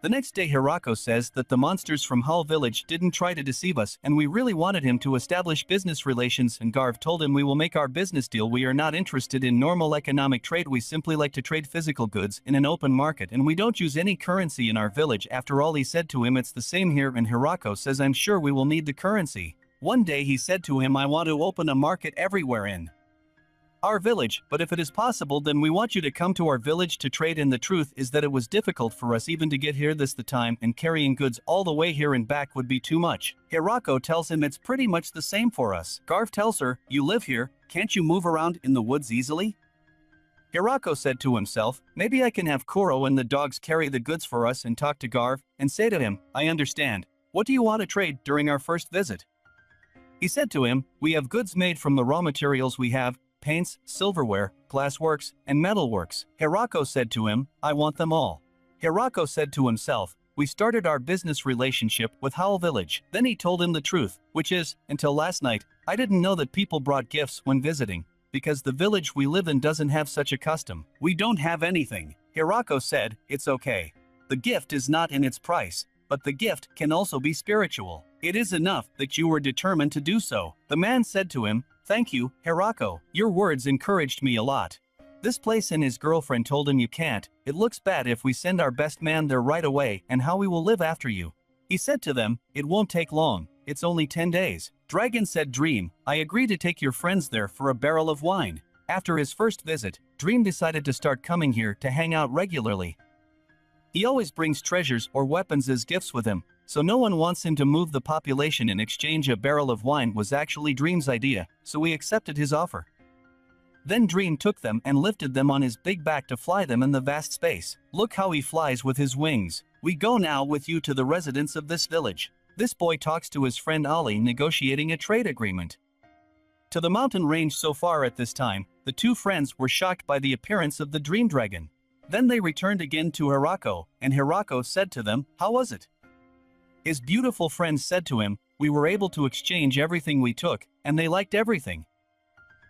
The next day Hirako says that the monsters from Howl Village didn't try to deceive us, and we really wanted him to establish business relations, and Garv told him, we will make our business deal, we are not interested in normal economic trade, we simply like to trade physical goods in an open market, and we don't use any currency in our village. After all, he said to him, it's the same here, and Hirako says, I'm sure we will need the currency. One day he said to him, I want to open a market everywhere in our village, but if it is possible then we want you to come to our village to trade, and the truth is that it was difficult for us even to get here this the time, and carrying goods all the way here and back would be too much. Hirako tells him it's pretty much the same for us. Garv tells her, you live here, can't you move around in the woods easily? Hirako said to himself, maybe I can have Kuro and the dogs carry the goods for us, and talk to Garv and say to him, I understand. What do you want to trade during our first visit? He said to him, we have goods made from the raw materials we have, paints, silverware, glassworks, and metalworks. Hirako said to him, I want them all. Hirako said to himself, we started our business relationship with Howl Village. Then he told him the truth, which is, until last night, I didn't know that people brought gifts when visiting, because the village we live in doesn't have such a custom. We don't have anything. Hirako said, it's okay. The gift is not in its price. but the gift can also be spiritual. It is enough that you were determined to do so. The man said to him, "Thank you, Hirako. Your words encouraged me a lot." This place and his girlfriend told him, "You can't. It looks bad if we send our best man there right away, and how we will live after you." He said to them, "It won't take long. It's only 10 days. Dragon said, "Dream, I agree to take your friends there for a barrel of wine." After his first visit, Dream decided to start coming here to hang out regularly. He always brings treasures or weapons as gifts with him, so no one wants him to move the population in exchange. A barrel of wine was actually Dream's idea, so he accepted his offer. Then Dream took them and lifted them on his big back to fly them in the vast space. Look how he flies with his wings. We go now with you to the residents of this village. This boy talks to his friend Ali, negotiating a trade agreement. To the mountain range so far at this time, the two friends were shocked by the appearance of the Dream Dragon. Then they returned again to Hirako, and Hirako said to them, "How was it?" His beautiful friends said to him, "We were able to exchange everything we took, and they liked everything.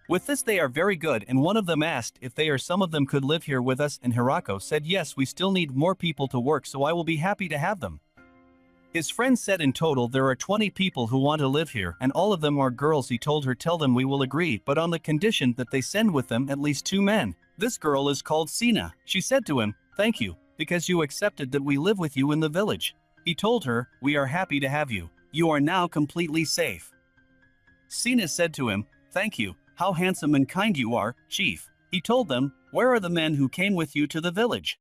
With this they are very good," and one of them asked if some of them could live here with us, and Hirako said, "Yes, we still need more people to work, so I will be happy to have them." His friend said, "In total there are 20 people who want to live here, and all of them are girls." He told her, "Tell them we will agree, but on the condition that they send with them at least 2 men. This girl is called Sina." She said to him, "Thank you, because you accepted that we live with you in the village." He told her, "We are happy to have you. You are now completely safe." Sina said to him, "Thank you. How handsome and kind you are, Chief." He told them, "Where are the men who came with you to the village?"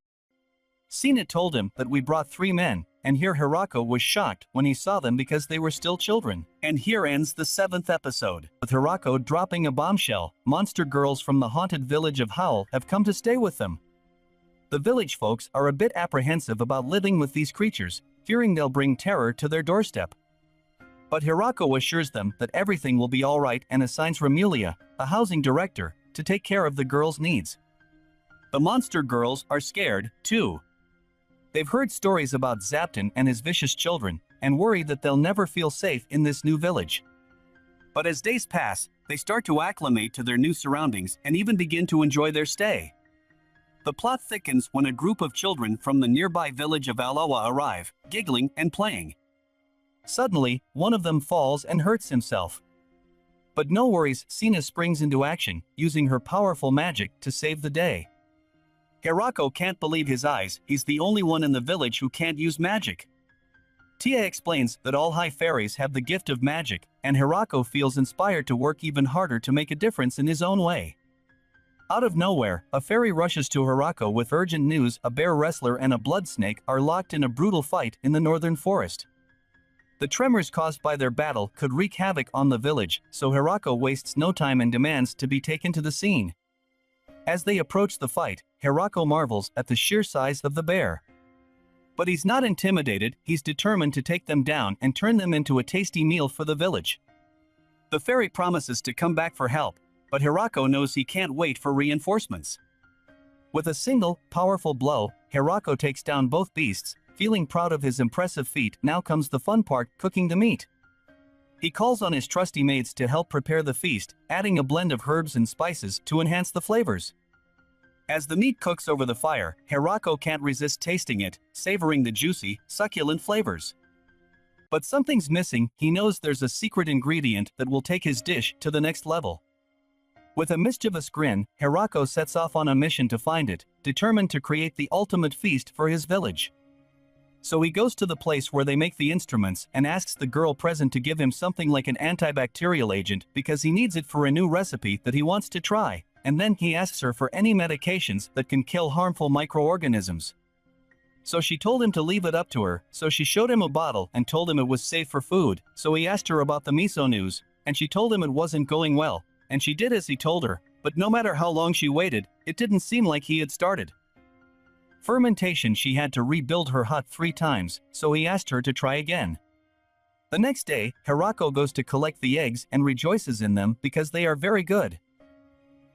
Sina told him that we brought 3 men, and here Hirako was shocked when he saw them because they were still children. And here ends the 7th episode. With Hirako dropping a bombshell, monster girls from the haunted village of Howl have come to stay with them. The village folks are a bit apprehensive about living with these creatures, fearing they'll bring terror to their doorstep. But Hirako assures them that everything will be alright and assigns Romelia, a housing director, to take care of the girls' needs. The monster girls are scared, too. They've heard stories about Zapton and his vicious children, and worry that they'll never feel safe in this new village. But as days pass, they start to acclimate to their new surroundings and even begin to enjoy their stay. The plot thickens when a group of children from the nearby village of Alawa arrive, giggling and playing. Suddenly, one of them falls and hurts himself. But no worries, Sina springs into action, using her powerful magic to save the day. Hirako can't believe his eyes, he's the only one in the village who can't use magic. Tia explains that all high fairies have the gift of magic, and Hirako feels inspired to work even harder to make a difference in his own way. Out of nowhere, a fairy rushes to Hirako with urgent news: a bear wrestler and a blood snake are locked in a brutal fight in the northern forest. The tremors caused by their battle could wreak havoc on the village, so Hirako wastes no time and demands to be taken to the scene. As they approach the fight, Hirako marvels at the sheer size of the bear. But he's not intimidated, he's determined to take them down and turn them into a tasty meal for the village. The fairy promises to come back for help, but Hirako knows he can't wait for reinforcements. With a single, powerful blow, Hirako takes down both beasts. Feeling proud of his impressive feat, now comes the fun part: cooking the meat. He calls on his trusty maids to help prepare the feast, adding a blend of herbs and spices to enhance the flavors. As the meat cooks over the fire, Hirako can't resist tasting it, savoring the juicy, succulent flavors. But something's missing. He knows there's a secret ingredient that will take his dish to the next level. With a mischievous grin, Hirako sets off on a mission to find it, determined to create the ultimate feast for his village. So he goes to the place where they make the instruments and asks the girl present to give him something like an antibacterial agent because he needs it for a new recipe that he wants to try, and then he asks her for any medications that can kill harmful microorganisms. So she told him to leave it up to her, so she showed him a bottle and told him it was safe for food. So he asked her about the miso news, and she told him it wasn't going well, and she did as he told her, but no matter how long she waited, it didn't seem like he had started fermentation. She had to rebuild her hut 3 times, so he asked her to try again. The next day, Hirako goes to collect the eggs and rejoices in them because they are very good.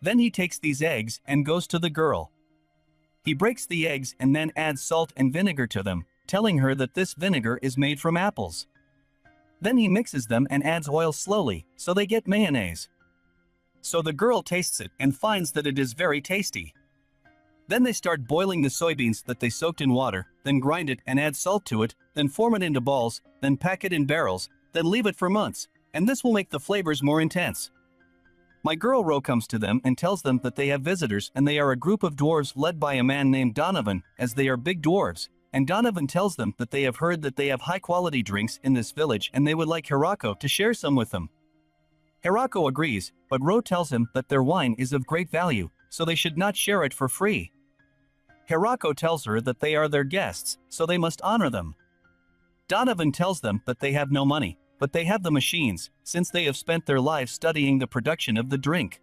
Then he takes these eggs and goes to the girl. He breaks the eggs and then adds salt and vinegar to them, telling her that this vinegar is made from apples. Then he mixes them and adds oil slowly, so they get mayonnaise. So the girl tastes it and finds that it is very tasty. Then they start boiling the soybeans that they soaked in water, then grind it and add salt to it, then form it into balls, then pack it in barrels, then leave it for months, and this will make the flavors more intense. My girl Ro comes to them and tells them that they have visitors and they are a group of dwarves led by a man named Donovan, as they are big dwarves, and Donovan tells them that they have heard that they have high-quality drinks in this village and they would like Hirako to share some with them. Hirako agrees, but Ro tells him that their wine is of great value, so they should not share it for free. Hirako tells her that they are their guests, so they must honor them. Donovan tells them that they have no money, but they have the machines, since they have spent their lives studying the production of the drink.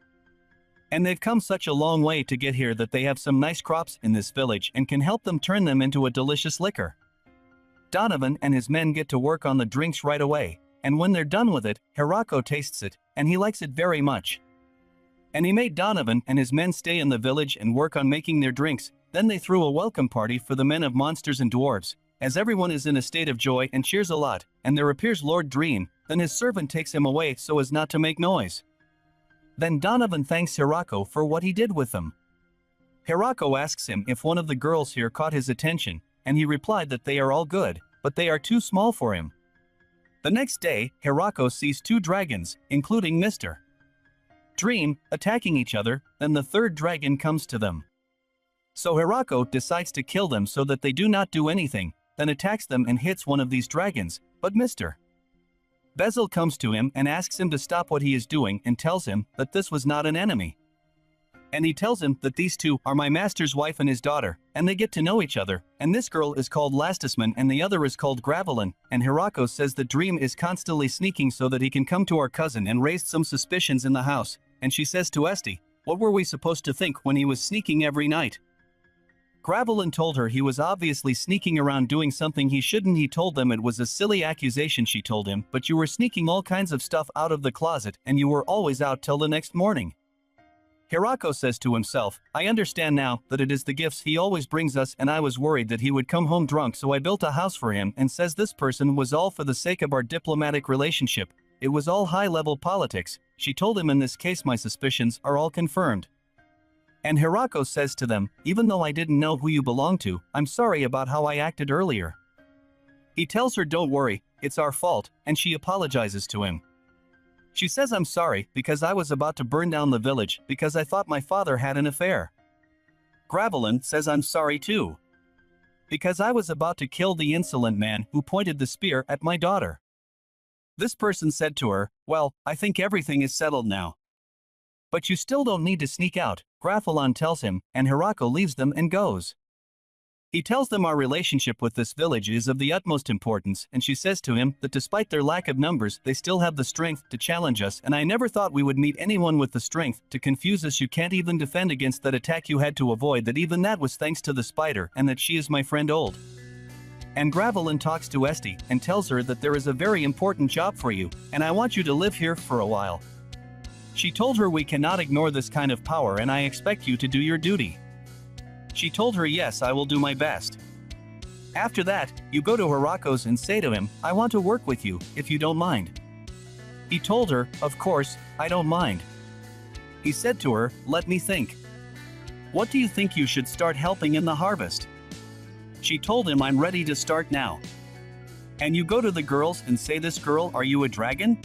And they've come such a long way to get here that they have some nice crops in this village and can help them turn them into a delicious liquor. Donovan and his men get to work on the drinks right away, and when they're done with it, Hirako tastes it, and he likes it very much. And he made Donovan and his men stay in the village and work on making their drinks. Then they threw a welcome party for the men of monsters and dwarves, as everyone is in a state of joy and cheers a lot, and there appears Lord Dream, then his servant takes him away so as not to make noise. Then Donovan thanks Hirako for what he did with them. Hirako asks him if one of the girls here caught his attention, and he replied that they are all good, but they are too small for him. The next day, Hirako sees two dragons, including Mr. Dream, attacking each other, then the third dragon comes to them. So Hirako decides to kill them so that they do not do anything, then attacks them and hits one of these dragons, but Mr. Bezel comes to him and asks him to stop what he is doing and tells him that this was not an enemy. And he tells him that these two are my master's wife and his daughter, and they get to know each other, and this girl is called Lastisman and the other is called Gravelin, and Hirako says that Dream is constantly sneaking so that he can come to our cousin and raised some suspicions in the house, and she says to Esti, what were we supposed to think when he was sneaking every night? Gravelin told her he was obviously sneaking around doing something he shouldn't. He told them it was a silly accusation, she told him, but you were sneaking all kinds of stuff out of the closet and you were always out till the next morning. Hirako says to himself, I understand now that it is the gifts he always brings us and I was worried that he would come home drunk so I built a house for him, and says this person was all for the sake of our diplomatic relationship. It was all high-level politics. She told him in this case my suspicions are all confirmed. And Hirako says to them, even though I didn't know who you belong to, I'm sorry about how I acted earlier. He tells her don't worry, it's our fault, and she apologizes to him. She says I'm sorry because I was about to burn down the village because I thought my father had an affair. Gravelin says I'm sorry too, because I was about to kill the insolent man who pointed the spear at my daughter. This person said to her, well, I think everything is settled now. But you still don't need to sneak out, Gravelin tells him, and Hirako leaves them and goes. He tells them our relationship with this village is of the utmost importance, and she says to him that despite their lack of numbers they still have the strength to challenge us, and I never thought we would meet anyone with the strength to confuse us. You can't even defend against that attack you had to avoid, that even that was thanks to the spider, and that she is my friend old. And Gravelin talks to Esti and tells her that there is a very important job for you, and I want you to live here for a while. She told her we cannot ignore this kind of power and I expect you to do your duty. She told her yes, I will do my best. After that, you go to Hirako's and say to him, I want to work with you, if you don't mind. He told her, of course, I don't mind. He said to her, let me think. What do you think you should start helping in the harvest? She told him I'm ready to start now. And you go to the girls and say this girl, are you a dragon?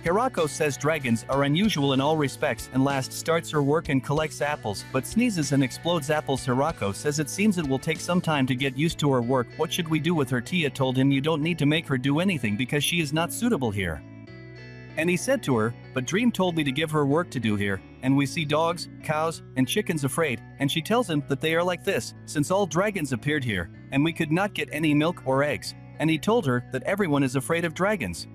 Hirako says dragons are unusual in all respects and last starts her work and collects apples but sneezes and explodes apples. Hirako says it seems it will take some time to get used to her work. What should we do with her? Tia told him you don't need to make her do anything because she is not suitable here. And he said to her, but Dream told me to give her work to do here, and we see dogs, cows, and chickens afraid, and she tells him that they are like this, since all dragons appeared here, and we could not get any milk or eggs, and he told her that everyone is afraid of dragons.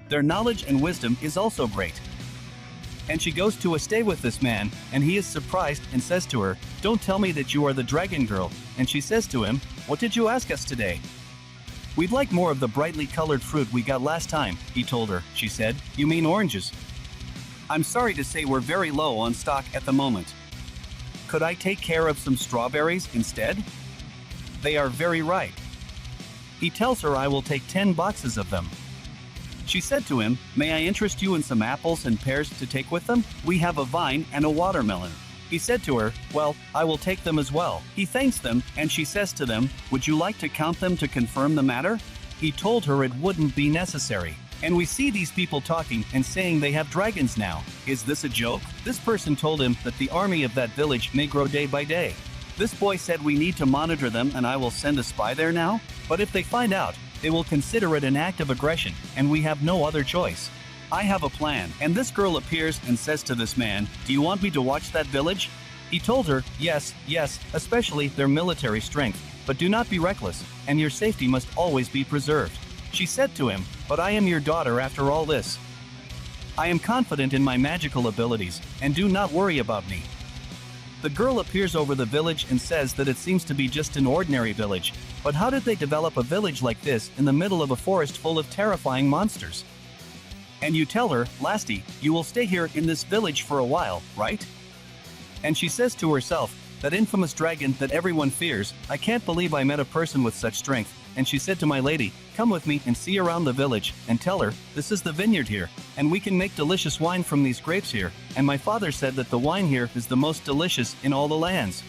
Their knowledge and wisdom is also great. And she goes to stay with this man, and he is surprised and says to her, don't tell me that you are the dragon girl, and she says to him, what did you ask us today? We'd like more of the brightly colored fruit we got last time, he told her. She said, you mean oranges? I'm sorry to say we're very low on stock at the moment. Could I take care of some strawberries instead? They are very ripe. He tells her I will take 10 boxes of them. She said to him, may I interest you in some apples and pears to take with them? We have a vine and a watermelon. He said to her, "Well, I will take them as well." He thanks them, and she says to them, "Would you like to count them to confirm the matter?" He told her it wouldn't be necessary. And we see these people talking and saying they have dragons now. Is this a joke? This person told him that the army of that village may grow day by day. This boy said we need to monitor them and I will send a spy there now? But if they find out, they will consider it an act of aggression, and we have no other choice. I have a plan. And this girl appears and says to this man, "Do you want me to watch that village?" He told her, yes, especially their military strength, but do not be reckless, and your safety must always be preserved. She said to him, "But I am your daughter after all this. I am confident in my magical abilities, and do not worry about me." The girl appears over the village and says that it seems to be just an ordinary village, but how did they develop a village like this in the middle of a forest full of terrifying monsters? And you tell her, "Lasty, you will stay here in this village for a while, right?" And she says to herself, "That infamous dragon that everyone fears, I can't believe I met a person with such strength." And she said to my lady, "Come with me and see around the village, and tell her, this is the vineyard here, and we can make delicious wine from these grapes here, and my father said that the wine here is the most delicious in all the lands."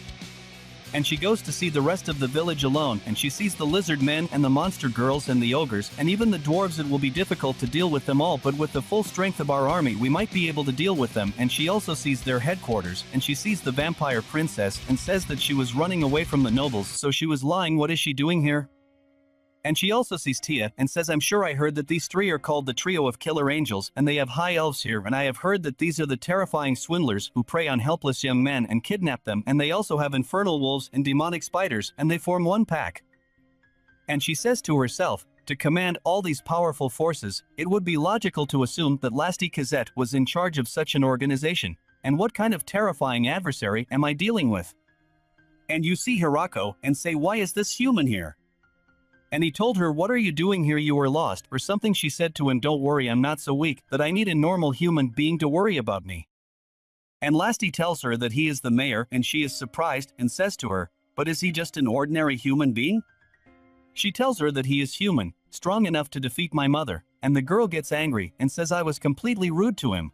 And she goes to see the rest of the village alone, and she sees the lizard men and the monster girls and the ogres, and even the dwarves. It will be difficult to deal with them all, but with the full strength of our army we might be able to deal with them. And she also sees their headquarters, and she sees the vampire princess, and says that she was running away from the nobles, so she was lying. What is she doing here? And she also sees Tia, and says, "I'm sure I heard that these three are called the trio of killer angels, and they have high elves here, and I have heard that these are the terrifying swindlers who prey on helpless young men and kidnap them, and they also have infernal wolves and demonic spiders, and they form one pack." And she says to herself, to command all these powerful forces, it would be logical to assume that Lasty Cazette was in charge of such an organization, and what kind of terrifying adversary am I dealing with? And you see Hirako, and say, "Why is this human here?" And he told her, "What are you doing here? You were lost," or something. She said to him, "Don't worry, I'm not so weak that I need a normal human being to worry about me." And Lasty tells her that he is the mayor, and she is surprised and says to her, "But is he just an ordinary human being?" She tells her that he is human, strong enough to defeat my mother, and the girl gets angry and says I was completely rude to him.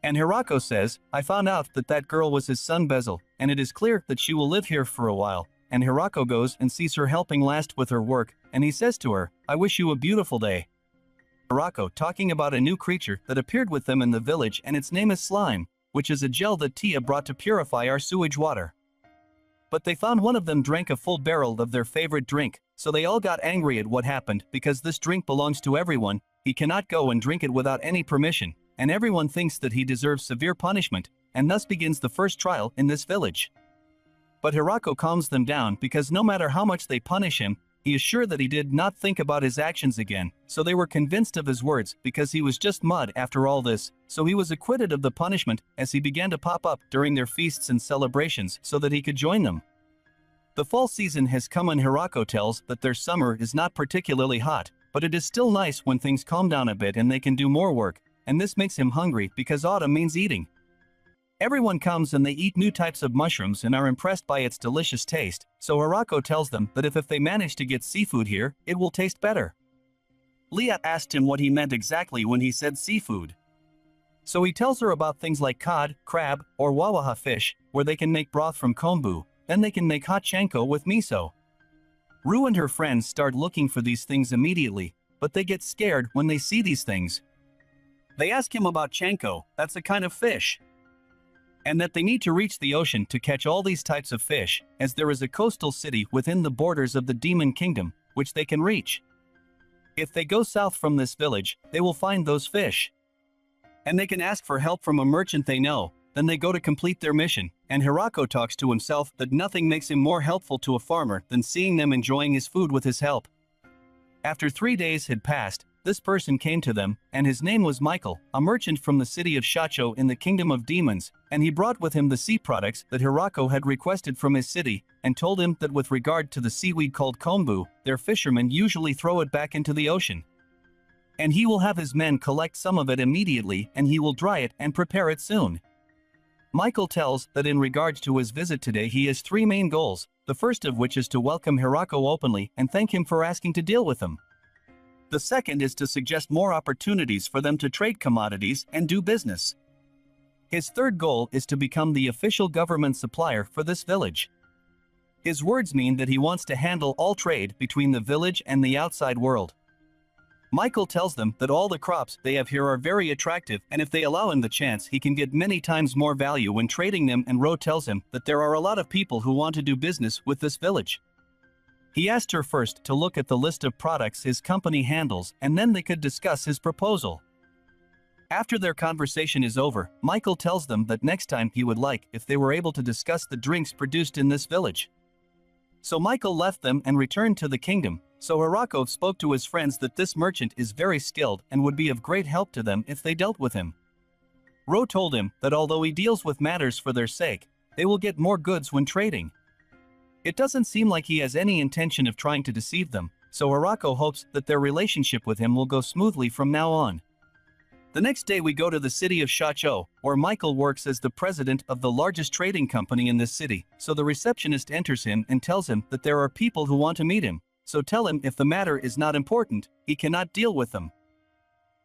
And Hirako says, "I found out that that girl was his son Bezel, and it is clear that she will live here for a while." And Hirako goes and sees her helping Last with her work, and he says to her, "I wish you a beautiful day." Hirako talking about a new creature that appeared with them in the village, and its name is slime, which is a gel that Tia brought to purify our sewage water. But they found one of them drank a full barrel of their favorite drink, so they all got angry at what happened because this drink belongs to everyone. He cannot go and drink it without any permission, and everyone thinks that he deserves severe punishment, and thus begins the first trial in this village. But Hirako calms them down because no matter how much they punish him, he is sure that he did not think about his actions again, so they were convinced of his words because he was just mud after all this, so he was acquitted of the punishment as he began to pop up during their feasts and celebrations so that he could join them. The fall season has come and Hirako tells that their summer is not particularly hot, but it is still nice when things calm down a bit and they can do more work, and this makes him hungry because autumn means eating. Everyone comes and they eat new types of mushrooms and are impressed by its delicious taste, so Hirako tells them that if they manage to get seafood here, it will taste better. Leah asked him what he meant exactly when he said seafood. So he tells her about things like cod, crab, or wawaha fish, where they can make broth from kombu, then they can make hot chanko with miso. Rue and her friends start looking for these things immediately, but they get scared when they see these things. They ask him about chanko, that's a kind of fish, and that they need to reach the ocean to catch all these types of fish, as there is a coastal city within the borders of the Demon Kingdom, which they can reach. If they go south from this village, they will find those fish. And they can ask for help from a merchant they know, then they go to complete their mission, and Hirako talks to himself that nothing makes him more helpful to a farmer than seeing them enjoying his food with his help. After 3 days had passed, this person came to them, and his name was Michael, a merchant from the city of Shacho in the Kingdom of Demons, and he brought with him the sea products that Hirako had requested from his city, and told him that with regard to the seaweed called kombu, their fishermen usually throw it back into the ocean. And he will have his men collect some of it immediately, and he will dry it and prepare it soon. Michael tells that in regards to his visit today he has 3 main goals, the first of which is to welcome Hirako openly and thank him for asking to deal with him. The second is to suggest more opportunities for them to trade commodities and do business. His third goal is to become the official government supplier for this village. His words mean that he wants to handle all trade between the village and the outside world. Michael tells them that all the crops they have here are very attractive, and if they allow him the chance he can get many times more value when trading them, and Ro tells him that there are a lot of people who want to do business with this village. He asked her first to look at the list of products his company handles, and then they could discuss his proposal. After their conversation is over, Michael tells them that next time he would like if they were able to discuss the drinks produced in this village. So Michael left them and returned to the kingdom, so Hirako spoke to his friends that this merchant is very skilled and would be of great help to them if they dealt with him. Ro told him that although he deals with matters for their sake, they will get more goods when trading. It doesn't seem like he has any intention of trying to deceive them, so Hirako hopes that their relationship with him will go smoothly from now on. The next day we go to the city of Shacho, where Michael works as the president of the largest trading company in this city, so the receptionist enters him and tells him that there are people who want to meet him, so tell him if the matter is not important, he cannot deal with them.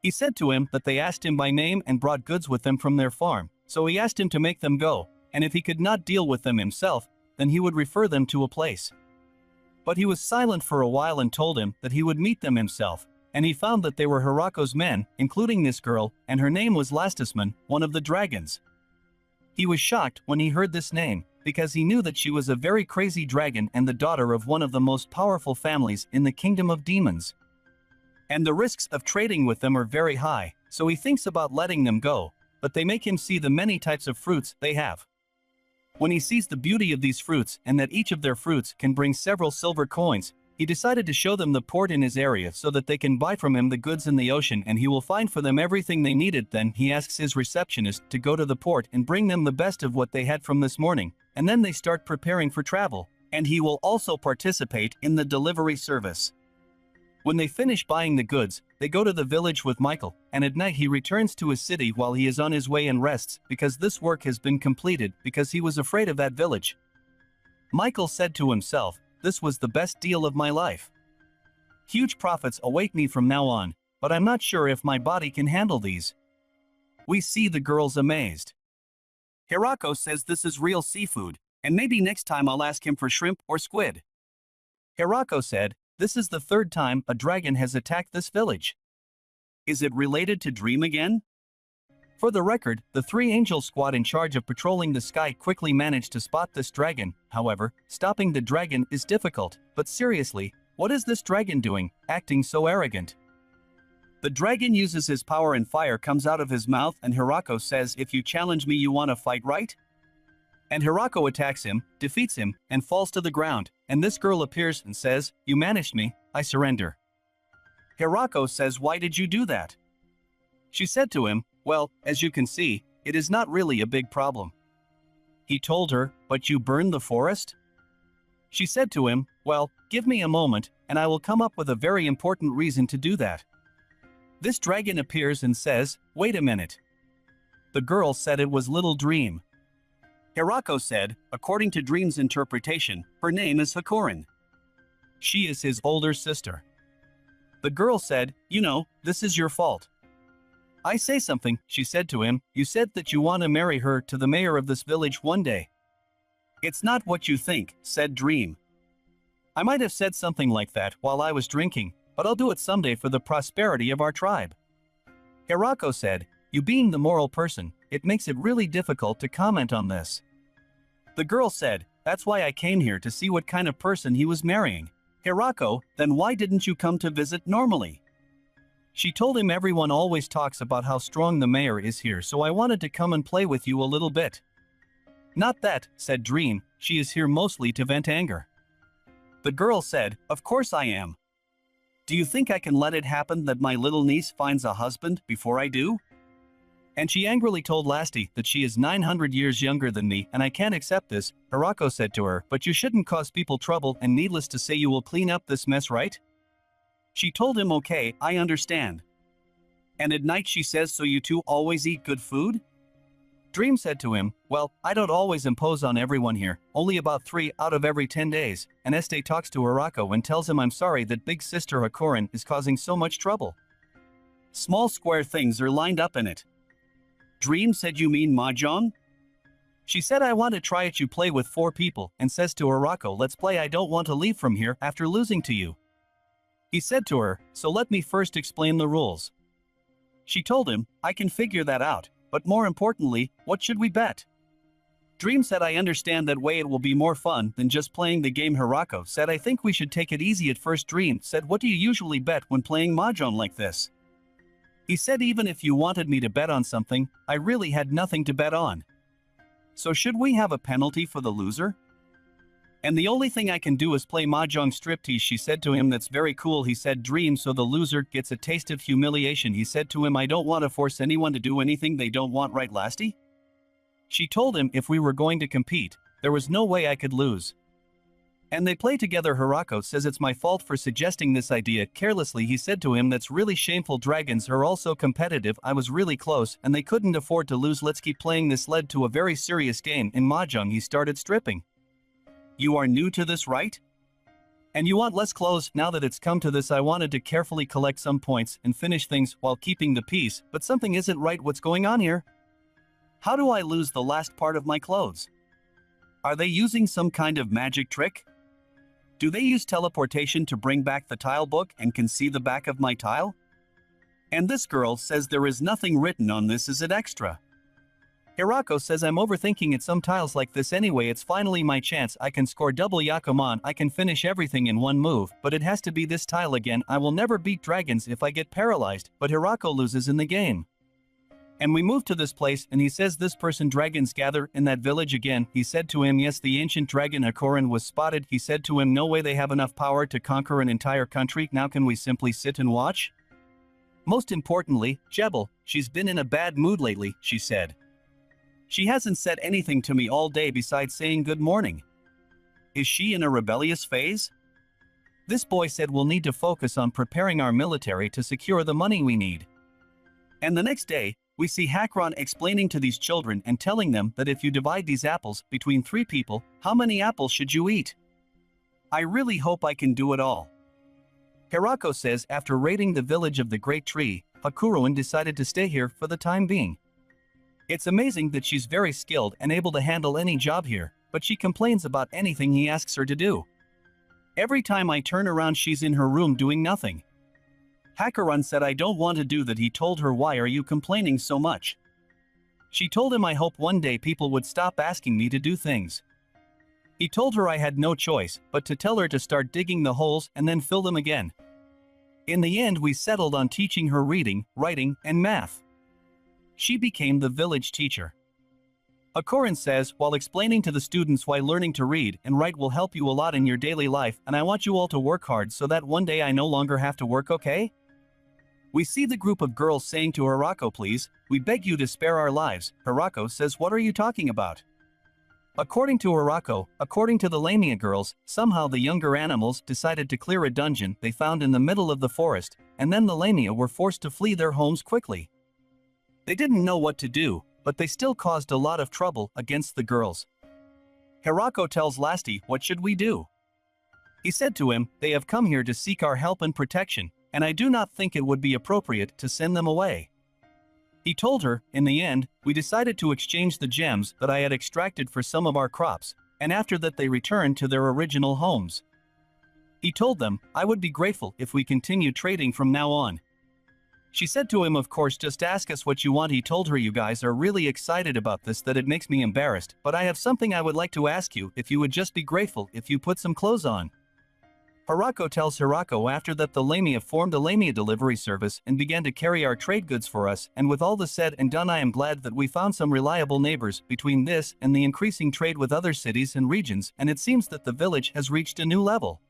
He said to him that they asked him by name and brought goods with them from their farm, so he asked him to make them go, and if he could not deal with them himself, then he would refer them to a place. But he was silent for a while and told him that he would meet them himself, and he found that they were Hirako's men, including this girl, and her name was Lastisman, one of the dragons. He was shocked when he heard this name, because he knew that she was a very crazy dragon and the daughter of one of the most powerful families in the kingdom of demons. And the risks of trading with them are very high, so he thinks about letting them go, but they make him see the many types of fruits they have. When he sees the beauty of these fruits and that each of their fruits can bring several silver coins, he decided to show them the port in his area so that they can buy from him the goods in the ocean, and he will find for them everything they needed. Then he asks his receptionist to go to the port and bring them the best of what they had from this morning, and then they start preparing for travel, and he will also participate in the delivery service. When they finish buying the goods, they go to the village with Michael, and at night he returns to his city while he is on his way and rests because this work has been completed because he was afraid of that village. Michael said to himself, "This was the best deal of my life. Huge profits await me from now on, but I'm not sure if my body can handle these." We see the girls amazed. Hirako says this is real seafood, and maybe next time I'll ask him for shrimp or squid. Hirako said, "This is the third time a dragon has attacked this village. Is it related to Dream again?" For the record, the 3 angel squad in charge of patrolling the sky quickly managed to spot this dragon. However, stopping the dragon is difficult, but seriously, what is this dragon doing, acting so arrogant? The dragon uses his power and fire comes out of his mouth, and Hirako says, "If you challenge me you wanna fight, right?" And Hirako attacks him, defeats him, and falls to the ground, and this girl appears and says, "You managed me, I surrender." Hirako says, "Why did you do that?" She said to him, "Well, as you can see, it is not really a big problem." He told her, "But you burned the forest?" She said to him, "Well, give me a moment, and I will come up with a very important reason to do that." This dragon appears and says, "Wait a minute." The girl said it was Little Dream. Hirako said, according to Dream's interpretation, her name is Hakurin. She is his older sister. The girl said, "You know, this is your fault." "I say something," she said to him, "you said that you want to marry her to the mayor of this village one day." "It's not what you think," said Dream. "I might have said something like that while I was drinking, but I'll do it someday for the prosperity of our tribe." Hirako said, "You being the moral person, it makes it really difficult to comment on this." The girl said, "That's why I came here to see what kind of person he was marrying." Hirako, "Then why didn't you come to visit normally?" She told him, "Everyone always talks about how strong the mayor is here, so I wanted to come and play with you a little bit." "Not that," said Dream, "she is here mostly to vent anger." The girl said, "Of course I am. Do you think I can let it happen that my little niece finds a husband before I do?" And she angrily told Lasty that she is 900 years younger than me and I can't accept this. Hirako said to her, "But you shouldn't cause people trouble, and needless to say you will clean up this mess, right?" She told him, "Okay, I understand." And at night she says, "So you two always eat good food?" Dream said to him, "Well, I don't always impose on everyone here, only about 3 out of every 10 days, and Este talks to Hirako and tells him I'm sorry that big sister Hakurin is causing so much trouble. Small square things are lined up in it." Dream said you mean mahjong? She said I want to try it. You play with 4 people and says to Hirako, let's play. I don't want to leave from here after losing to you. He said to her, so let me first explain the rules. She told him, I can figure that out, but more importantly, what should we bet? Dream said I understand that way it will be more fun than just playing the game. Hirako said I think we should take it easy at first. Dream said what do you usually bet when playing mahjong like this? He said even if you wanted me to bet on something, I really had nothing to bet on. So should we have a penalty for the loser? And the only thing I can do is play mahjong striptease. She said to him that's very cool. He said Dream so the loser gets a taste of humiliation. He said to him I don't want to force anyone to do anything they don't want, right Lasty? She told him if we were going to compete, there was no way I could lose. And they play together. Hirako says it's my fault for suggesting this idea carelessly. He said to him that's really shameful. Dragons are also competitive. I was really close and they couldn't afford to lose. Let's keep playing. This led to a very serious game. In mahjong he started stripping. You are new to this, right? And you want less clothes. Now that it's come to this, I wanted to carefully collect some points and finish things while keeping the peace, but something isn't right. What's going on here? How do I lose the last part of my clothes? Are they using some kind of magic trick? Do they use teleportation to bring back the tile book and can see the back of my tile? And this girl says there is nothing written on this. Is it extra? Hirako says I'm overthinking it. Some tiles like this anyway. It's finally my chance. I can score double Yakuman. I can finish everything in one move, but it has to be this tile again. I will never beat dragons if I get paralyzed, but Hirako loses in the game. And we move to this place and he says this person dragons gather in that village again. He said to him yes the ancient dragon Hakoran was spotted. He said to him no way they have enough power to conquer an entire country. Now can we simply sit and watch? Most importantly, Jebel, she's been in a bad mood lately, she said. She hasn't said anything to me all day besides saying good morning. Is she in a rebellious phase? This boy said we'll need to focus on preparing our military to secure the money we need. And the next day, we see Hakron explaining to these children and telling them that if you divide these apples between 3 people, how many apples should you eat? I really hope I can do it all. Hirako says after raiding the village of the Great Tree, Hakuruin decided to stay here for the time being. It's amazing that she's very skilled and able to handle any job here, but she complains about anything he asks her to do. Every time I turn around she's in her room doing nothing. Hakuran said I don't want to do that. He told her why are you complaining so much? She told him I hope one day people would stop asking me to do things. He told her I had no choice but to tell her to start digging the holes and then fill them again. In the end we settled on teaching her reading, writing, and math. She became the village teacher. Hakuran says while explaining to the students why learning to read and write will help you a lot in your daily life and I want you all to work hard so that one day I no longer have to work, okay? We see the group of girls saying to Hirako please, we beg you to spare our lives. Hirako says what are you talking about? According to Hirako, according to the Lamia girls, somehow the younger animals decided to clear a dungeon they found in the middle of the forest, and then the Lamia were forced to flee their homes quickly. They didn't know what to do, but they still caused a lot of trouble against the girls. Hirako tells Lasty what should we do? He said to him, they have come here to seek our help and protection, and I do not think it would be appropriate to send them away. He told her, in the end, we decided to exchange the gems that I had extracted for some of our crops, and after that they returned to their original homes. He told them, I would be grateful if we continue trading from now on. She said to him of course just ask us what you want. He told her you guys are really excited about this that it makes me embarrassed, but I have something I would like to ask you if you would just be grateful if you put some clothes on. Hirako tells Hirako after that the Lamia formed a Lamia delivery service and began to carry our trade goods for us, and with all the said and done I am glad that we found some reliable neighbors between this and the increasing trade with other cities and regions, and it seems that the village has reached a new level.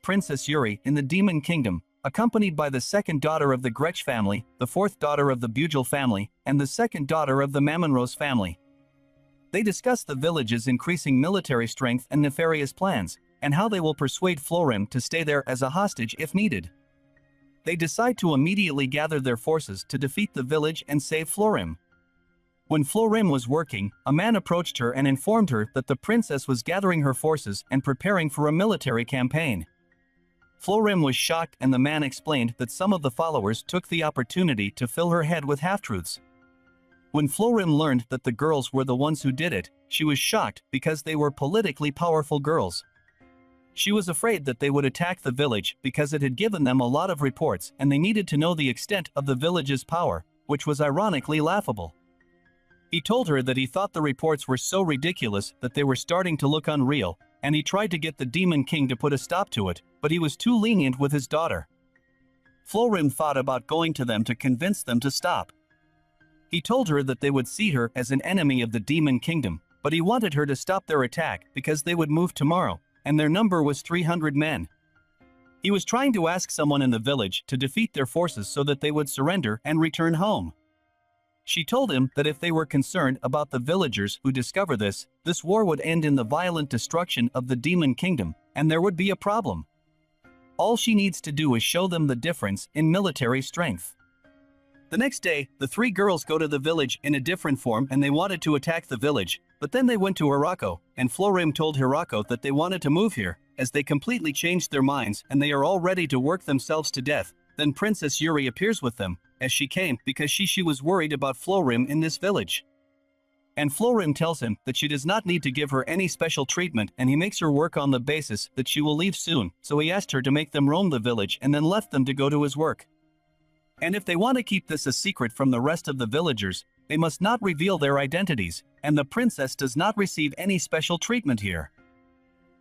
Princess Yuri in the Demon Kingdom, accompanied by the second daughter of the Gretsch family, the fourth daughter of the Bugel family, and the second daughter of the Mamonrose family. They discuss the village's increasing military strength and nefarious plans, and how they will persuade Florim to stay there as a hostage if needed. They decide to immediately gather their forces to defeat the village and save Florim. When Florim was working, a man approached her and informed her that the princess was gathering her forces and preparing for a military campaign. Florim was shocked and the man explained that some of the followers took the opportunity to fill her head with half-truths. When Florim learned that the girls were the ones who did it, she was shocked because they were politically powerful girls. She was afraid that they would attack the village because it had given them a lot of reports and they needed to know the extent of the village's power, which was ironically laughable. He told her that he thought the reports were so ridiculous that they were starting to look unreal, and he tried to get the Demon King to put a stop to it, but he was too lenient with his daughter. Florim thought about going to them to convince them to stop. He told her that they would see her as an enemy of the Demon Kingdom, but he wanted her to stop their attack because they would move tomorrow, and their number was 300 men. He was trying to ask someone in the village to defeat their forces so that they would surrender and return home. She told him that if they were concerned about the villagers who discover this war would end in the violent destruction of the Demon Kingdom, and there would be a problem. All she needs to do is show them the difference in military strength. The next day, the three girls go to the village in a different form and they wanted to attack the village, but then they went to Hirako, and Florim told Hirako that they wanted to move here, as they completely changed their minds and they are all ready to work themselves to death. Then Princess Yuri appears with them, as she came because she was worried about Florim in this village. And Florim tells him that she does not need to give her any special treatment and he makes her work on the basis that she will leave soon, so he asked her to make them roam the village and then left them to go to his work. And if they want to keep this a secret from the rest of the villagers, they must not reveal their identities, and the princess does not receive any special treatment here.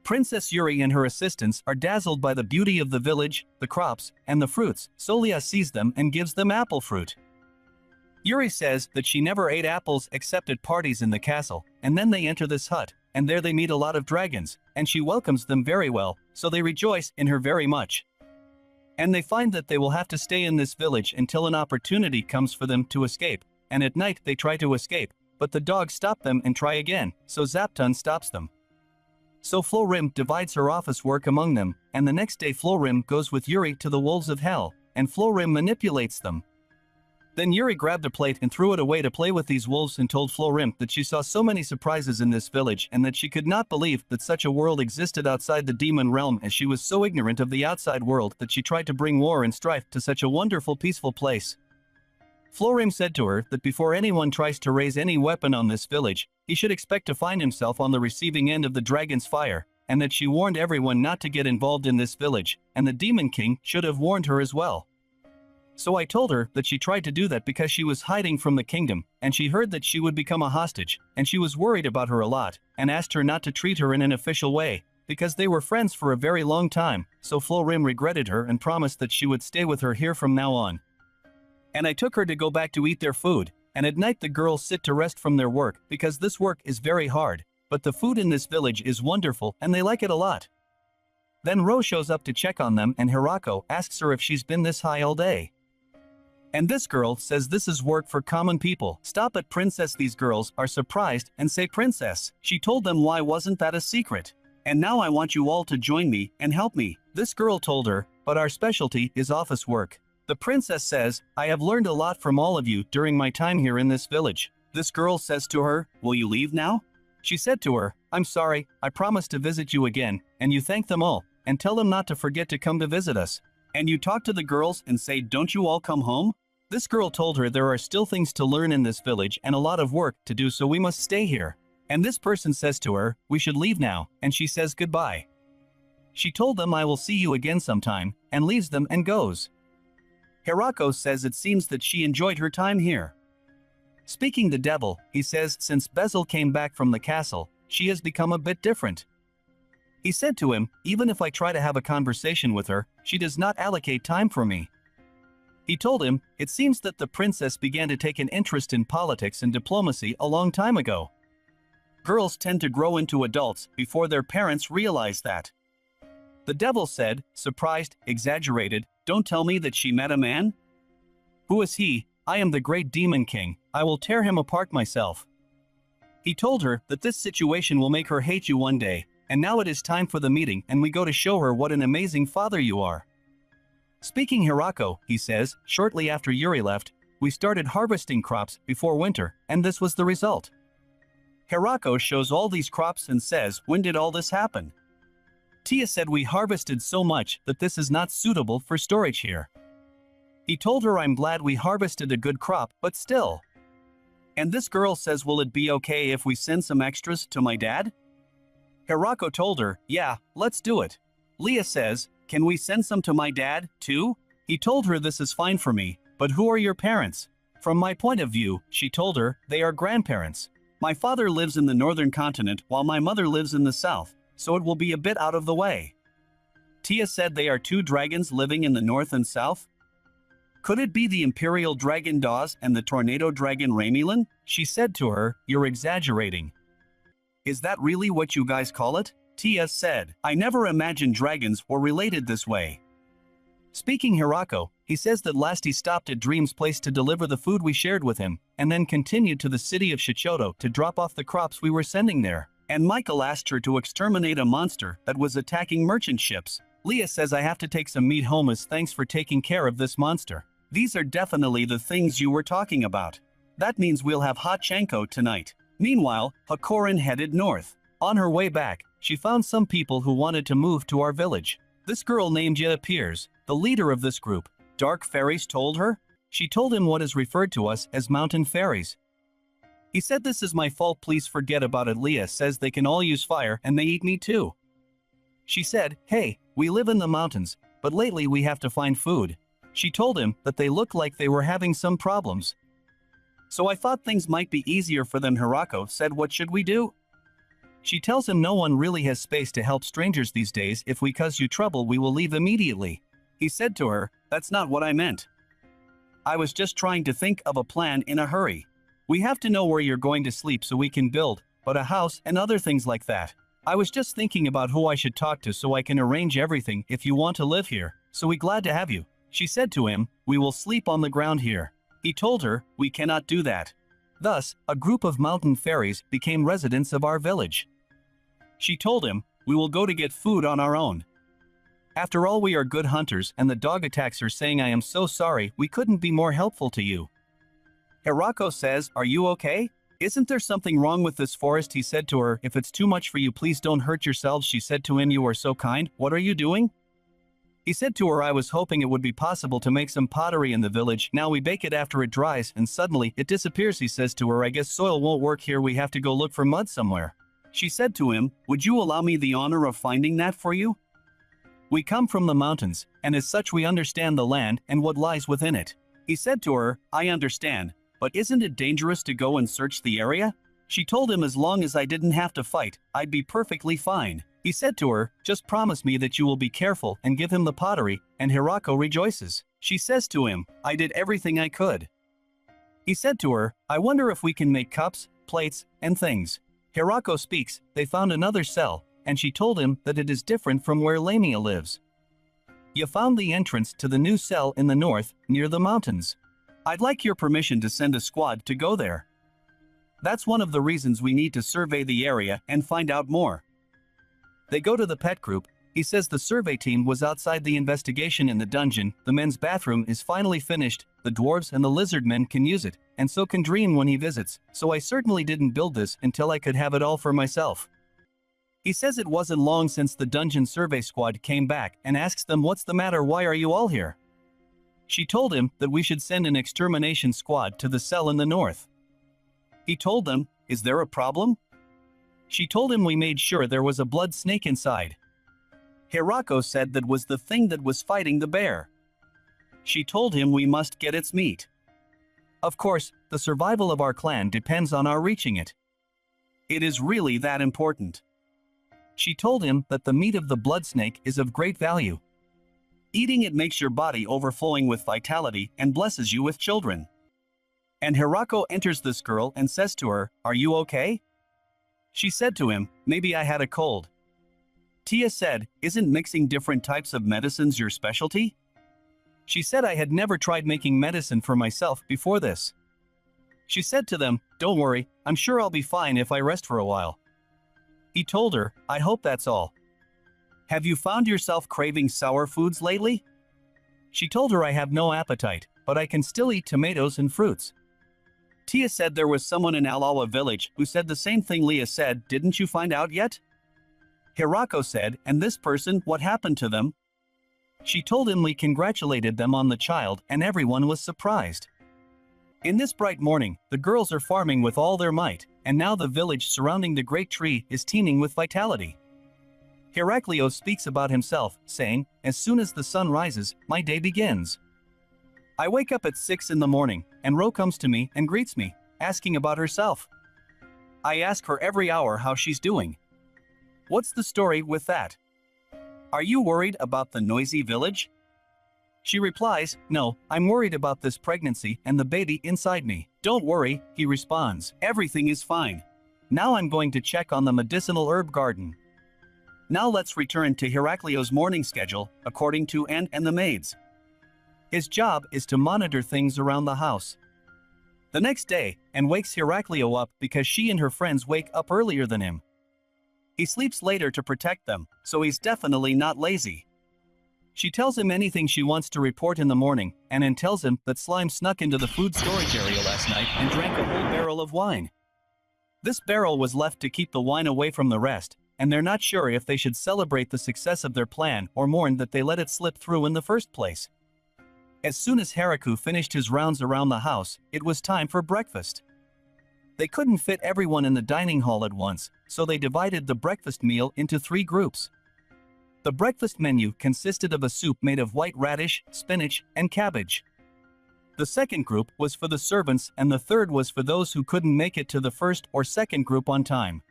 Princess Yuri and her assistants are dazzled by the beauty of the village, the crops, and the fruits. Solia sees them and gives them apple fruit. Yuri says that she never ate apples except at parties in the castle, and then they enter this hut, and there they meet a lot of dragons, and she welcomes them very well, so they rejoice in her very much. And they find that they will have to stay in this village until an opportunity comes for them to escape, and at night they try to escape, but the dogs stop them and try again, so Zaptun stops them. So Florim divides her office work among them, and the next day Florim goes with Yuri to the wolves of hell, and Florim manipulates them. Then Yuri grabbed a plate and threw it away to play with these wolves and told Florim that she saw so many surprises in this village and that she could not believe that such a world existed outside the demon realm, as she was so ignorant of the outside world that she tried to bring war and strife to such a wonderful peaceful place. Florim said to her that before anyone tries to raise any weapon on this village, he should expect to find himself on the receiving end of the dragon's fire, and that she warned everyone not to get involved in this village, and the Demon King should have warned her as well. So I told her that she tried to do that because she was hiding from the kingdom, and she heard that she would become a hostage, and she was worried about her a lot, and asked her not to treat her in an official way, because they were friends for a very long time, so Florim regretted her and promised that she would stay with her here from now on. And I took her to go back to eat their food, and at night the girls sit to rest from their work because this work is very hard, but the food in this village is wonderful and they like it a lot. Then Ro shows up to check on them and Hirako asks her if she's been this high all day. And this girl says this is work for common people. Stop it, princess. These girls are surprised and say, princess. She told them, why wasn't that a secret? And now I want you all to join me and help me. This girl told her, but our specialty is office work. The princess says, I have learned a lot from all of you during my time here in this village. This girl says to her, will you leave now? She said to her, I'm sorry, I promised to visit you again, and you thank them all, and tell them not to forget to come to visit us. And you talk to the girls and say, don't you all come home? This girl told her there are still things to learn in this village and a lot of work to do, so we must stay here. And this person says to her, we should leave now, and she says goodbye. She told them, I will see you again sometime, and leaves them and goes. Hirako says it seems that she enjoyed her time here. Speaking the devil, he says since Bezel came back from the castle, she has become a bit different. He said to him, even if I try to have a conversation with her, she does not allocate time for me. He told him, it seems that the princess began to take an interest in politics and diplomacy a long time ago. Girls tend to grow into adults before their parents realize that. The devil said, surprised, exaggerated, don't tell me that she met a man? Who is he? I am the great Demon King, I will tear him apart myself. He told her that this situation will make her hate you one day, and now it is time for the meeting and we go to show her what an amazing father you are. Speaking Hirako, he says, shortly after Yuri left, we started harvesting crops before winter, and this was the result. Hirako shows all these crops and says, when did all this happen? Tia said we harvested so much that this is not suitable for storage here. He told her I'm glad we harvested a good crop, but still. And this girl says, will it be okay if we send some extras to my dad? Hirako told her, yeah, let's do it. Leah says, can we send some to my dad, too? He told her this is fine for me, but who are your parents? From my point of view, she told her, they are grandparents. My father lives in the northern continent while my mother lives in the south, so it will be a bit out of the way. Tia said they are two dragons living in the north and south? Could it be the Imperial Dragon Dawes and the Tornado Dragon Raimilan? She said to her, you're exaggerating. Is that really what you guys call it? Tia said, I never imagined dragons were related this way. Speaking Hirako, he says that last he stopped at Dream's place to deliver the food we shared with him, and then continued to the city of Shichoto to drop off the crops we were sending there. And Michael asked her to exterminate a monster that was attacking merchant ships. Leah says I have to take some meat home as thanks for taking care of this monster. These are definitely the things you were talking about. That means we'll have hot chanko tonight. Meanwhile, Hakorin headed north. On her way back, she found some people who wanted to move to our village. This girl named Ya appears, the leader of this group. Dark fairies told her? She told him what is referred to us as mountain fairies. He said this is my fault, please forget about it. Leah says they can all use fire and they eat me too. She said, hey, we live in the mountains, but lately we have to find food. She told him that they looked like they were having some problems. So I thought things might be easier for them. Hirako said, what should we do? She tells him no one really has space to help strangers these days. If we cause you trouble, we will leave immediately. He said to her, that's not what I meant. I was just trying to think of a plan in a hurry. We have to know where you're going to sleep so we can build, but a house and other things like that. I was just thinking about who I should talk to so I can arrange everything if you want to live here, so we glad to have you. She said to him, we will sleep on the ground here. He told her, we cannot do that. Thus, a group of mountain fairies became residents of our village. She told him, we will go to get food on our own. After all, we are good hunters and the dog attacks her, saying I am so sorry we couldn't be more helpful to you. Hirako says, are you okay? Isn't there something wrong with this forest? He said to her, if it's too much for you, please don't hurt yourselves. She said to him, you are so kind, what are you doing? He said to her, I was hoping it would be possible to make some pottery in the village. Now we bake it after it dries and suddenly it disappears. He says to her, I guess soil won't work here, we have to go look for mud somewhere. She said to him, would you allow me the honor of finding that for you? We come from the mountains, and as such we understand the land and what lies within it. He said to her, I understand, but isn't it dangerous to go and search the area? She told him as long as I didn't have to fight, I'd be perfectly fine. He said to her, just promise me that you will be careful and give him the pottery, and Hirako rejoices. She says to him, I did everything I could. He said to her, I wonder if we can make cups, plates, and things. Hirako speaks, they found another cell, and she told him that it is different from where Lamia lives. You found the entrance to the new cell in the north, near the mountains. I'd like your permission to send a squad to go there. That's one of the reasons we need to survey the area and find out more. They go to the pet group. He says the survey team was outside the investigation in the dungeon. The men's bathroom is finally finished. The dwarves and the lizard men can use it, and so can Dream when he visits. So I certainly didn't build this until I could have it all for myself. He says it wasn't long since the dungeon survey squad came back and asks them, what's the matter, why are you all here? She told him that we should send an extermination squad to the cell in the north. He told them, is there a problem? She told him we made sure there was a blood snake inside. Hirako said that was the thing that was fighting the bear. She told him we must get its meat. Of course, the survival of our clan depends on our reaching it. It is really that important. She told him that the meat of the blood snake is of great value. Eating it makes your body overflowing with vitality and blesses you with children. And Hirako enters this girl and says to her, are you okay? She said to him, maybe I had a cold. Tia said, isn't mixing different types of medicines your specialty? She said I had never tried making medicine for myself before this. She said to them, don't worry, I'm sure I'll be fine if I rest for a while. He told her, I hope that's all. Have you found yourself craving sour foods lately? She told her I have no appetite, but I can still eat tomatoes and fruits. Tia said there was someone in Alawa village who said the same thing Leah said, didn't you find out yet? Hirako said, and this person, what happened to them? She told him we congratulated them on the child and everyone was surprised. In this bright morning, the girls are farming with all their might, and now the village surrounding the great tree is teeming with vitality. Heraklios speaks about himself, saying, "As soon as the sun rises, my day begins. I wake up at 6 in the morning, and Ro comes to me and greets me, asking about herself. I ask her every hour how she's doing. What's the story with that? Are you worried about the noisy village?" She replies, "No, I'm worried about this pregnancy and the baby inside me." "Don't worry," he responds, "everything is fine. Now I'm going to check on the medicinal herb garden." Now let's return to Heraklios' morning schedule, according to and the maids. His job is to monitor things around the house. The next day, Anne wakes Heraklio up because she and her friends wake up earlier than him. He sleeps later to protect them, so he's definitely not lazy. She tells him anything she wants to report in the morning, and Anne tells him that Slime snuck into the food storage area last night and drank a whole barrel of wine. This barrel was left to keep the wine away from the rest, and they're not sure if they should celebrate the success of their plan or mourn that they let it slip through in the first place. As soon as Haraku finished his rounds around the house, it was time for breakfast. They couldn't fit everyone in the dining hall at once, so they divided the breakfast meal into 3 groups. The breakfast menu consisted of a soup made of white radish, spinach, and cabbage. The second group was for the servants and the third was for those who couldn't make it to the first or second group on time.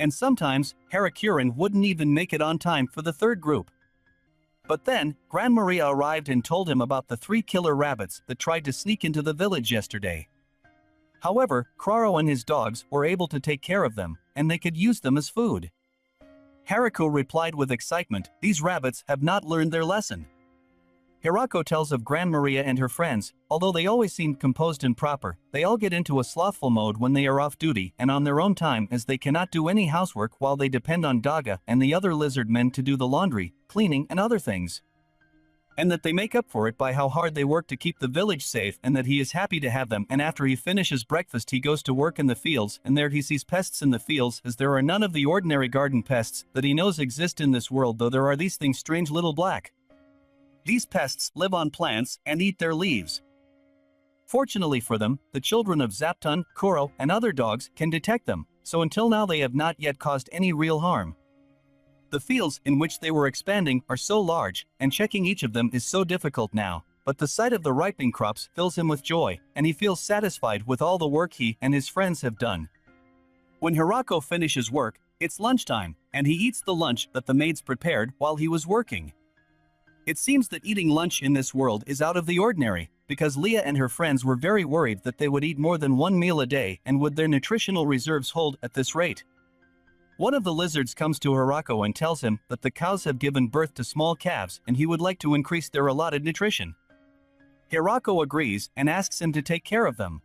And sometimes, Harakurin wouldn't even make it on time for the third group. But then, Gran Maria arrived and told him about the 3 killer rabbits that tried to sneak into the village yesterday. However, Craro and his dogs were able to take care of them, and they could use them as food. Haraku replied with excitement, "These rabbits have not learned their lesson." Hirako tells of Gran Maria and her friends, although they always seemed composed and proper, they all get into a slothful mode when they are off duty and on their own time as they cannot do any housework while they depend on Daga and the other lizard men to do the laundry, cleaning and other things. And that they make up for it by how hard they work to keep the village safe and that he is happy to have them, and after he finishes breakfast he goes to work in the fields and there he sees pests in the fields as there are none of the ordinary garden pests that he knows exist in this world, though there are these things strange little black. These pests live on plants and eat their leaves. Fortunately for them, the children of Zaptun, Kuro, and other dogs can detect them, so until now they have not yet caused any real harm. The fields in which they were expanding are so large, and checking each of them is so difficult now, but the sight of the ripening crops fills him with joy, and he feels satisfied with all the work he and his friends have done. When Hirako finishes work, it's lunchtime, and he eats the lunch that the maids prepared while he was working. It seems that eating lunch in this world is out of the ordinary, because Leah and her friends were very worried that they would eat more than 1 meal a day and would their nutritional reserves hold at this rate. One of the lizards comes to Hirako and tells him that the cows have given birth to small calves and he would like to increase their allotted nutrition. Hirako agrees and asks him to take care of them.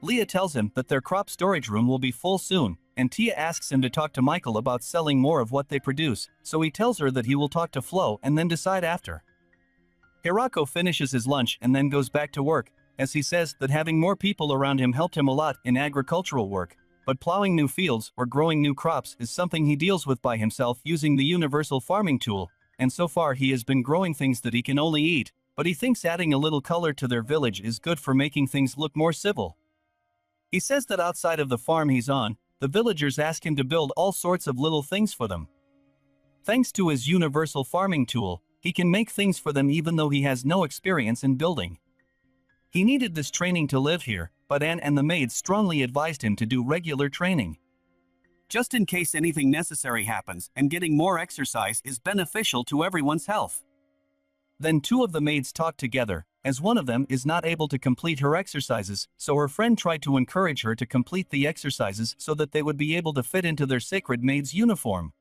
Leah tells him that their crop storage room will be full soon, and Tia asks him to talk to Michael about selling more of what they produce, so he tells her that he will talk to Flo and then decide after. Hirako finishes his lunch and then goes back to work, as he says that having more people around him helped him a lot in agricultural work, but plowing new fields or growing new crops is something he deals with by himself using the universal farming tool, and so far he has been growing things that he can only eat, but he thinks adding a little color to their village is good for making things look more civil. He says that outside of the farm he's on, the villagers ask him to build all sorts of little things for them. Thanks to his universal farming tool, he can make things for them even though he has no experience in building. He needed this training to live here, but Anne and the maids strongly advised him to do regular training. Just in case anything necessary happens, and getting more exercise is beneficial to everyone's health. Then 2 of the maids talked together, as one of them is not able to complete her exercises, so her friend tried to encourage her to complete the exercises so that they would be able to fit into their sacred maid's uniform.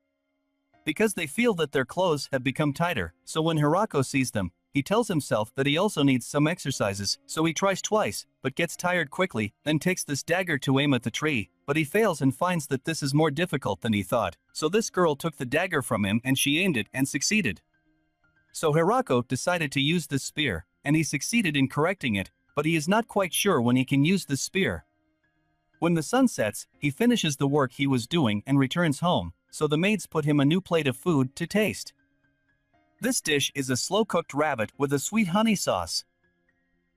Because they feel that their clothes have become tighter, so when Hirako sees them, he tells himself that he also needs some exercises, so he tries twice, but gets tired quickly, then takes this dagger to aim at the tree, but he fails and finds that this is more difficult than he thought, so this girl took the dagger from him and she aimed it and succeeded. So Hirako decided to use this spear, and he succeeded in correcting it, but he is not quite sure when he can use this spear. When the sun sets, he finishes the work he was doing and returns home, so the maids put him a new plate of food to taste. This dish is a slow-cooked rabbit with a sweet honey sauce.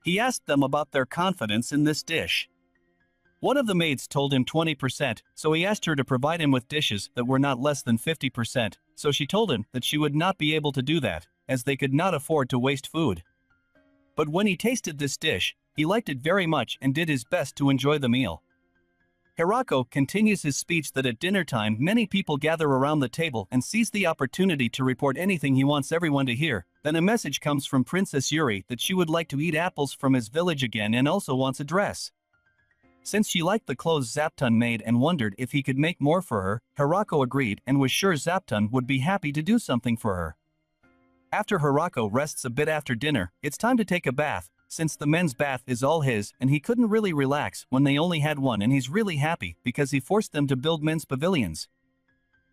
He asked them about their confidence in this dish. One of the maids told him 20%, so he asked her to provide him with dishes that were not less than 50%, so she told him that she would not be able to do that, as they could not afford to waste food. But when he tasted this dish, he liked it very much and did his best to enjoy the meal. Hirako continues his speech that at dinner time many people gather around the table and seize the opportunity to report anything he wants everyone to hear. Then a message comes from Princess Yuri that she would like to eat apples from his village again and also wants a dress. Since she liked the clothes Zaptun made and wondered if he could make more for her, Hirako agreed and was sure Zaptun would be happy to do something for her. After Hirako rests a bit after dinner, it's time to take a bath, since the men's bath is all his and he couldn't really relax when they only had one, and he's really happy because he forced them to build men's pavilions.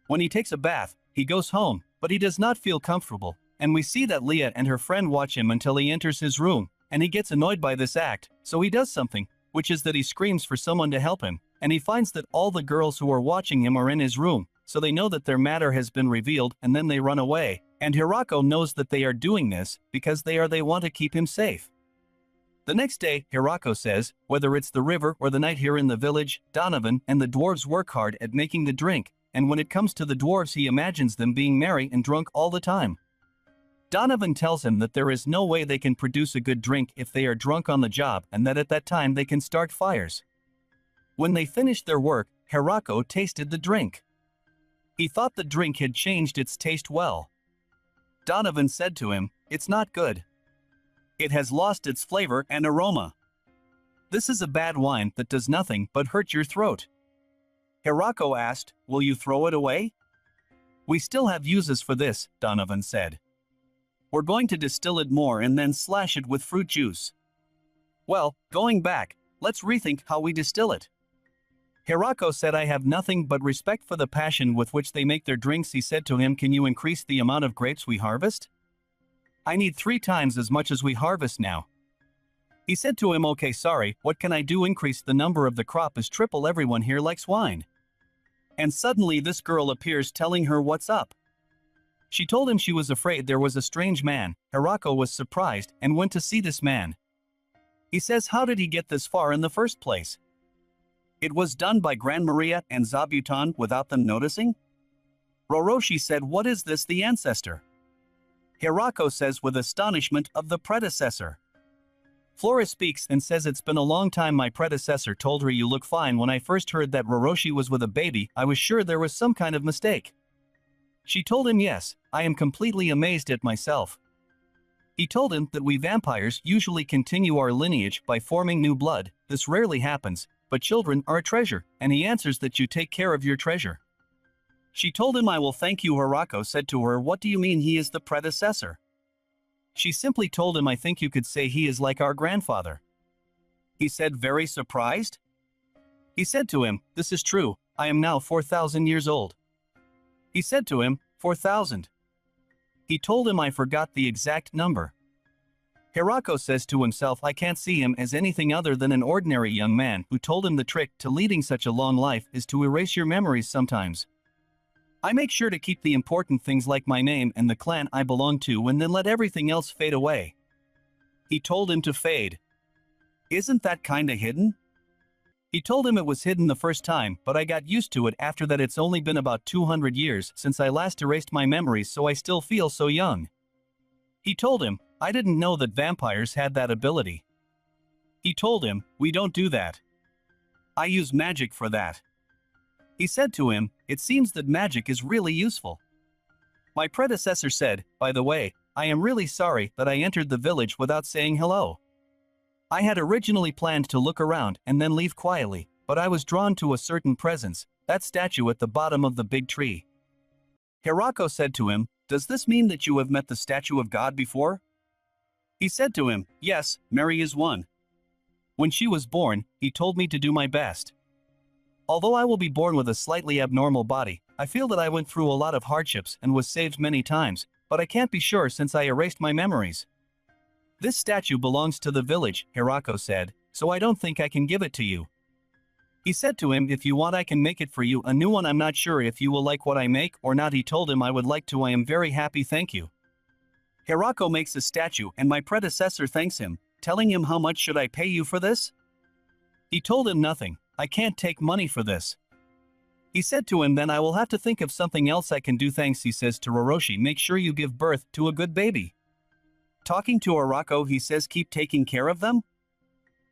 When he takes a bath, he goes home, but he does not feel comfortable, and we see that Leah and her friend watch him until he enters his room, and he gets annoyed by this act, so he does something, which is that he screams for someone to help him, and he finds that all the girls who are watching him are in his room, so they know that their matter has been revealed, and then they run away, and Hirako knows that they are doing this because they want to keep him safe. The next day, Hirako says, whether it's the river or the night here in the village, Donovan and the dwarves work hard at making the drink, and when it comes to the dwarves he imagines them being merry and drunk all the time. Donovan tells him that there is no way they can produce a good drink if they are drunk on the job, and that at that time they can start fires. When they finished their work, Hirako tasted the drink. He thought the drink had changed its taste well. Donovan said to him, "It's not good. It has lost its flavor and aroma. This is a bad wine that does nothing but hurt your throat." Hirako asked, "Will you throw it away?" "We still have uses for this," Donovan said. "We're going to distill it more and then slash it with fruit juice." "Well, going back, let's rethink how we distill it." Hirako said, "I have nothing but respect for the passion with which they make their drinks." He said to him, "Can you increase the amount of grapes we harvest? I need 3 times as much as we harvest now." He said to him, "Okay, sorry, what can I do? Increase the number of the crop is triple. Everyone here likes wine." And suddenly this girl appears telling her what's up. She told him she was afraid there was a strange man. Hirako was surprised and went to see this man. He says, "How did he get this far in the first place? It was done by Grand Maria and Zabuton without them noticing?" Roroshi said, "What is this, the ancestor?" Hirako says with astonishment, "Of the predecessor." Flora speaks and says, "It's been a long time. My predecessor told her you look fine. When I first heard that Roroshi was with a baby, I was sure there was some kind of mistake." She told him, "Yes, I am completely amazed at myself." He told him that we vampires usually continue our lineage by forming new blood. This rarely happens, but children are a treasure, and he answers that you take care of your treasure. She told him, "I will thank you." Hirako said to her, "What do you mean he is the predecessor?" She simply told him, "I think you could say he is like our grandfather." He said, very surprised. He said to him, "This is true, I am now 4,000 years old." He said to him, 4,000. He told him, "I forgot the exact number." Hirako says to himself, "I can't see him as anything other than an ordinary young man who told him the trick to leading such a long life is to erase your memories sometimes. I make sure to keep the important things like my name and the clan I belong to, and then let everything else fade away." He told him to fade. "Isn't that kinda hidden?" He told him it was hidden the first time, but I got used to it after that. It's only been about 200 years since I last erased my memories, so I still feel so young. He told him, "I didn't know that vampires had that ability." He told him, "We don't do that. I use magic for that." He said to him, "It seems that magic is really useful." My predecessor said, "By the way, I am really sorry that I entered the village without saying hello. I had originally planned to look around and then leave quietly, but I was drawn to a certain presence, that statue at the bottom of the big tree." Hirako said to him, "Does this mean that you have met the statue of God before?" He said to him, "Yes, Mary is one. When she was born, he told me to do my best. Although I will be born with a slightly abnormal body, I feel that I went through a lot of hardships and was saved many times, but I can't be sure since I erased my memories. This statue belongs to the village," Hirako said, "so I don't think I can give it to you." He said to him, "If you want I can make it for you, a new one. I'm not sure if you will like what I make or not." He told him, "I would like to. I am very happy, thank you." Hirako makes a statue and my predecessor thanks him, telling him how much should I pay you for this? He told him nothing, I can't take money for this. He said to him, then I will have to think of something else I can do. Thanks, he says to Roroshi, make sure you give birth to a good baby. Talking to Arako, he says keep taking care of them.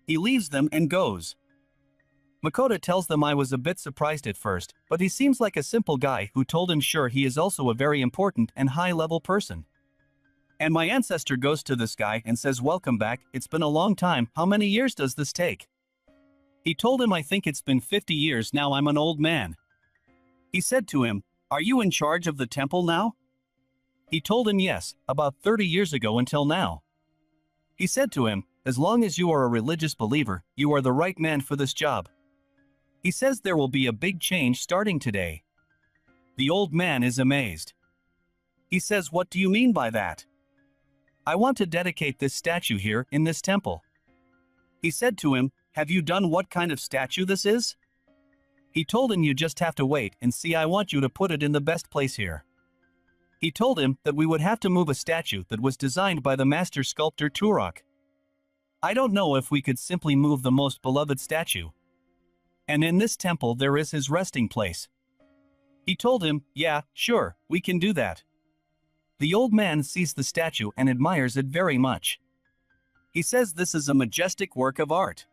He leaves them and goes. Makoto tells them I was a bit surprised at first, but he seems like a simple guy who told him sure he is also a very important and high-level person. And my ancestor goes to this guy and says welcome back, it's been a long time, how many years does this take? He told him I think it's been 50 years now, I'm an old man. He said to him, are you in charge of the temple now? He told him yes, about 30 years ago until now. He said to him, as long as you are a religious believer, you are the right man for this job. He says there will be a big change starting today. The old man is amazed. He says, what do you mean by that? I want to dedicate this statue here in this temple. He said to him, have you done what kind of statue this is? He told him you just have to wait and see, I want you to put it in the best place here. He told him that we would have to move a statue that was designed by the master sculptor Turok. I don't know if we could simply move the most beloved statue. And in this temple there is his resting place. He told him, yeah, sure, we can do that. The old man sees the statue and admires it very much. He says this is a majestic work of art.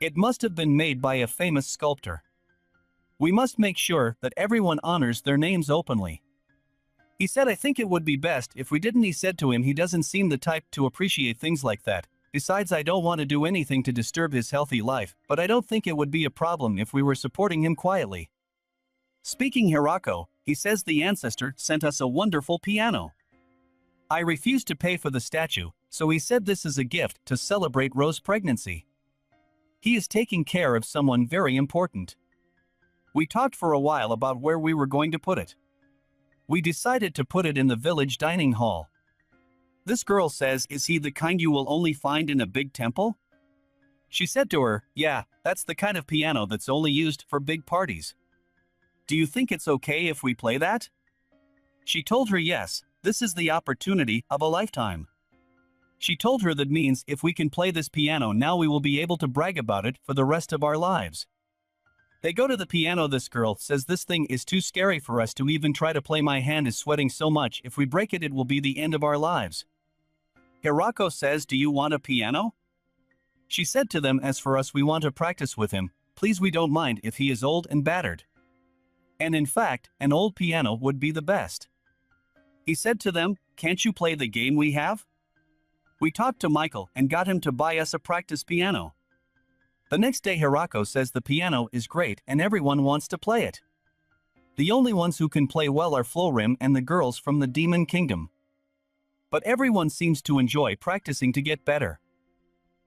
It must have been made by a famous sculptor. We must make sure that everyone honors their names openly. He said I think it would be best if we didn't. He said to him he doesn't seem the type to appreciate things like that. Besides, I don't want to do anything to disturb his healthy life, but I don't think it would be a problem if we were supporting him quietly. Speaking Hirako, he says the ancestor sent us a wonderful piano. I refused to pay for the statue, so he said this is a gift to celebrate Rose's pregnancy. He is taking care of someone very important. We talked for a while about where we were going to put it. We decided to put it in the village dining hall. This girl says, is he the kind you will only find in a big temple? She said to her, yeah, that's the kind of piano that's only used for big parties. Do you think it's okay if we play that? She told her yes, this is the opportunity of a lifetime. She told her that means if we can play this piano now we will be able to brag about it for the rest of our lives. They go to the piano. This girl says this thing is too scary for us to even try to play. My hand is sweating so much, if we break it it will be the end of our lives. Hirako says, do you want a piano? She said to them, as for us we want to practice with him, please we don't mind if he is old and battered. And in fact, an old piano would be the best. He said to them, can't you play the game we have? We talked to Michael and got him to buy us a practice piano. The next day Hirako says the piano is great and everyone wants to play it. The only ones who can play well are Florim and the girls from the Demon Kingdom. But everyone seems to enjoy practicing to get better.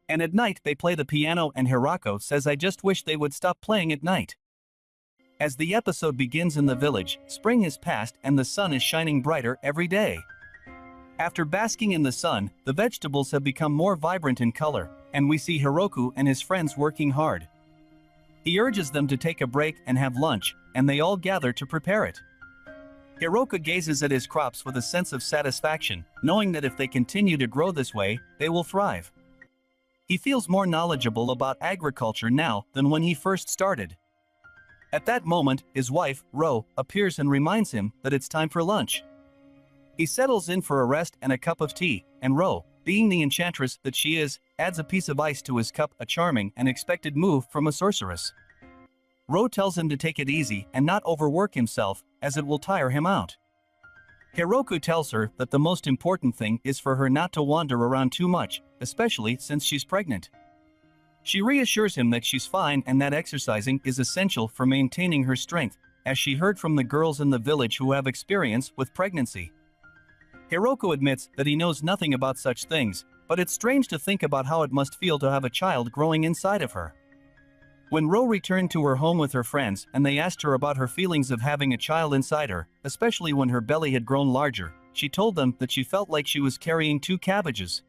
And at night they play the piano and Hirako says I just wish they would stop playing at night. As the episode begins in the village, spring has passed and the sun is shining brighter every day. After basking in the sun, the vegetables have become more vibrant in color, and we see Hiroku and his friends working hard. He urges them to take a break and have lunch, and they all gather to prepare it. Hiroku gazes at his crops with a sense of satisfaction, knowing that if they continue to grow this way, they will thrive. He feels more knowledgeable about agriculture now than when he first started. At that moment, his wife, Ro, appears and reminds him that it's time for lunch. He settles in for a rest and a cup of tea, and Ro, being the enchantress that she is, adds a piece of ice to his cup, a charming and expected move from a sorceress. Ro tells him to take it easy and not overwork himself, as it will tire him out. Hiroku tells her that the most important thing is for her not to wander around too much, especially since she's pregnant. She reassures him that she's fine and that exercising is essential for maintaining her strength, as she heard from the girls in the village who have experience with pregnancy. Hiroku admits that he knows nothing about such things, but it's strange to think about how it must feel to have a child growing inside of her. When Ro returned to her home with her friends and they asked her about her feelings of having a child inside her, especially when her belly had grown larger, she told them that she felt like she was carrying 2 cabbages.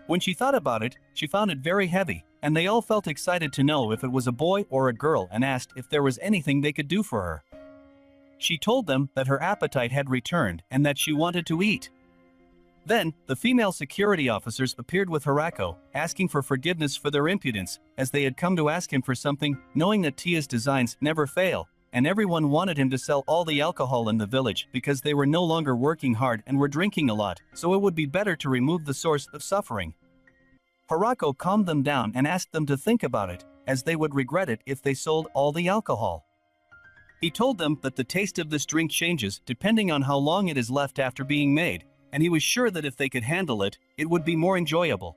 When she thought about it, she found it very heavy, and they all felt excited to know if it was a boy or a girl and asked if there was anything they could do for her. She told them that her appetite had returned and that she wanted to eat. Then, the female security officers appeared with Hirako, asking for forgiveness for their impudence, as they had come to ask him for something, knowing that Tia's designs never fail, and everyone wanted him to sell all the alcohol in the village because they were no longer working hard and were drinking a lot, so it would be better to remove the source of suffering. Hirako calmed them down and asked them to think about it, as they would regret it if they sold all the alcohol. He told them that the taste of this drink changes depending on how long it is left after being made, and he was sure that if they could handle it, it would be more enjoyable.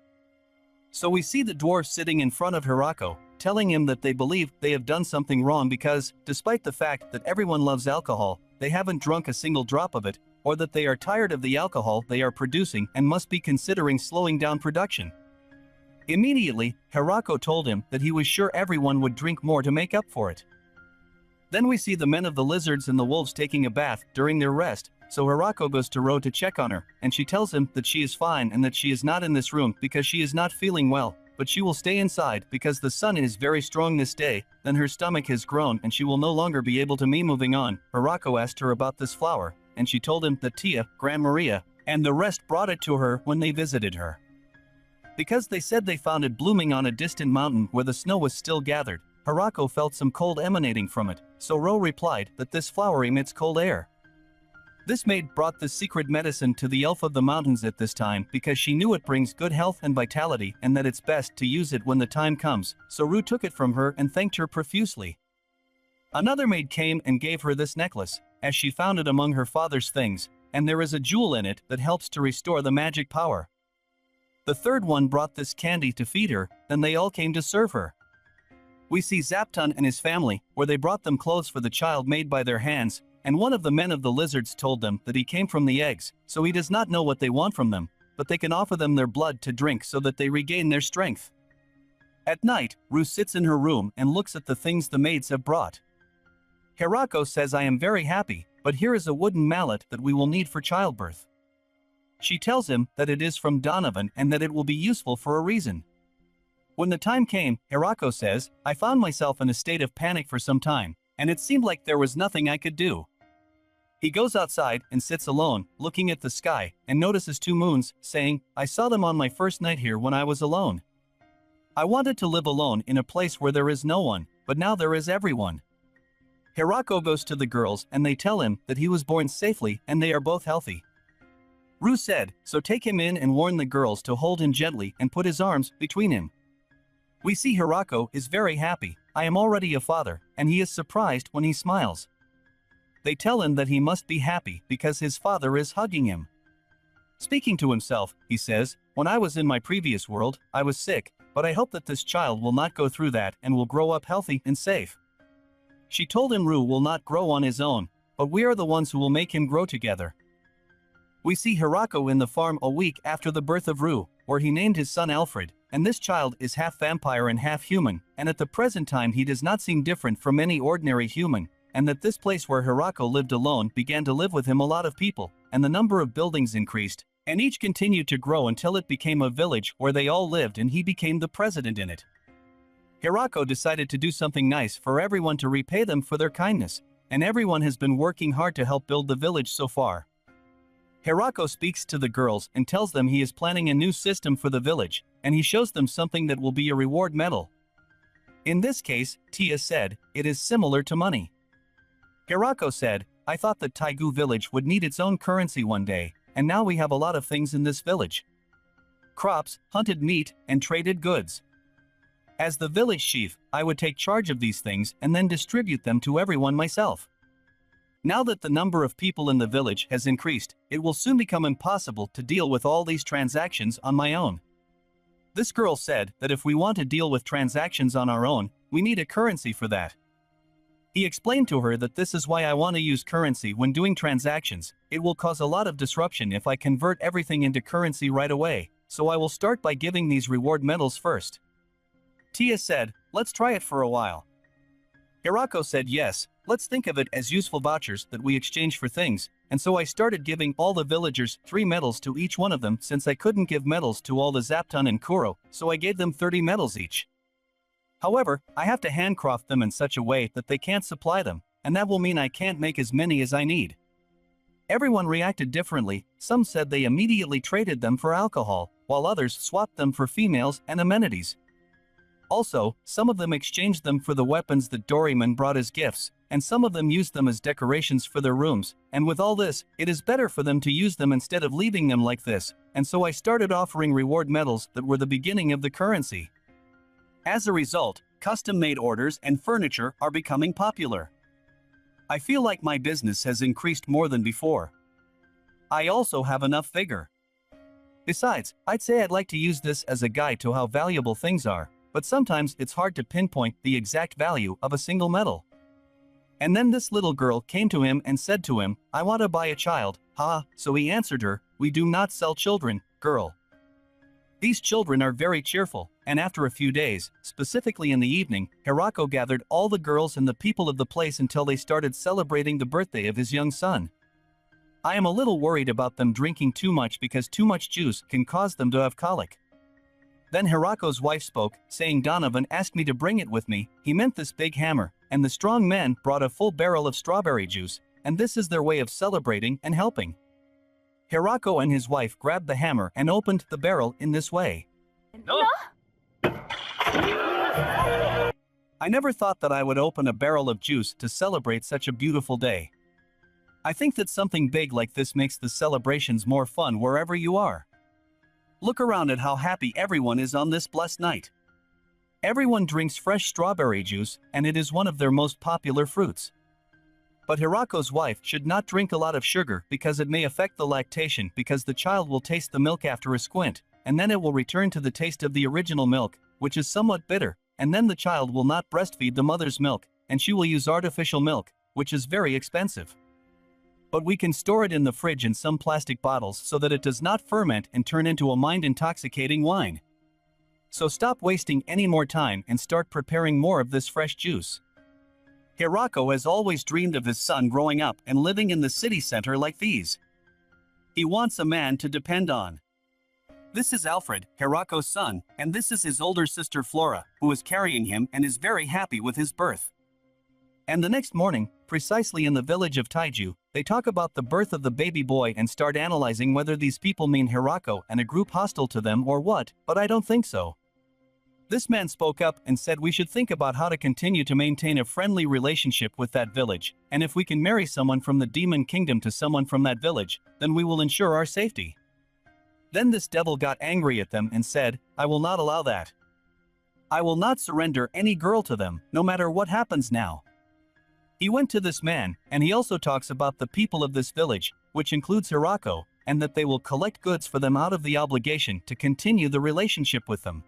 So we see the dwarf sitting in front of Hirako, telling him that they believe they have done something wrong because, despite the fact that everyone loves alcohol, they haven't drunk a single drop of it, or that they are tired of the alcohol they are producing and must be considering slowing down production. Immediately, Hirako told him that he was sure everyone would drink more to make up for it. Then we see the men of the lizards and the wolves taking a bath during their rest, so Hirako goes to Ro to check on her, and she tells him that she is fine and that she is not in this room because she is not feeling well, but she will stay inside because the sun is very strong this day. Then her stomach has grown and she will no longer be able to moving on. Hirako asked her about this flower, and she told him that Tia, Gran Maria, and the rest brought it to her when they visited her. Because they said they found it blooming on a distant mountain where the snow was still gathered, Hirako felt some cold emanating from it, so Ro replied that this flower emits cold air. This maid brought this secret medicine to the elf of the mountains at this time because she knew it brings good health and vitality and that it's best to use it when the time comes, so Ru took it from her and thanked her profusely. Another maid came and gave her this necklace, as she found it among her father's things, and there is a jewel in it that helps to restore the magic power. The third one brought this candy to feed her, then they all came to serve her. We see Zapton and his family, where they brought them clothes for the child made by their hands, and one of the men of the lizards told them that he came from the eggs, so he does not know what they want from them, but they can offer them their blood to drink so that they regain their strength. At night, Ru sits in her room and looks at the things the maids have brought. Hirako says, "I am very happy, but here is a wooden mallet that we will need for childbirth." She tells him that it is from Donovan and that it will be useful for a reason. When the time came, Hirako says, "I found myself in a state of panic for some time, and it seemed like there was nothing I could do." He goes outside and sits alone, looking at the sky, and notices two moons, saying, "I saw them on my first night here when I was alone. I wanted to live alone in a place where there is no one, but now there is everyone." Hirako goes to the girls and they tell him that he was born safely and they are both healthy. Ru said, "So take him in and warn the girls to hold him gently and put his arms between him." We see Hirako is very happy. "I am already a father," and he is surprised when he smiles. They tell him that he must be happy because his father is hugging him. Speaking to himself, he says, "When I was in my previous world, I was sick, but I hope that this child will not go through that and will grow up healthy and safe." She told him Ru will not grow on his own, but we are the ones who will make him grow together. We see Hirako in the farm a week after the birth of Ru, where he named his son Alfred, and this child is half vampire and half human, and at the present time he does not seem different from any ordinary human, and that this place where Hirako lived alone began to live with him a lot of people, and the number of buildings increased, and each continued to grow until it became a village where they all lived and he became the president in it. Hirako decided to do something nice for everyone to repay them for their kindness, and everyone has been working hard to help build the village so far. Hirako speaks to the girls and tells them he is planning a new system for the village, and he shows them something that will be a reward medal. In this case, Tia said, "It is similar to money." Hirako said, "I thought that Taigu village would need its own currency one day, and now we have a lot of things in this village. Crops, hunted meat, and traded goods. As the village chief, I would take charge of these things and then distribute them to everyone myself. Now that the number of people in the village has increased, it will soon become impossible to deal with all these transactions on my own." This girl said that if we want to deal with transactions on our own, we need a currency for that. He explained to her that this is why I want to use currency when doing transactions. It will cause a lot of disruption if I convert everything into currency right away, so I will start by giving these reward medals first. Tia said, "Let's try it for a while." Hirako said, "Yes, let's think of it as useful vouchers that we exchange for things," and so I started giving all the villagers 3 medals to each one of them since I couldn't give medals to all the Zapton and Kuro, so I gave them 30 medals each. However, I have to handcraft them in such a way that they can't supply them, and that will mean I can't make as many as I need. Everyone reacted differently. Some said they immediately traded them for alcohol, while others swapped them for females and amenities. Also, some of them exchanged them for the weapons that Doryman brought as gifts, and some of them used them as decorations for their rooms, and with all this, it is better for them to use them instead of leaving them like this, and so I started offering reward medals that were the beginning of the currency. As a result, custom-made orders and furniture are becoming popular. I feel like my business has increased more than before. I also have enough vigor. Besides, I'd say I'd like to use this as a guide to how valuable things are, but sometimes it's hard to pinpoint the exact value of a single metal. And then this little girl came to him and said to him, "I want to buy a child." So he answered her, "We do not sell children, girl." These children are very cheerful, and after a few days, specifically in the evening, Hirako gathered all the girls and the people of the place until they started celebrating the birthday of his young son. I am a little worried about them drinking too much because too much juice can cause them to have colic. Then Hirako's wife spoke, saying Donovan asked me to bring it with me. He meant this big hammer, and the strong men brought a full barrel of strawberry juice, and this is their way of celebrating and helping. Hirako and his wife grabbed the hammer and opened the barrel in this way. No! I never thought that I would open a barrel of juice to celebrate such a beautiful day. I think that something big like this makes the celebrations more fun wherever you are. Look around at how happy everyone is on this blessed night. Everyone drinks fresh strawberry juice, and it is one of their most popular fruits. But Hirako's wife should not drink a lot of sugar because it may affect the lactation, because the child will taste the milk after a squint, and then it will return to the taste of the original milk, which is somewhat bitter, and then the child will not breastfeed the mother's milk, and she will use artificial milk, which is very expensive. But we can store it in the fridge in some plastic bottles so that it does not ferment and turn into a mind-intoxicating wine. So stop wasting any more time and start preparing more of this fresh juice. Hirako has always dreamed of his son growing up and living in the city center like these. He wants a man to depend on. This is Alfred, Hirako's son, and this is his older sister Flora, who is carrying him and is very happy with his birth. And the next morning, precisely in the village of Taiju, they talk about the birth of the baby boy and start analyzing whether these people mean Hirako and a group hostile to them or what, but I don't think so. This man spoke up and said we should think about how to continue to maintain a friendly relationship with that village, and if we can marry someone from the demon kingdom to someone from that village, then we will ensure our safety. Then this devil got angry at them and said, "I will not allow that. I will not surrender any girl to them, no matter what happens now." He went to this man, and he also talks about the people of this village, which includes Hirako, and that they will collect goods for them out of the obligation to continue the relationship with them.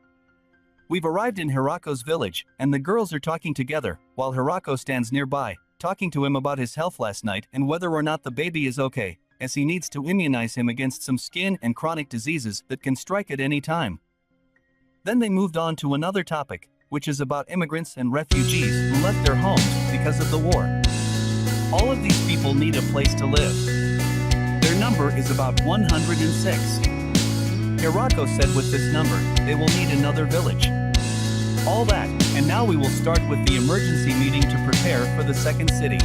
We've arrived in Hirako's village, and the girls are talking together, while Hirako stands nearby, talking to him about his health last night and whether or not the baby is okay, as he needs to immunize him against some skin and chronic diseases that can strike at any time. Then they moved on to another topic, which is about immigrants and refugees who left their homes because of the war. All of these people need a place to live. Their number is about 106. Hirako said with this number, they will need another village. All that, and now we will start with the emergency meeting to prepare for the second city.